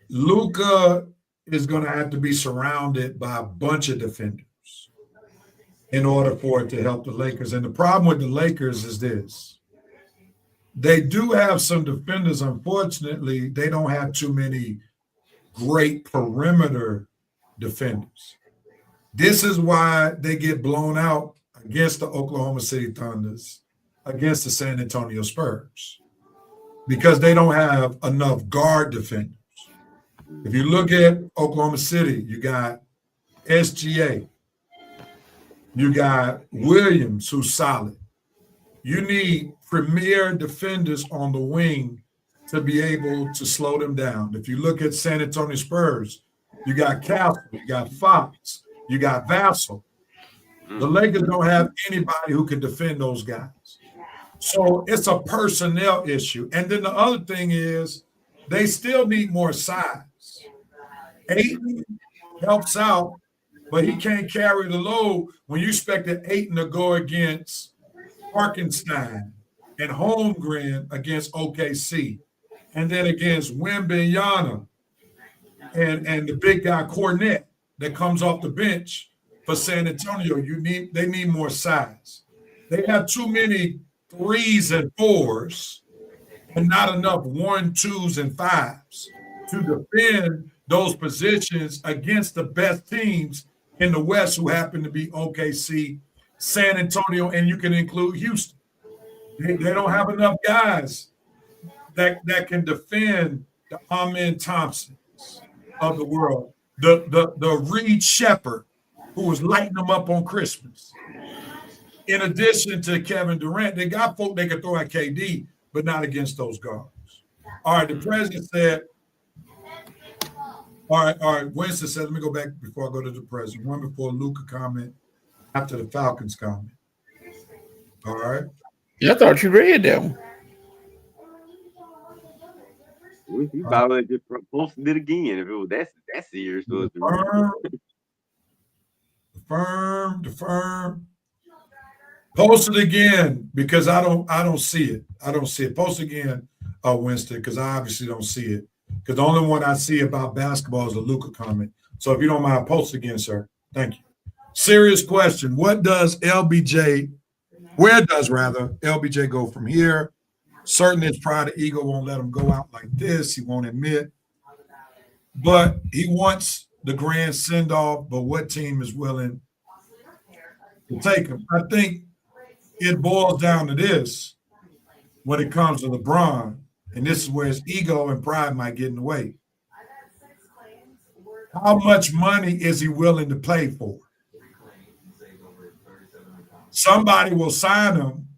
Luka is going to have to be surrounded by a bunch of defenders in order for it to help the Lakers. And the problem with the Lakers is this. They do have some defenders. Unfortunately, they don't have too many great perimeter defenders. This is why they get blown out against the Oklahoma City Thunders, against the San Antonio Spurs, because they don't have enough guard defenders. If you look at Oklahoma City, you got SGA. You got Williams, who's solid. You need premier defenders on the wing to be able to slow them down. If you look at San Antonio Spurs, you got Castle, you got Fox, you got Vassell. The Lakers don't have anybody who can defend those guys. So it's a personnel issue. And then the other thing is they still need more size. Ayton helps out, but he can't carry the load when you expected Ayton to go against Harkenstein and Holmgren against OKC, and then against Wembanyama and the big guy Cornette that comes off the bench for San Antonio. They need more size. They have too many 3s and 4s and not enough 1, 2s, and 5s to defend those positions against the best teams in the West, who happen to be OKC, San Antonio, and you can include Houston. They don't have enough guys that can defend the Amen Thompsons of the world, the Reed Shepherd, who was lighting them up on Christmas. In addition to Kevin Durant, they got folk they could throw at KD, but not against those guards. All right, the president said, all right, Winston said, let me go back before I go to the president. One before Luka comment, after the Falcons comment. All right. Yeah, I thought you read that one. He probably just posted it again if it was that serious. The firm. Post it again because I don't see it. I don't see it. Post again, Winston, because I obviously don't see it. Because the only one I see about basketball is the Luka comment. So if you don't mind, post again, sir. Thank you. Serious question. Where does LBJ go from here? Certainly his pride and ego won't let him go out like this. He won't admit. But he wants the grand send-off, but what team is willing to take him? I think it boils down to this when it comes to LeBron, and this is where his ego and pride might get in the way. How much money is he willing to play for? Somebody will sign him,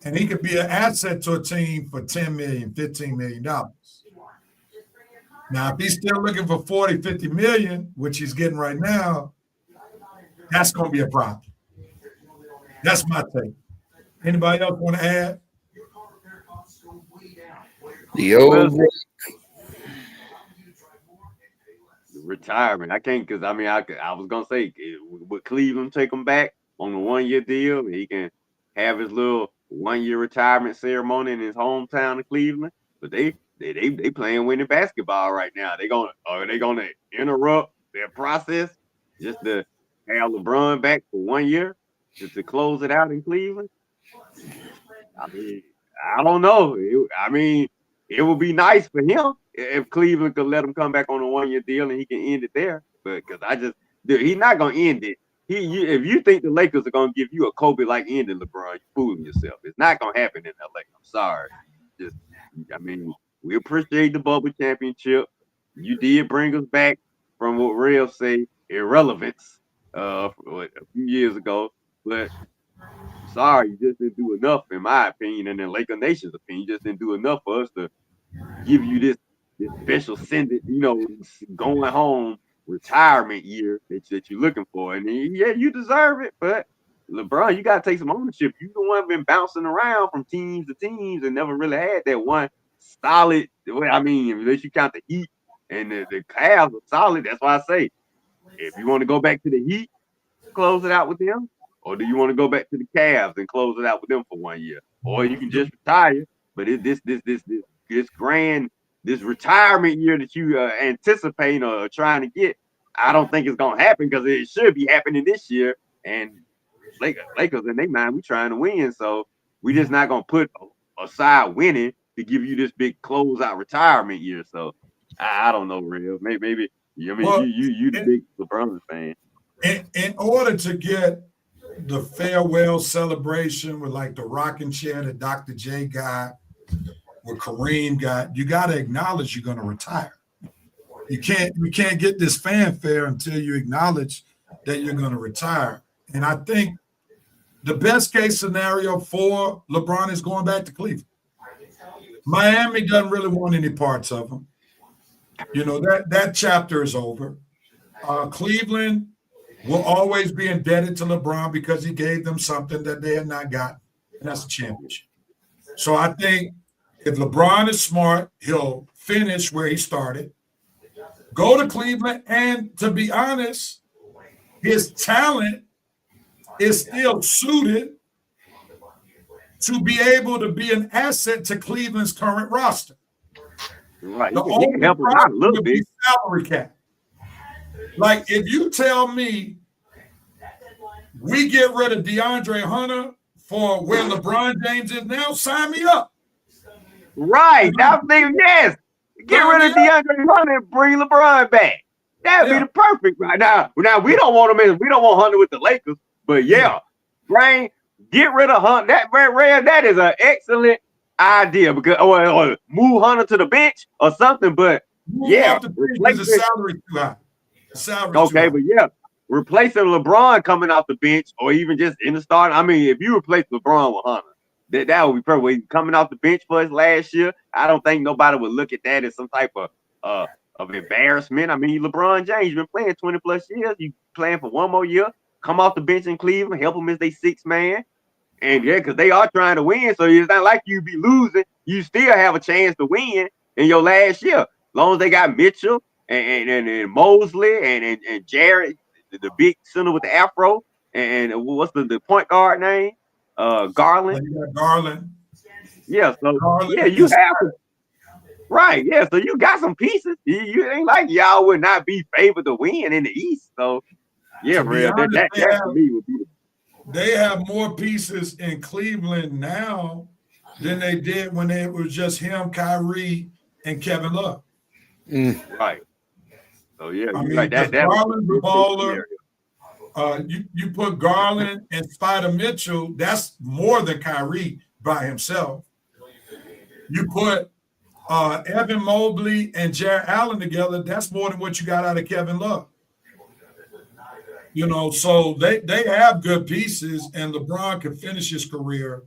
and he could be an asset to a team for $10 million, $15 million. Now, if he's still looking for 40, 50 million, which he's getting right now, that's going to be a problem. That's my take. Anybody else want to add? The old retirement. I can't, because I mean, I was gonna say, would Cleveland take him back on the 1-year deal? He can have his little 1-year retirement ceremony in his hometown of Cleveland. But they playing winning basketball right now. Are they gonna interrupt their process just to have LeBron back for 1 year just to close it out in Cleveland? I mean, I don't know. It would be nice for him if Cleveland could let him come back on a 1-year deal and he can end it there. But because he's not gonna end it. If you think the Lakers are gonna give you a Kobe-like ending, LeBron, you're fooling yourself. It's not gonna happen in LA. I'm sorry. We appreciate the bubble championship. You did bring us back from what Rev say irrelevance a few years ago, but sorry, you just didn't do enough, in my opinion, and in Laker Nation's opinion. You just didn't do enough for us to give you this special going home retirement year that you're looking for. And yeah, you deserve it, but LeBron, you got to take some ownership. You the one been bouncing around from teams to teams and never really had that one solid. Unless you count the Heat and the Cavs are solid. That's why I say, if you want to go back to the Heat, close it out with them, or do you want to go back to the Cavs and close it out with them for 1 year, or you can just retire? But this retirement year that you anticipate or trying to get, I don't think it's gonna happen because it should be happening this year. And Lakers in their mind, we trying to win, so we just not gonna put aside winning to give you this big closeout retirement year. So I don't know, Real. Maybe you the big LeBron fan. In order to get the farewell celebration with like the rocking chair that Dr. J got, what Kareem got, you got to acknowledge you're going to retire. You can't get this fanfare until you acknowledge that you're going to retire. And I think the best case scenario for LeBron is going back to Cleveland. Miami doesn't really want any parts of him. You know, that chapter is over. Cleveland will always be indebted to LeBron because he gave them something that they had not gotten, and that's a championship. So I think if LeBron is smart, he'll finish where he started, go to Cleveland, and to be honest, his talent is still suited to be able to be an asset to Cleveland's current roster. Right. The He only can help him out a problem little would be bit. salary cap. Like, if you tell me we get rid of DeAndre Hunter for where LeBron James is now, sign me up. Right. That would be, yes. Get rid of DeAndre Hunter and bring LeBron back. That would be the perfect right now. Now we don't want him in. We don't want Hunter with the Lakers, but Brain, get rid of Hunter. That is an excellent idea because or move Hunter to the bench or something. But replace the salary too high. Okay, but replacing LeBron coming off the bench or even just in the start. I mean, if you replace LeBron with Hunter, that would be perfect. Coming off the bench for us last year, I don't think nobody would look at that as some type of embarrassment. I mean, LeBron James, you've been playing 20 plus years. You playing for one more year. Come off the bench in Cleveland, help them as they sixth man. And because they are trying to win, so it's not like you be losing. You still have a chance to win in your last year. As long as they got Mitchell and Mosley and Jared, the big center with the afro, and what's the point guard name? Garland. Garland. Yeah, so Garland, you have right. Yeah, so you got some pieces. You ain't like y'all would not be favored to win in the East. So that for me would be. They have more pieces in Cleveland now than they did when it was just him, Kyrie, and Kevin Love. Right. So I mean, like that Garland's the baller. You put Garland and Spider Mitchell, that's more than Kyrie by himself. You put Evan Mobley and Jarrett Allen together, that's more than what you got out of Kevin Love. You know, so they have good pieces, and LeBron can finish his career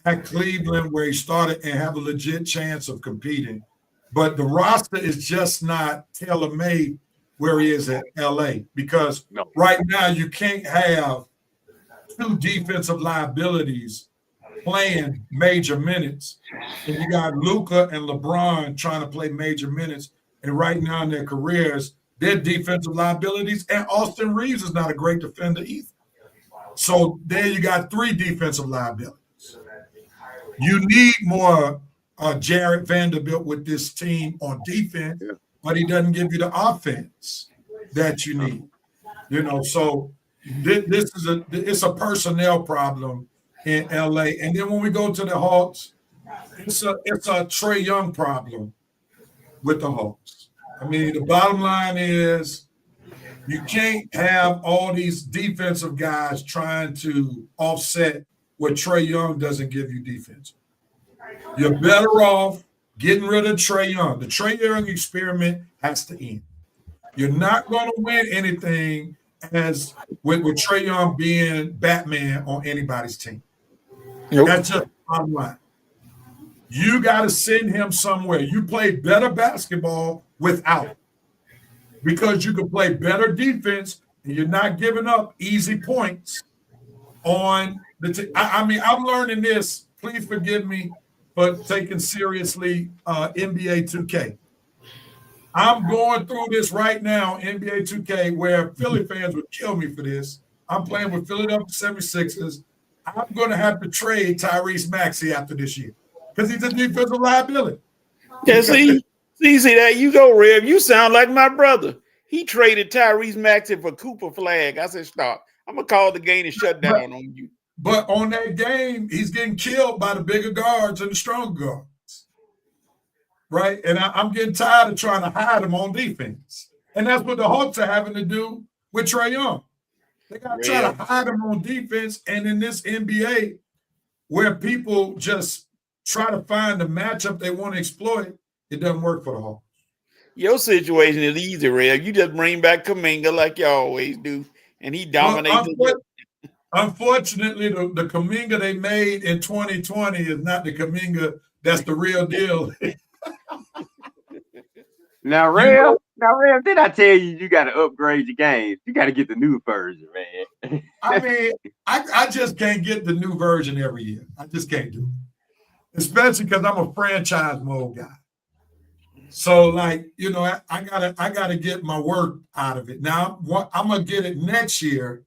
at Cleveland where he started and have a legit chance of competing. But the roster is just not tailor-made where he is at LA because right now you can't have two defensive liabilities playing major minutes. And you got Luka and LeBron trying to play major minutes. And right now in their careers, they're defensive liabilities. And Austin Reeves is not a great defender either. So there you got three defensive liabilities. You need more Jared Vanderbilt with this team on defense, but he doesn't give you the offense that you need. You know, so it's a personnel problem in LA. And then when we go to the Hawks, it's a Trae Young problem with the Hawks. I mean, the bottom line is you can't have all these defensive guys trying to offset what Trae Young doesn't give you defense. You're better off getting rid of Trae Young. The Trae Young experiment has to end. You're not going to win anything as with Trae Young being Batman on anybody's team. Nope. That's just the bottom line. You got to send him somewhere. You play better basketball without him because you can play better defense and you're not giving up easy points on the team. I mean, I'm learning this. Please forgive me for taking seriously NBA 2K. I'm going through this right now, NBA 2K, where Philly fans would kill me for this. I'm playing with Philadelphia 76ers. I'm going to have to trade Tyrese Maxey after this year because he's a defensive liability. Yeah, see that? You go, Rev. You sound like my brother. He traded Tyrese Maxey for Cooper Flag. I said, stop. I'm going to call the game and shut down on you. But on that game, he's getting killed by the bigger guards and the stronger guards. Right? And I'm getting tired of trying to hide him on defense. And that's what the Hawks are having to do with Trae Young. They got to try to hide him on defense. And in this NBA, where people just try to find the matchup they want to exploit, it doesn't work for the Hawks. Your situation is easy, Rev. You just bring back Kuminga like you always do, and he dominates. Unfortunately, the Kuminga they made in 2020 is not the Kuminga that's the real deal. Now, Rev, did I tell you got to upgrade your games? You got to get the new version, man. I mean, I just can't get the new version every year. I just can't do it, especially because I'm a franchise mode guy. So, like, you know, I gotta get my work out of it. Now, I'm gonna get it next year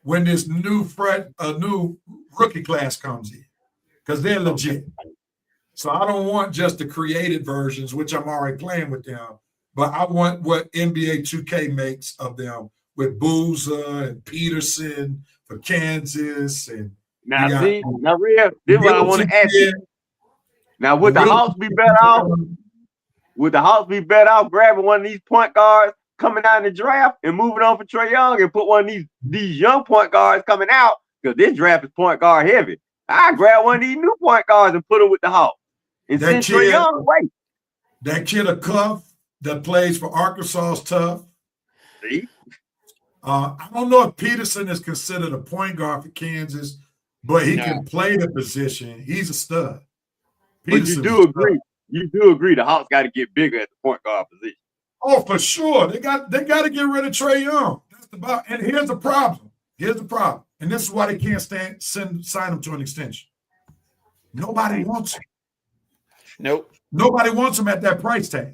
when this new rookie class comes in, because they're legit. So I don't want just the created versions, which I'm already playing with them, but I want what NBA 2K makes of them with Boozer and Peterson for Kansas. And now, Rev, this is what I want to ask you. Now, would the Hawks be better off? Would the Hawks be better off grabbing one of these point guards coming out in the draft and moving on for Trae Young and put one of these young point guards coming out? Because this draft is point guard heavy. I grab one of these new point guards and put them with the Hawks and send Trae Young away. That kid a Cuff that plays for Arkansas is tough. See? I don't know if Peterson is considered a point guard for Kansas, but he can play the position. He's a stud. Peterson, but you do agree. You do agree the Hawks got to get bigger at the point guard position. Oh, for sure. They got to get rid of Trae Young. And here's the problem. And this is why they can't sign him to an extension. Nobody wants him. Nope. Nobody wants him at that price tag.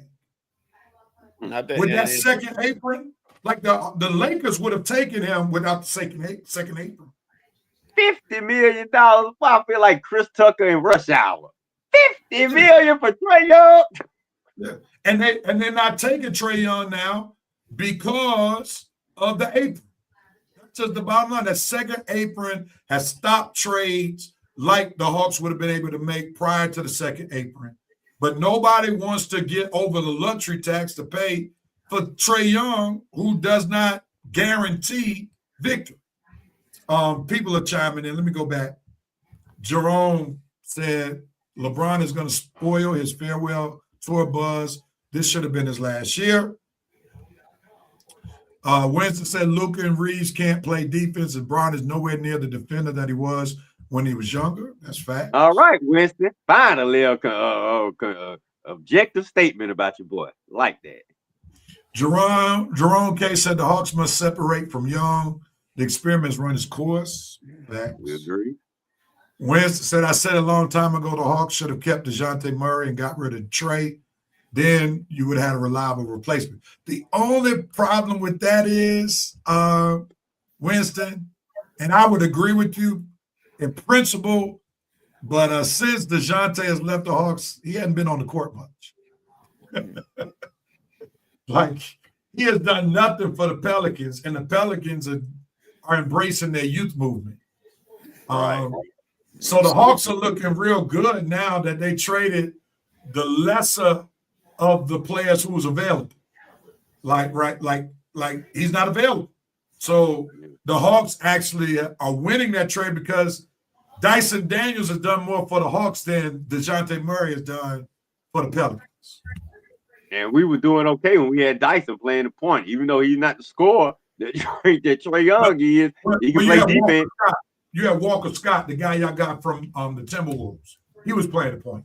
Not that, with that second apron, like the Lakers would have taken him without the second apron. $50 million. I feel like Chris Tucker and Rush Hour. $50 million for Trae Young. Yeah. And they're not taking Trae Young now because of the apron. That's just the bottom line. That second apron has stopped trades like the Hawks would have been able to make prior to the second apron. But nobody wants to get over the luxury tax to pay for Trae Young, who does not guarantee victory. People are chiming in. Let me go back. Jerome said LeBron is going to spoil his farewell tour buzz. This should have been his last year. Winston said Luka and Reeves can't play defense, and Bron is nowhere near the defender that he was when he was younger. That's fact. All right, Winston. Find a little objective statement about your boy. Like that. Jerome K said the Hawks must separate from Young. The experiment's run its course. We agree. Winston said, I said a long time ago the Hawks should have kept DeJounte Murray and got rid of Trae. Then you would have had a reliable replacement. The only problem with that is, Winston, and I would agree with you in principle, but since DeJounte has left the Hawks, he hasn't been on the court much. Like, he has done nothing for the Pelicans, and the Pelicans are embracing their youth movement. So the Hawks are looking real good now that they traded the lesser of the players who was available. Like he's not available. So the Hawks actually are winning that trade because Dyson Daniels has done more for the Hawks than DeJounte Murray has done for the Pelicans. And we were doing okay when we had Dyson playing the point, even though he's not the scorer that Trae Young is. He can play defense. You have Walker Scott, the guy y'all got from the Timberwolves. He was playing the point.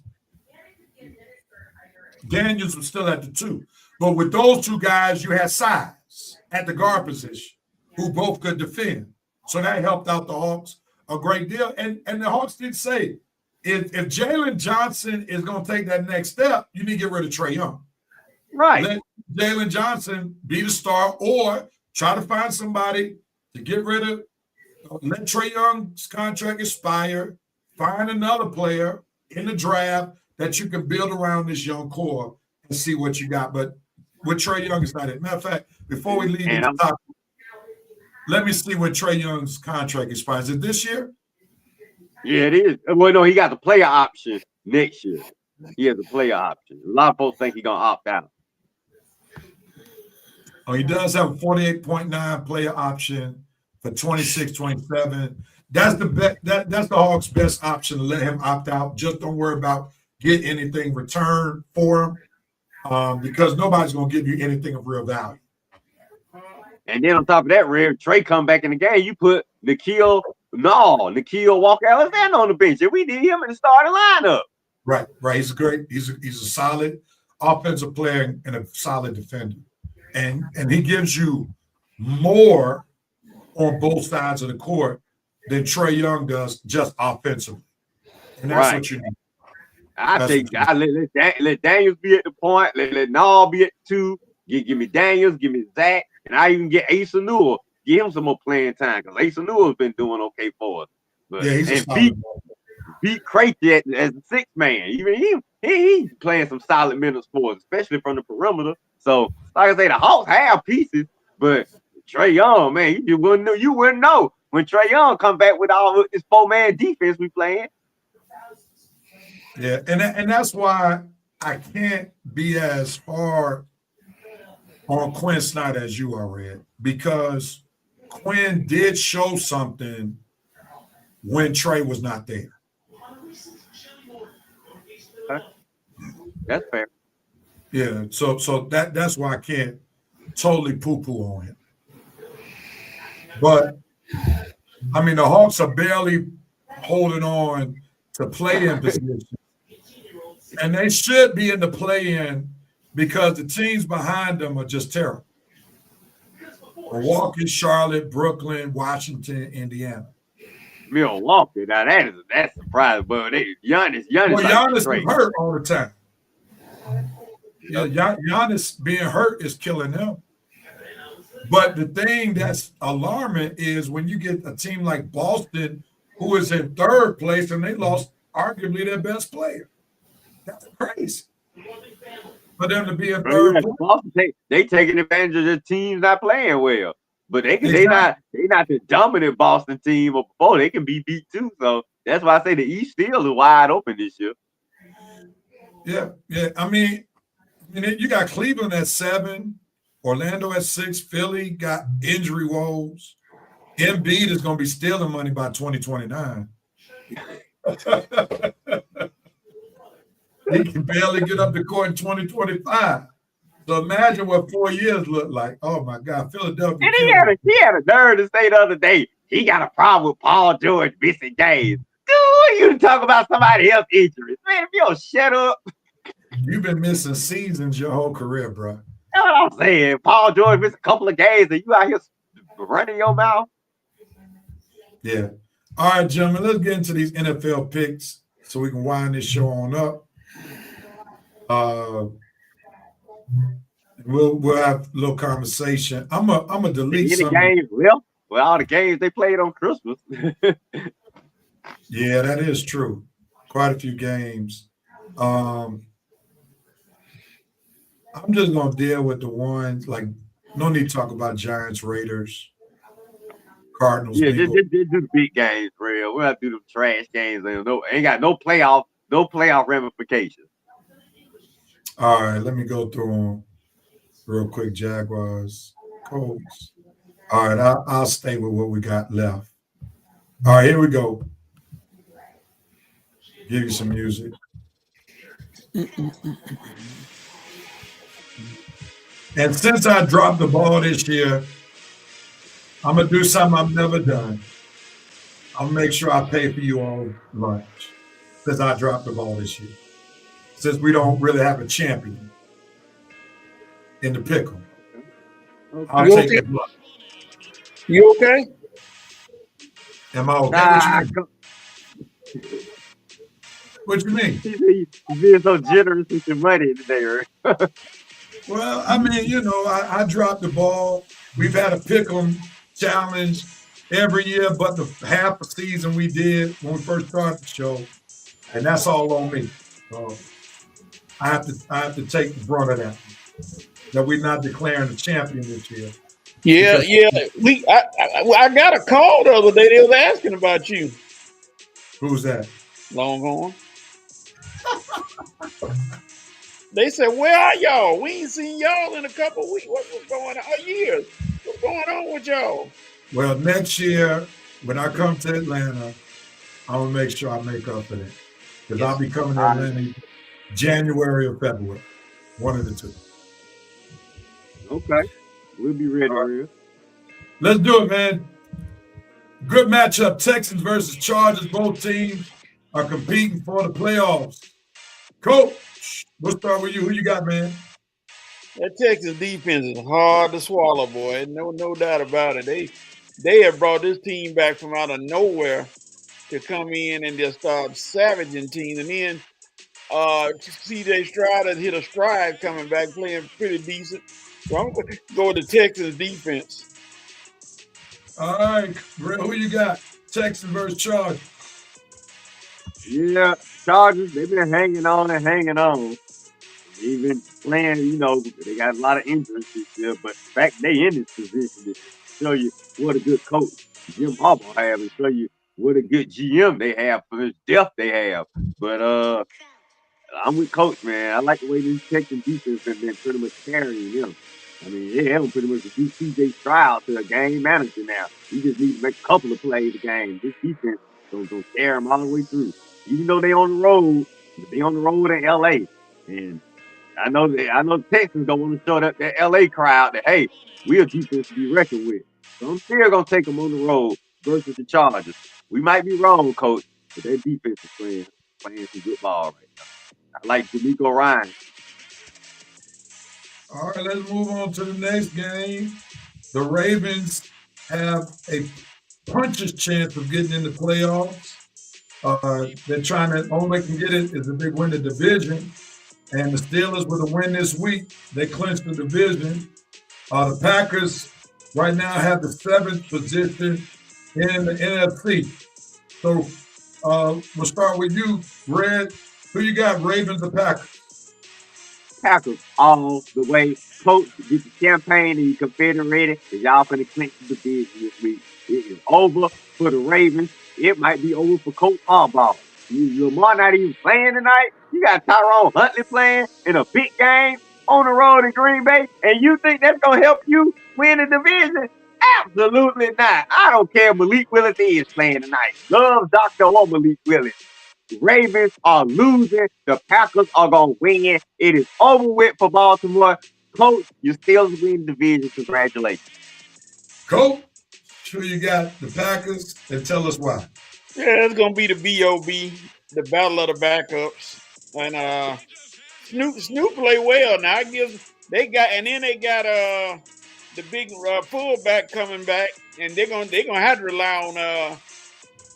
Daniels was still at the 2. But with those two guys, you had size at the guard position who both could defend. So that helped out the Hawks a great deal. And the Hawks did say, if Jalen Johnson is going to take that next step, you need to get rid of Trae Young. Right. Let Jalen Johnson be the star or try to find somebody to get rid of. Let Trae Young's contract expire. Find another player in the draft that you can build around this young core and see what you got. But with Trae Young, it's not it. Matter of fact, before we leave the topic, let me see when Trae Young's contract expires. Is it this year? Yeah, it is. Well, no, he got the player option next year. He has a player option. A lot of folks think he's going to opt out. Oh, he does have a 48.9 player option for 26-27. That's the Hawks' best option to let him opt out. Just don't worry about getting anything returned for him. because nobody's going to give you anything of real value. And then on top of that, Red Trey come back in the game. You put Nikhil Walker Alexander on the bench, and we need him in the starting lineup. Right. He's a solid offensive player and a solid defender, and he gives you more on both sides of the court than Trae Young does just offensively, and that's what you need. Let Daniels be at the point. Let Nall be at the 2. Give me Daniels. Give me Zach. And I even get Asa Newell. Give him some more playing time because Asa Newell has been doing okay for us. But, yeah, he's beat Crazy as the 6th man. Even he playing some solid minutes for us, especially from the perimeter. So, like I say, the Hawks have pieces, but Trae Young, man, you wouldn't know when Trae Young come back with all this 4-man defense we playing. Yeah, and that's why I can't be as hard on Quinn Snyder as you are, Red, because Quinn did show something when Trae was not there. That's fair. Yeah, so that's why I can't totally poo-poo on him. But I mean, the Hawks are barely holding on to play-in position, and they should be in the play-in because the teams behind them are just terrible. Milwaukee, Charlotte, Brooklyn, Washington, Indiana. Milwaukee, now that's surprising, but Giannis is hurt all the time. Yeah, Giannis being hurt is killing them. But the thing that's alarming is when you get a team like Boston, who is in 3rd place, and they lost arguably their best player. That's crazy. For them to be in 3rd place. Boston, they taking advantage of the teams not playing well. But they not the dominant Boston team of before. They can be beat too. So that's why I say the East still is wide open this year. Yeah. I mean, you got Cleveland at 7, Orlando at 6, Philly got injury woes. Embiid is going to be stealing money by 2029. He can barely get up the court in 2025. So imagine what 4 years look like. Oh my God, Philadelphia. And he had a nerve to say the other day he got a problem with Paul George missing games. Dude, you talk about somebody else's injuries, man. If you don't shut up, you've been missing seasons your whole career, bro. That's what I'm saying. Paul George missed a couple of games, and you out here running your mouth. Yeah. All right, gentlemen, let's get into these NFL picks so we can wind this show on up. We'll have a little conversation. I'm a delete some games. Well, all the games they played on Christmas. Yeah, that is true. Quite a few games. I'm just gonna deal with the ones like no need to talk about Giants, Raiders, Cardinals. Yeah, just do the big games, real. We'll have to do the trash games. Ain't got no playoff ramifications. All right, let me go through them real quick. Jaguars, Colts. All right, I'll stay with what we got left. All right, here we go. Give you some music. And since I dropped the ball this year, I'm going to do something I've never done. I'll make sure I pay for you all lunch since I dropped the ball this year. Since we don't really have a champion in the pick'em. I'll take it. You okay? Am I okay? What you mean? You're being so generous with your money today, right? Well, I mean, I dropped the ball. We've had a pick'em challenge every year, but the half a season we did when we first started the show, and that's all on me. So I have to take the brunt of that. That we're not declaring the champion this year. Yeah. I got a call the other day. They was asking about you. Who's that? Longhorn. They said, "Where are y'all? We ain't seen y'all in a couple of weeks. What's going on? Years. What's going on with y'all?" Well, next year when I come to Atlanta, I'm gonna make sure I make up for that because I'll be coming to Atlanta January or February. One of the two. Okay. We'll be ready, All right. real. Let's do it, man. Good matchup. Texans versus Chargers. Both teams are competing for the playoffs. Coach, we'll start with you. Who you got, man? That Texas defense is hard to swallow, boy. No doubt about it. They have brought this team back from out of nowhere to come in and just start savaging teams. And then CJ Stroud has hit a stride coming back, playing pretty decent. So I'm going to go with the Texans defense. All right, Real, who you got? Texans versus Chargers. Yeah, Chargers, they've been hanging on and hanging on. They've been playing, you know, they got a lot of injuries this year, but the fact they in this position to show you what a good coach Jim Harbaugh have and show you what a good GM they have for this depth they have. But I'm with Coach, man. I like the way this Texas defense has been pretty much carrying him. I mean, they haven't pretty much reduced CJ Stroud to a game manager now. He just needs to make a couple of plays a game. This defense gonna carry him all the way through. Even though they on the road, but they on the road in LA. And I know the Texans don't want to show that LA crowd that, hey, we're a defense to be reckoned with. So I'm still gonna take them on the road versus the Chargers. We might be wrong, Coach, but their defense is playing some good ball right now. I like D'Amico Ryan. All right, let's move on to the next game. The Ravens have a puncher's chance of getting in the playoffs. They're trying to, only way they can get it is if they win the division. And the Steelers, with a win this week, they clinched the division. The Packers right now have the 7th position in the NFC. So we'll start with you, Red. Who you got, Ravens or Packers? Packers all the way. Coach, get the champagne and your confetti ready, because y'all finna clinch the division this week. It is over for the Ravens. It might be over for Coach Harbaugh. Lamar not even playing tonight. You got Tyrone Huntley playing in a big game on the road in Green Bay, and you think that's gonna help you win the division? Absolutely not. I don't care if Malik Willis is playing tonight. Love Dr. or Malik Willis. The Ravens are losing. The Packers are going to win. It is over with for Baltimore. Coach, you still win the division. Congratulations. Coach, who you got, the Packers, and tell us why. Yeah, it's going to be the BOB, the battle of the backups. And Snoop play well now. They got the big fullback coming back, and they're gonna have to rely on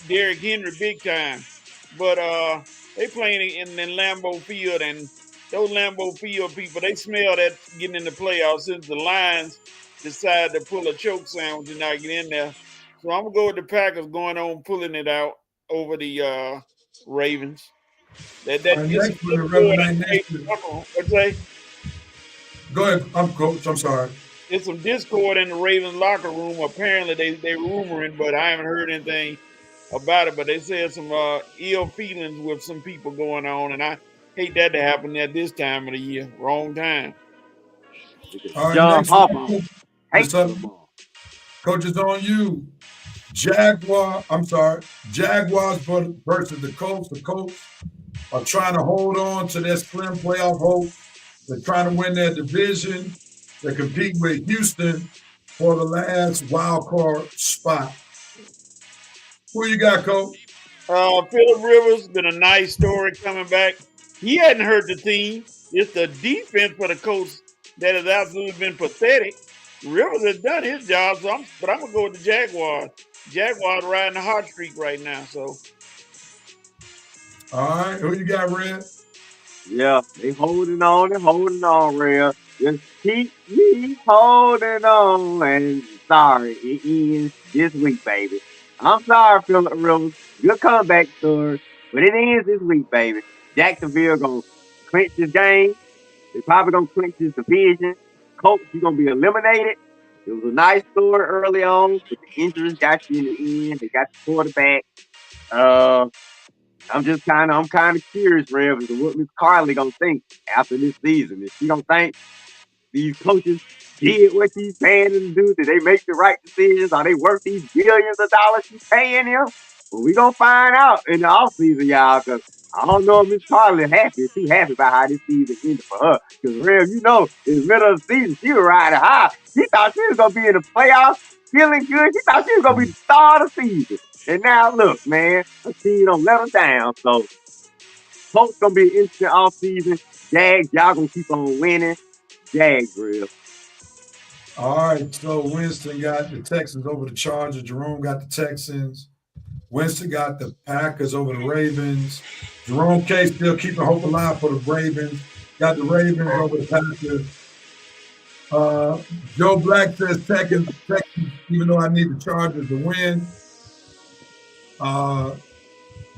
Derrick Henry big time. But they playing in Lambeau Field, and those Lambeau Field people, they smell that getting in the playoffs since the Lions decided to pull a choke sandwich and not get in there. So I'm gonna go with the Packers going on pulling it out over the Ravens. Next one, the Reverend next. What's that? Go ahead. I'm Coach. I'm sorry. There's some discord in the Ravens locker room. Apparently they rumoring, but I haven't heard anything about it. But they said some ill feelings with some people going on, and I hate that to happen at this time of the year. Wrong time. All right, John next one. Harbaugh. Coach, it's on you. Jaguars versus the Colts. The Colts are trying to hold on to their slim playoff hope. They're trying to win their division. They're competing with Houston for the last wild card spot. Who you got, Coach? Phillip Rivers, been a nice story coming back. He hadn't hurt the team. It's the defense for the Colts that has absolutely been pathetic. Rivers has done his job, but I'm going to go with the Jaguars. Jaguars riding a hot streak right now. So, all right, who you got, Red? Yeah, they holding on, Red. Just keep holding on. And sorry, it ends this week, baby. I'm sorry, Phillip Rivers. Good comeback story, but it ends this week, baby. Jacksonville gonna clinch this game. They probably gonna clinch this division. Colts, you're gonna be eliminated. It was a nice story early on, but the injuries got you in the end. They got the quarterback. I'm kind of curious, Rev, as to what Miss Carly gonna think after this season. If she don't think these coaches did what she's paying them to do, did they make the right decisions? Are they worth these billions of dollars she's paying him? Well, we gonna find out in the offseason, y'all, because I don't know if Miss Carly too happy about how this season ended for her. Because Rev, in the middle of the season, she was riding high. She thought she was gonna be in the playoffs, feeling good. She thought she was gonna be the star of the season. And now look, man, her team don't let her down. So Colts gonna be an interesting off season. Jags, y'all gonna keep on winning. Jags, Rev. All right, so Winston got the Texans over the Chargers. Jerome got the Texans. Winston got the Packers over the Ravens. Jerome K still keeping hope alive for the Ravens. Got the Ravens over the Packers. Joe Black says Texans, even though I need the Chargers to win.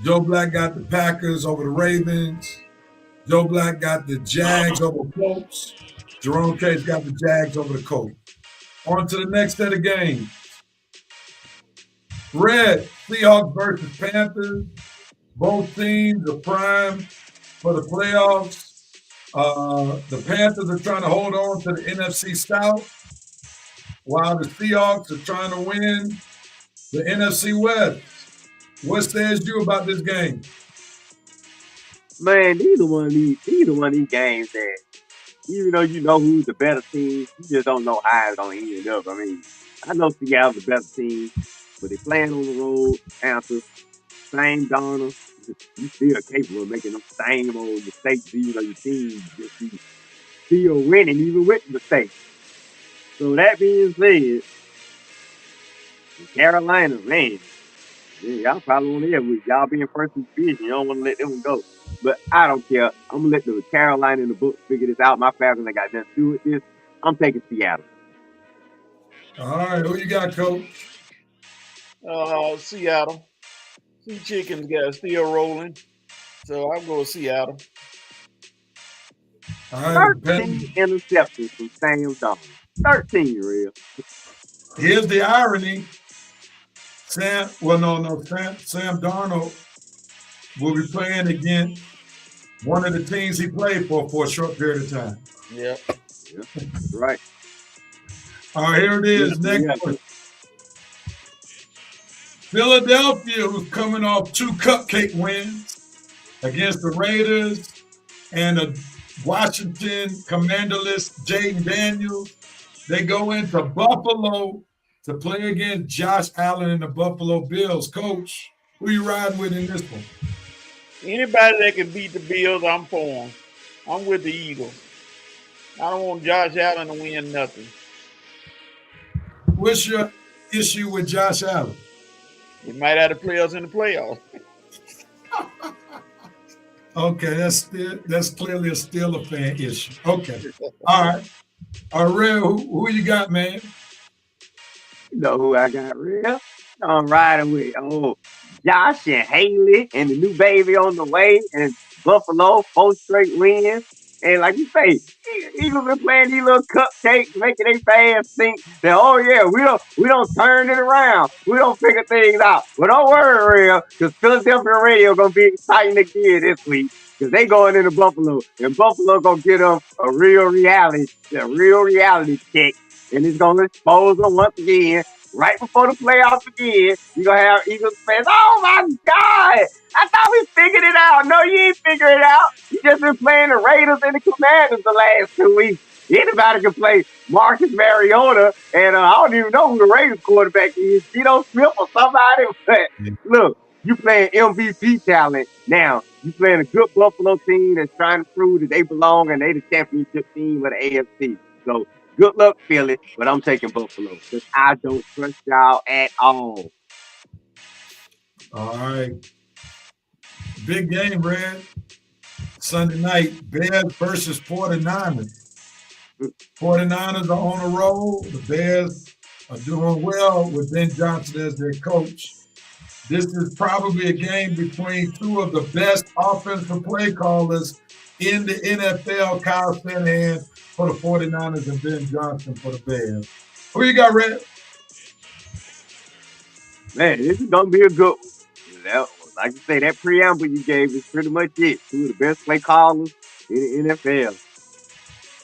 Joe Black got the Packers over the Ravens. Joe Black got the Jags over the Colts. Jerome K's got the Jags over the Colts. On to the next set of games. Red, Seahawks versus Panthers. Both teams are primed for the playoffs. The Panthers are trying to hold on to the NFC South, while the Seahawks are trying to win the NFC West. What says you about this game? Man, these one of these games that even though you know who's the better team, you just don't know how it's gonna end up. I mean, I know Seattle's the better team, but they playing on the road, Panthers, same Donald. You still capable of making them same old mistakes, even though your team just be still winning, even with mistakes. So that being said, Carolina, man, y'all probably want to hear with y'all being first in division. You don't want to let them go. But I don't care. I'm gonna let the Carolina in the book figure this out. My Falcons ain't got nothing to do with this. I'm taking Seattle. All right, who you got, Coach? Seattle. Sea Chickens got still rolling, so I'll go with Seattle. All right, 13 interceptions from Sam Darnold. 13, real. Here's the irony. Sam Darnold will be playing against one of the teams he played for a short period of time. Yep. Right. All right, here it is. Next one. Philadelphia, who's coming off 2 cupcake wins against the Raiders and the Washington Commanderless Jaden Daniels. They go into Buffalo to play against Josh Allen and the Buffalo Bills. Coach, who you riding with in this one? Anybody that can beat the Bills, I'm for them. I'm with the Eagles. I don't want Josh Allen to win nothing. What's your issue with Josh Allen? He might have to play us in the playoffs. Okay, that's clearly still a fan issue. Okay. All right. All right, Red, who you got, man? You know who I got, real? I'm riding with Josh and Haley and the new baby on the way, and Buffalo 4 straight wins. And like you say, Eagles been playing these little cupcakes, making their fans think that, oh yeah, we don't turn it around, we don't figure things out. But don't worry, real, because Philadelphia radio gonna be exciting again this week, because they going into Buffalo, and Buffalo gonna get them a real reality check, and it's gonna expose them once again. Right before the playoffs again, you're going to have Eagles fans. Oh, my God. I thought we figured it out. No, you ain't figured it out. You just been playing the Raiders and the Commanders the last 2 weeks. Anybody can play Marcus Mariota, and I don't even know who the Raiders quarterback is. Geno Smith or somebody. But look, you playing MVP talent now. You playing a good Buffalo team that's trying to prove that they belong and they the championship team of the AFC. So, good luck, Philly, but I'm taking Buffalo because I don't trust y'all at all. All right. Big game, Red. Sunday night, Bears versus 49ers. 49ers are on a roll. The Bears are doing well with Ben Johnson as their coach. This is probably a game between 2 of the best offensive play callers in the NFL, Kyle Shanahan for the 49ers and Ben Johnson for the Bears. Who you got, Red? Man, this is going to be a good one. Like you say, that preamble you gave is pretty much it. 2 of the best play callers in the NFL.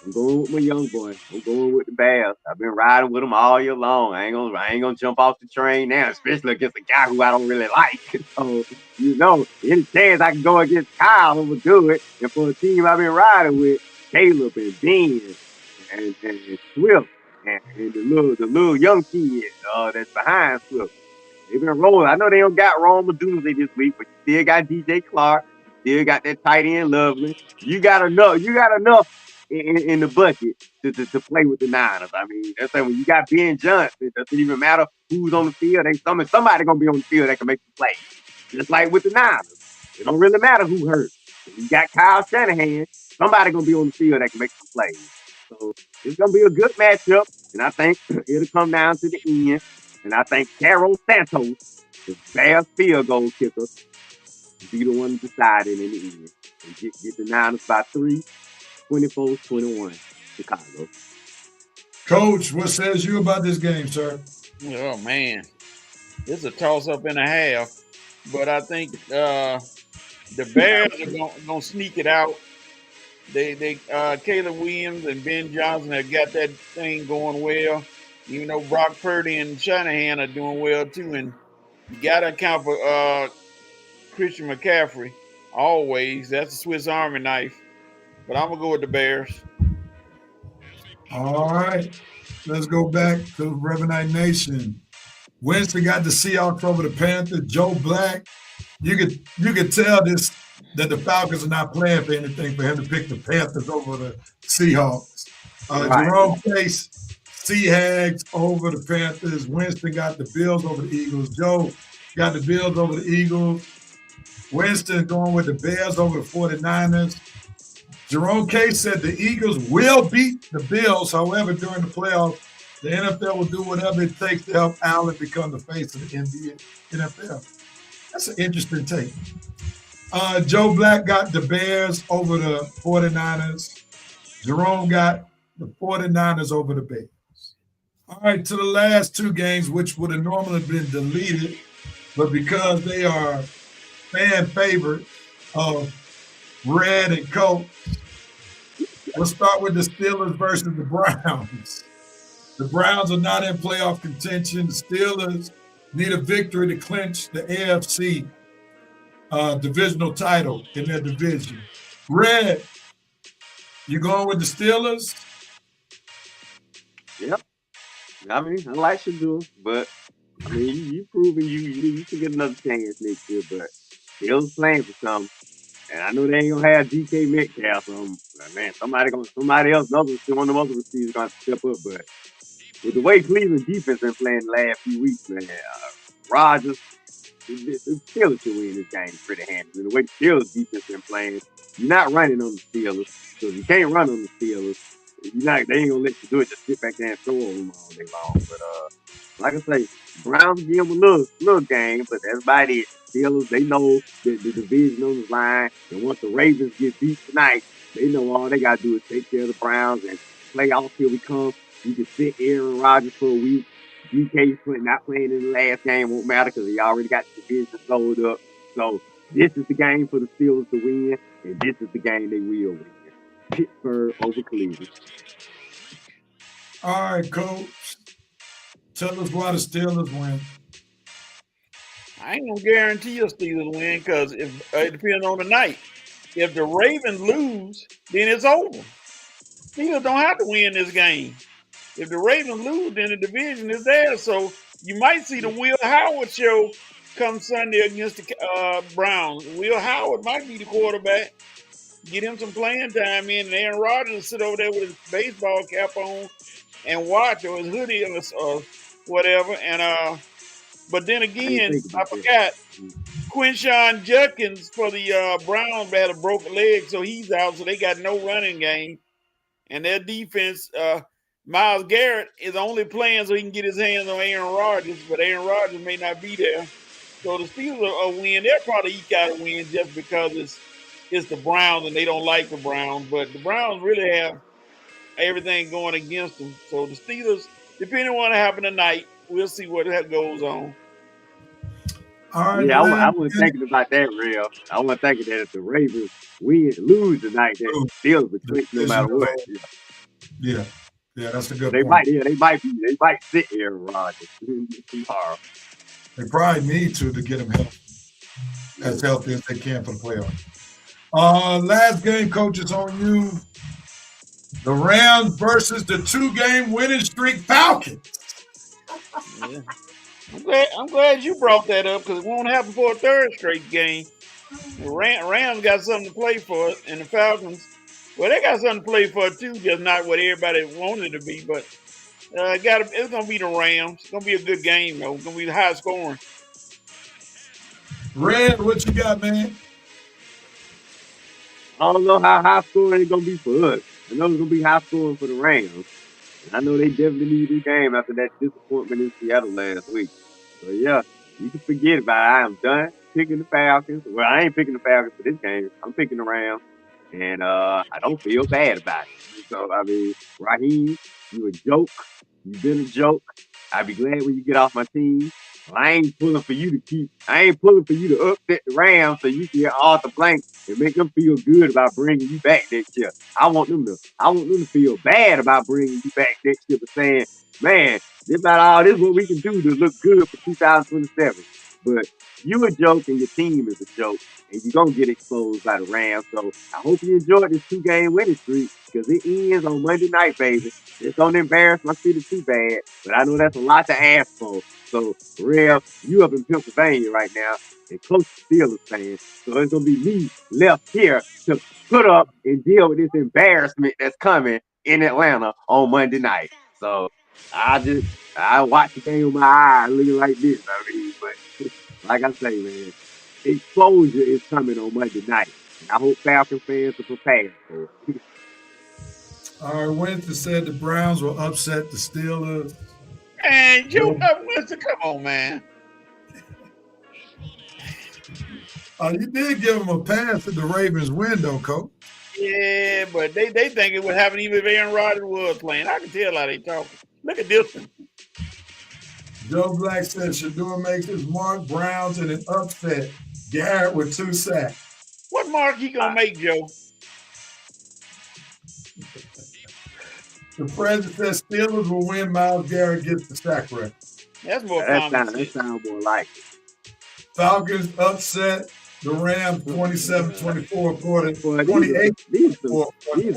I'm going with my young boy. I'm going with the Bears. I've been riding with them all year long. I ain't gonna jump off the train now, especially against a guy who I don't really like. So, any chance I can go against Kyle, I'm gonna do it. And for the team I've been riding with, Caleb and Ben and Swift and the little young kid that's behind Swift. They've been rolling. I know they don't got Rome Medusa this week, but you still got DJ Clark. You still got that tight end Lovely. You got enough. You got enough in the bucket to play with the Niners. I mean, that's like when you got Ben Johnson, it doesn't even matter who's on the field. Somebody gonna be on the field that can make the play. Just like with the Niners, it don't really matter who hurt. If you got Kyle Shanahan, somebody gonna be on the field that can make some plays. So it's gonna be a good matchup, and I think it'll come down to the end. And I think Carol Santos, the Bears field goal kicker, will be the one deciding in the end. And get the Niners by 3, 24-21, Chicago. Coach, what says you about this game, sir? Oh man, it's a toss-up and a half, but I think the Bears are gonna sneak it out. They Caleb Williams and Ben Johnson have got that thing going well. Even though Brock Purdy and Shanahan are doing well too, and you gotta account for Christian McCaffrey always. That's a Swiss Army knife. But I'm gonna go with the Bears. All right, let's go back to Revenite Nation. Winston got the Seahawks over the Panthers. Joe Black, you could tell that the Falcons are not playing for anything for him to pick the Panthers over the Seahawks. Right. Jerome Case, Seahags over the Panthers. Winston got the Bills over the Eagles. Joe got the Bills over the Eagles. Winston going with the Bears over the 49ers. Jerome Case said the Eagles will beat the Bills. However, during the playoffs, the NFL will do whatever it takes to help Allen become the face of the NFL. That's an interesting take. Joe Black got the Bears over the 49ers. Jerome got the 49ers over the Bears. All right, to the last two games, which would have normally been deleted, but because they are fan favorites of Red and Colt, we'll start with the Steelers versus the Browns. The Browns are not in playoff contention. The Steelers need a victory to clinch the AFC divisional title in their division. Red, you going with the Steelers? Yep. I mean, I like Shadul, but I mean, you proven you can get another chance next year, but Steelers playing for something. And I know they ain't gonna have DK Metcalf. Man, somebody else, one of them other receivers gonna step up. But with the way Cleveland defense been playing the last few weeks, man, Rodgers, the Steelers should win this game pretty handily. And the way the Steelers defense been playing, you're not running on the Steelers. So if you can't run on the Steelers, they ain't gonna let you do it. Just sit back there and throw on them all day long. But like I say, Browns give them a little game, but that's about it. Steelers, they know the division on the line, and once the Ravens get beat tonight, they know all they gotta do is take care of the Browns, and playoffs here we come. You can sit Aaron Rodgers for a week. DK not playing in the last game won't matter because he already got the division sold up. So this is the game for the Steelers to win, and this is the game they will win. Pittsburgh over Cleveland. All right, Coach. Tell us why the Steelers win. I ain't gonna guarantee a Steelers win because it depends on the night. If the Ravens lose, then it's over. Steelers don't have to win this game. If the Ravens lose, then the division is there. So you might see the Will Howard show come Sunday against the Browns. Will Howard might be the quarterback. Get him some playing time in, and Aaron Rodgers sit over there with his baseball cap on and watch, or his hoodie or whatever. And but then again, I forgot Quinshon Judkins for the Browns had a broken leg, so he's out. So they got no running game, and their defense. Myles Garrett is only playing so he can get his hands on Aaron Rodgers, but Aaron Rodgers may not be there. So the Steelers are win. They'll probably eke out a win just because it's the Browns and they don't like the Browns. But the Browns really have everything going against them. So the Steelers, depending on what happens tonight, we'll see what goes on. All right, yeah, I wasn't thinking about that, real. I wasn't thinking that if the Ravens lose tonight, that Steelers would clinch no matter what. Yeah. Yeah, that's a good They point. they might sit Aaron Rodgers tomorrow. They probably need to get him as healthy as they can for the playoffs. Last game, coach, is on you. The Rams versus the 2-game winning streak Falcons. Yeah. I'm glad you brought that up because it won't happen for a third straight game. The Rams got something to play for, and the Falcons, well, they got something to play for too, just not what everybody wanted it to be. But it's gonna be the Rams. It's gonna be a good game though. It's gonna be high scoring. Red, what you got, man? I don't know how high scoring it's gonna be for us. I know it's gonna be high scoring for the Rams. And I know they definitely need this game after that disappointment in Seattle last week. So yeah, you can forget about it. I am done picking the Falcons. Well, I ain't picking the Falcons for this game. I'm picking the Rams. And I don't feel bad about it. So I mean, Raheem, you a joke. You've been a joke. I'd be glad when you get off my team. I ain't pulling for you to upset the Rams so you can get Arthur Blank and make them feel good about bringing you back next year. I want them to feel bad about bringing you back next year, but saying, man, this about all this what we can do to look good for 2027. But you a joke and your team is a joke, and you're gonna get exposed by the Rams. So I hope you enjoyed this 2-game winning streak because it ends on Monday night, baby. Just don't embarrass my city too bad, but I know that's a lot to ask for. So, Rev, you up in Pennsylvania right now, and close to Steelers fans. So it's gonna be me left here to put up and deal with this embarrassment that's coming in Atlanta on Monday night. So I watch the game with my eyes looking like this. I mean, but like I say, man, exposure is coming on Monday night. I hope Falcon fans are prepared for it. All right, Winston said the Browns will upset the Steelers. And Joe Winston, come on, man. You did give them a pass at the Ravens window, coach. Yeah, but they think it would happen even if Aaron Rodgers was playing. I can tell how they talking. Look at this one. Joe Black says Shador makes his mark. Browns in an upset. Garrett with 2 sacks. What mark he gonna make, Joe? The president says Steelers will win. Myles Garrett gets the sack record. That's more common. That sounds more like it. Falcons upset the Rams 27-24 for the 28. These are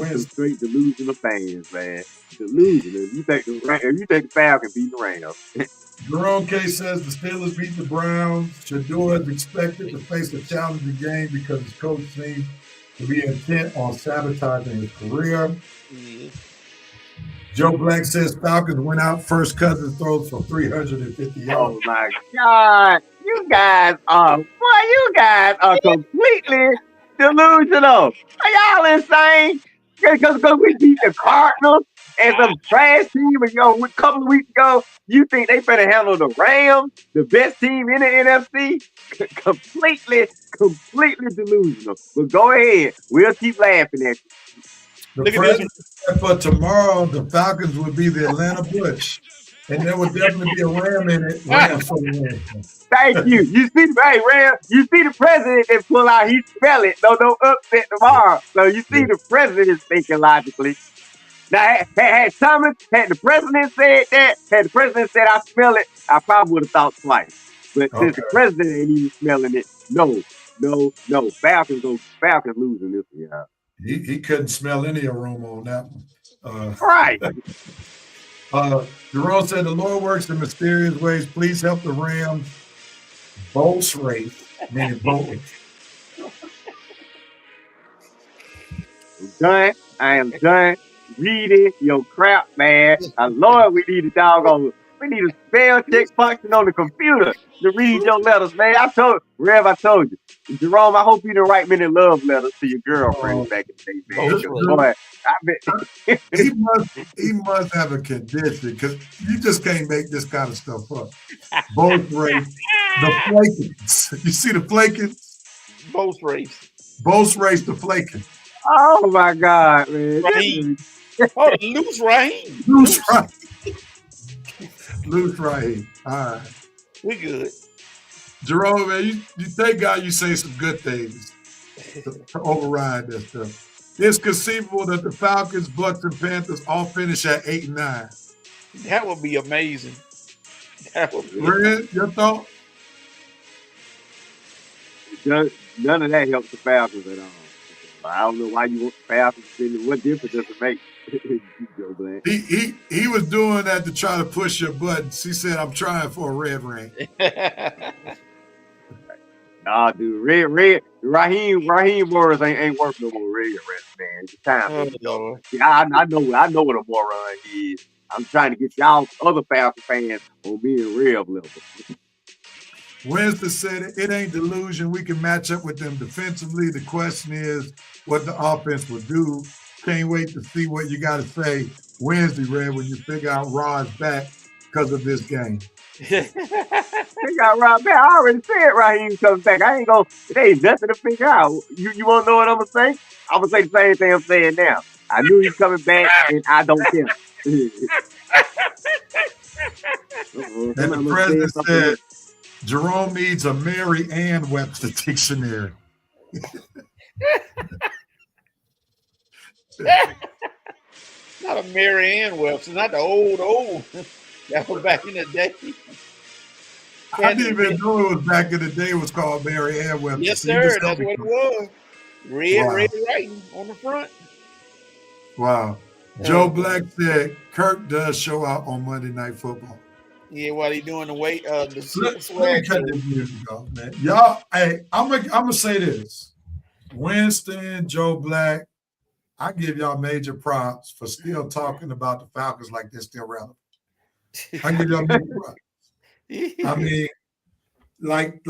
some straight delusional fans, man. Delusional. If you take the Falcons, beat the Rams. Jerome K says the Steelers beat the Browns. Shador is expected to face a challenging game because his coach seems to be intent on sabotaging his career. Yeah. Joe Black says Falcons went out. First Cousins throws for 350 yards. Oh my God. You guys are completely delusional. Are y'all insane? Because we beat the Cardinals and some trash team a couple of weeks ago. You think they better handle the Rams, the best team in the NFC? completely delusional. But go ahead. We'll keep laughing at you. The president said for tomorrow, the Falcons would be the Atlanta Bush. And there would definitely be a Ram in it. Rams for the win. Thank you. You see, Ram, you see the president that pull out, he spell it. No upset tomorrow. So you see the president is thinking logically. Now, had the president said that, had the president said I smell it, I probably would have thought twice. But since the president ain't even smelling it, no. Falcons losing this year. He couldn't smell any aroma on that one. Right. Jerome said the Lord works in mysterious ways. Please help the Rams boat race, meaning boat race. I'm done. I am done reading your crap, man. Lord, we need a spell check function on the computer to read your letters, man. I told you. Jerome, I hope you didn't write many love letters to your girlfriend back in the day, man. He must have a condition because you just can't make this kind of stuff up. Both race, the flakings. You see the flakings? Both race. Both race, the flakings. Oh my God, man. Loose Raheem. Loose Raheem. Loose Raheem. All right. We good. Jerome, man, you thank God you say some good things to override that stuff. it's conceivable that the Falcons, Bucks, and Panthers all finish at 8 and 9. That would be amazing. That would be Red, your thought? None of that helps the Falcons at all. I don't know why you want the Falcons to. What difference does it make? Joe Blank. He was doing that to try to push your buttons. He said, "I'm trying for a red ring." Nah, dude, Raheem Morris ain't worth no more red, man. It's time. Oh, Lord. I know what a moron he is. I'm trying to get y'all other Falcon fans on me and Rev level. Winston said it ain't delusion. We can match up with them defensively. The question is what the offense will do. Can't wait to see what you got to say Wednesday, Red, when you figure out Rod's back because of this game. Figure out Rod back. I already said Raheem comes back. I ain't gonna. It ain't nothing to figure out. You want to know what I'm gonna say? I'm gonna say the same thing I'm saying now. I knew he's coming back, and I don't care. And the president said Jerome needs a Mary Ann Webster dictionary. Not a Mary Ann Webster, not the old. That was back in the day. I didn't even know it was back in the day. It was called Mary Ann Webster. Yes, sir. That's what it was. Red writing on the front. Wow. Joe Black said Kirk does show out on Monday Night Football. Yeah, while he doing the weight, Let me cut this music off, man. Y'all, hey, I'm gonna say this. Winston, Joe Black, I give y'all major props for still talking about the Falcons like they're still relevant. I give y'all major props. I mean, like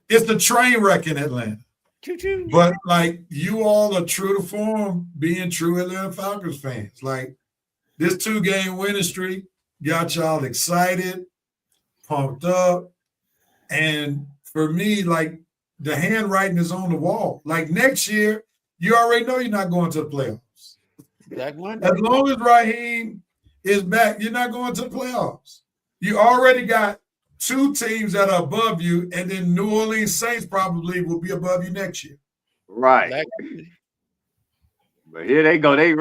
it's the train wreck in Atlanta. Choo-choo. But like you all are true to form, being true Atlanta Falcons fans. Like this 2-game winning streak got y'all excited, pumped up. And for me, like the handwriting is on the wall. Like next year, you already know you're not going to the playoffs. As long as Raheem is back, you're not going to the playoffs. You already got 2 teams that are above you, and then New Orleans Saints probably will be above you next year. Right. But here they go. They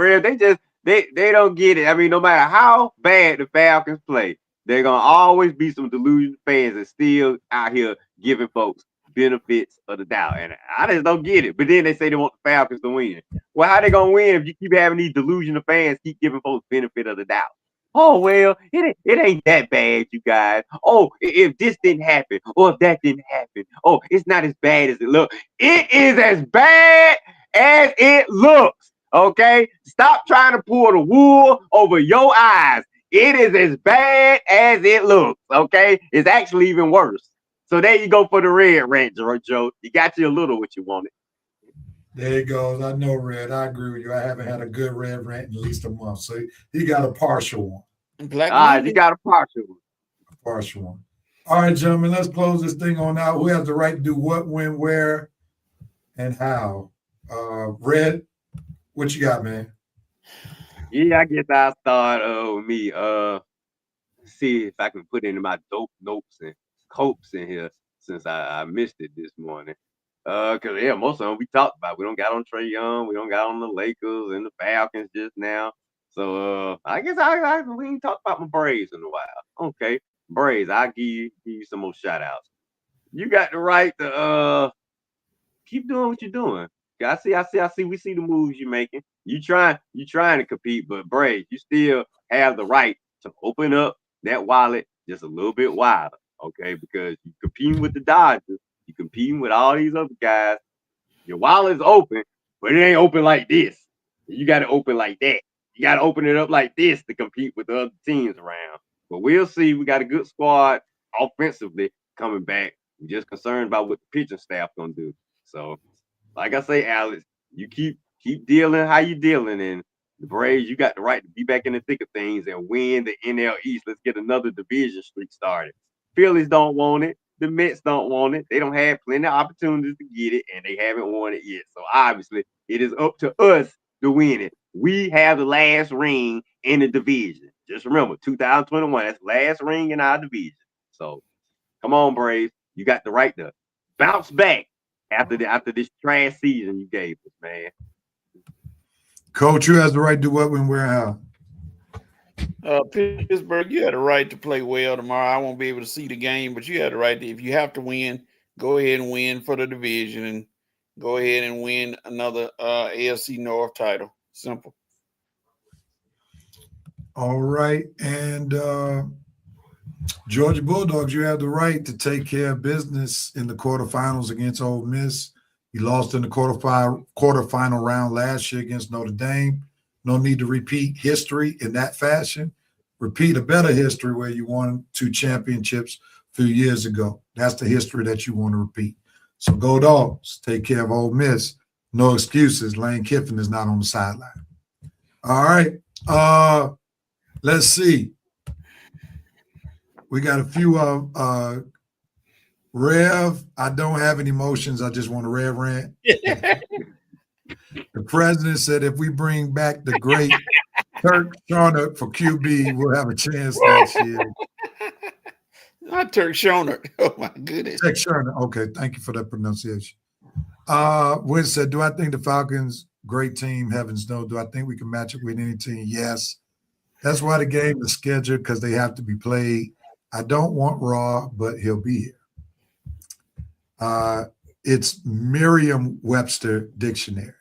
don't get it. I mean, no matter how bad the Falcons play, they're gonna always be some delusional fans that still out here giving folks benefits of the doubt. And I just don't get it. But then they say they want the Falcons to win. Well, how they gonna win if you keep having these delusional fans keep giving folks benefit of the doubt? Oh, well, it ain't that bad, you guys. Oh, if this didn't happen, or if that didn't happen, oh, it's not as bad as it looks. It is as bad as it looks, okay? Stop trying to pull the wool over your eyes. It is as bad as it looks, okay? It's actually even worse. So there you go for the Red Rant, Joe. You got you a little what you wanted. There it goes. I know, Red. I agree with you. I haven't had a good Red Rant in at least a month. So he got a partial one. You got a partial one. A partial one. All right, gentlemen, let's close this thing on out. Who has the right to do what, when, where, and how? Red, what you got, man? Yeah, I guess I'll start with me. See if I can put into my dope notes and hopes in here since I missed it this morning. Cause yeah, most of them we talked about. We don't got on Trae Young, we don't got on the Lakers and the Falcons just now. So I guess we ain't talked about my Braves in a while. Okay, Braves, I'll give you some more shout outs. You got the right to keep doing what you're doing. I see. We see the moves you're making. You trying to compete, but Braves, you still have the right to open up that wallet just a little bit wider. Okay, because you're competing with the Dodgers. You're competing with all these other guys. Your wallet's open, but it ain't open like this. You got to open like that. You got to open it up like this to compete with the other teams around. But we'll see. We got a good squad offensively coming back. We're just concerned about what the pitching staff gonna do. So, like I say, Alex, you keep dealing how you dealing, and the Braves, you got the right to be back in the thick of things and win the NL East. Let's get another division streak started. Phillies don't want it. The Mets don't want it. They don't have plenty of opportunities to get it, and they haven't won it yet. So obviously, it is up to us to win it. We have the last ring in the division. Just remember, 2021, that's the last ring in our division. So come on, Braves. You got the right to bounce back after this trash season you gave us, man. Coach, who has the right to do what, when, where, and how? Pittsburgh, you had a right to play well tomorrow. I won't be able to see the game, but you had a right to, if you have to win, go ahead and win for the division and go ahead and win another AFC North title. Simple. All right. And Georgia Bulldogs, you have the right to take care of business in the quarterfinals against Ole Miss. You lost in the quarterfinal round last year against Notre Dame. No need to repeat history in that fashion. Repeat a better history where you won 2 championships a few years ago. That's the history that you want to repeat. So go Dogs. Take care of Ole Miss. No excuses. Lane Kiffin is not on the sideline. All right. Let's see. We got a few Rev. I don't have any emotions. I just want to Rev rant. The president said if we bring back the great Turk Schonert for QB, we'll have a chance next year. Not Turk Schonert. Oh, my goodness. Turk Schonert. Okay, thank you for that pronunciation. Wynn said, do I think the Falcons, great team, heavens no. Do I think we can match it with any team? Yes. That's why the game is scheduled, because they have to be played. I don't want Raw, but he'll be here. It's Merriam-Webster Dictionary.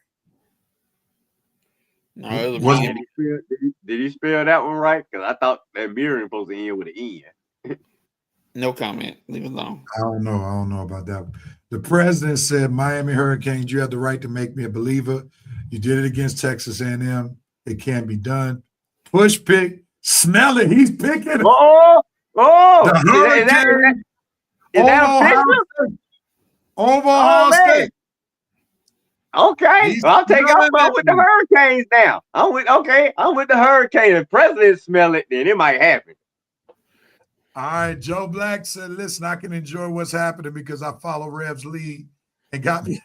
No, it Was was Did he spell that one right? Because I thought that Miriam supposed to end with an N. no comment. Leave it alone. I don't know about that one. The president said, Miami Hurricanes, you have the right to make me a believer. You did it against Texas A&M. It can be done. Push pick. Smell it. He's picking. Oh! The Is that official? Omaha State. Okay, I'll take off with the Hurricanes now. I'm with the Hurricanes. If president smell it, then it might happen. All right, Joe Black said, listen, I can enjoy what's happening because I follow Rev's lead and got me.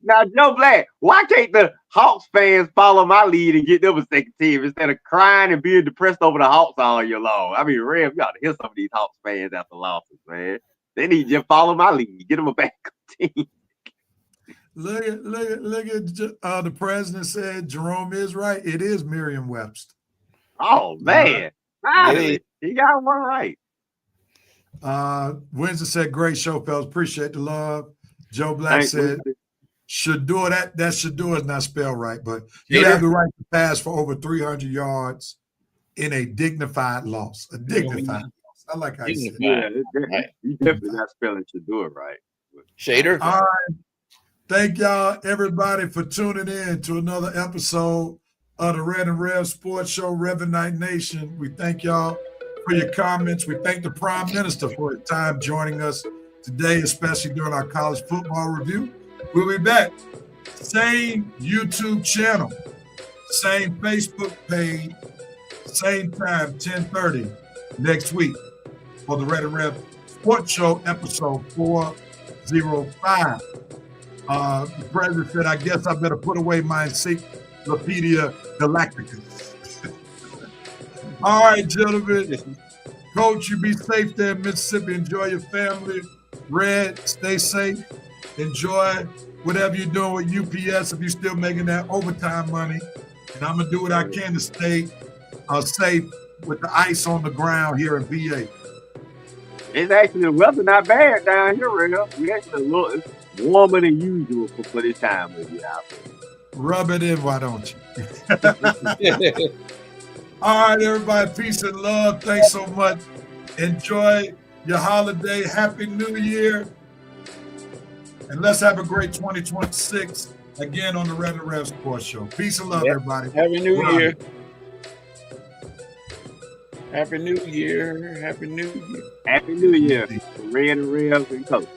Now, Joe Black, why can't the Hawks fans follow my lead and get them a second team instead of crying and being depressed over the Hawks all year long? I mean, Rev, you got to hear some of these Hawks fans after losses, man. They need to follow my lead, get them a backup team. Look at the president said Jerome is right. It is Merriam-Webster. Oh man, finally, he got one right. Winston said, great show, fellas. Appreciate the love. Joe Black said, Shador, that Shador is not spelled right, but you have the right to pass for over 300 yards in a dignified loss. A dignified loss. I like how you said it. Yeah, you definitely not spelling Shador right. Shader. All right. Thank y'all, everybody, for tuning in to another episode of the Red and Rev Sports Show, Revenite Nation. We thank y'all for your comments. We thank the Prime Minister for his time joining us today, especially during our college football review. We'll be back. Same YouTube channel, same Facebook page, same time, 10:30 next week for the Red and Rev Sports Show, episode 405. The president said, I guess I better put away my Encyclopedia Galacticus. All right, gentlemen. Coach, you be safe there in Mississippi. Enjoy your family. Red, stay safe. Enjoy whatever you're doing with UPS if you're still making that overtime money. And I'm going to do what I can to stay safe with the ice on the ground here in VA. It's actually, the weather not bad down here right now. We actually it's warmer than usual for this time of year out there. Rub it in, why don't you? All right, everybody, peace and love. Thanks so much. Enjoy your holiday. Happy New Year. And let's have a great 2026 again on the Red and Rev Sports Show. Peace and love, everybody. Happy New Year. Happy New Year. Happy New Year. Happy New Year. Red and Rev and Coach.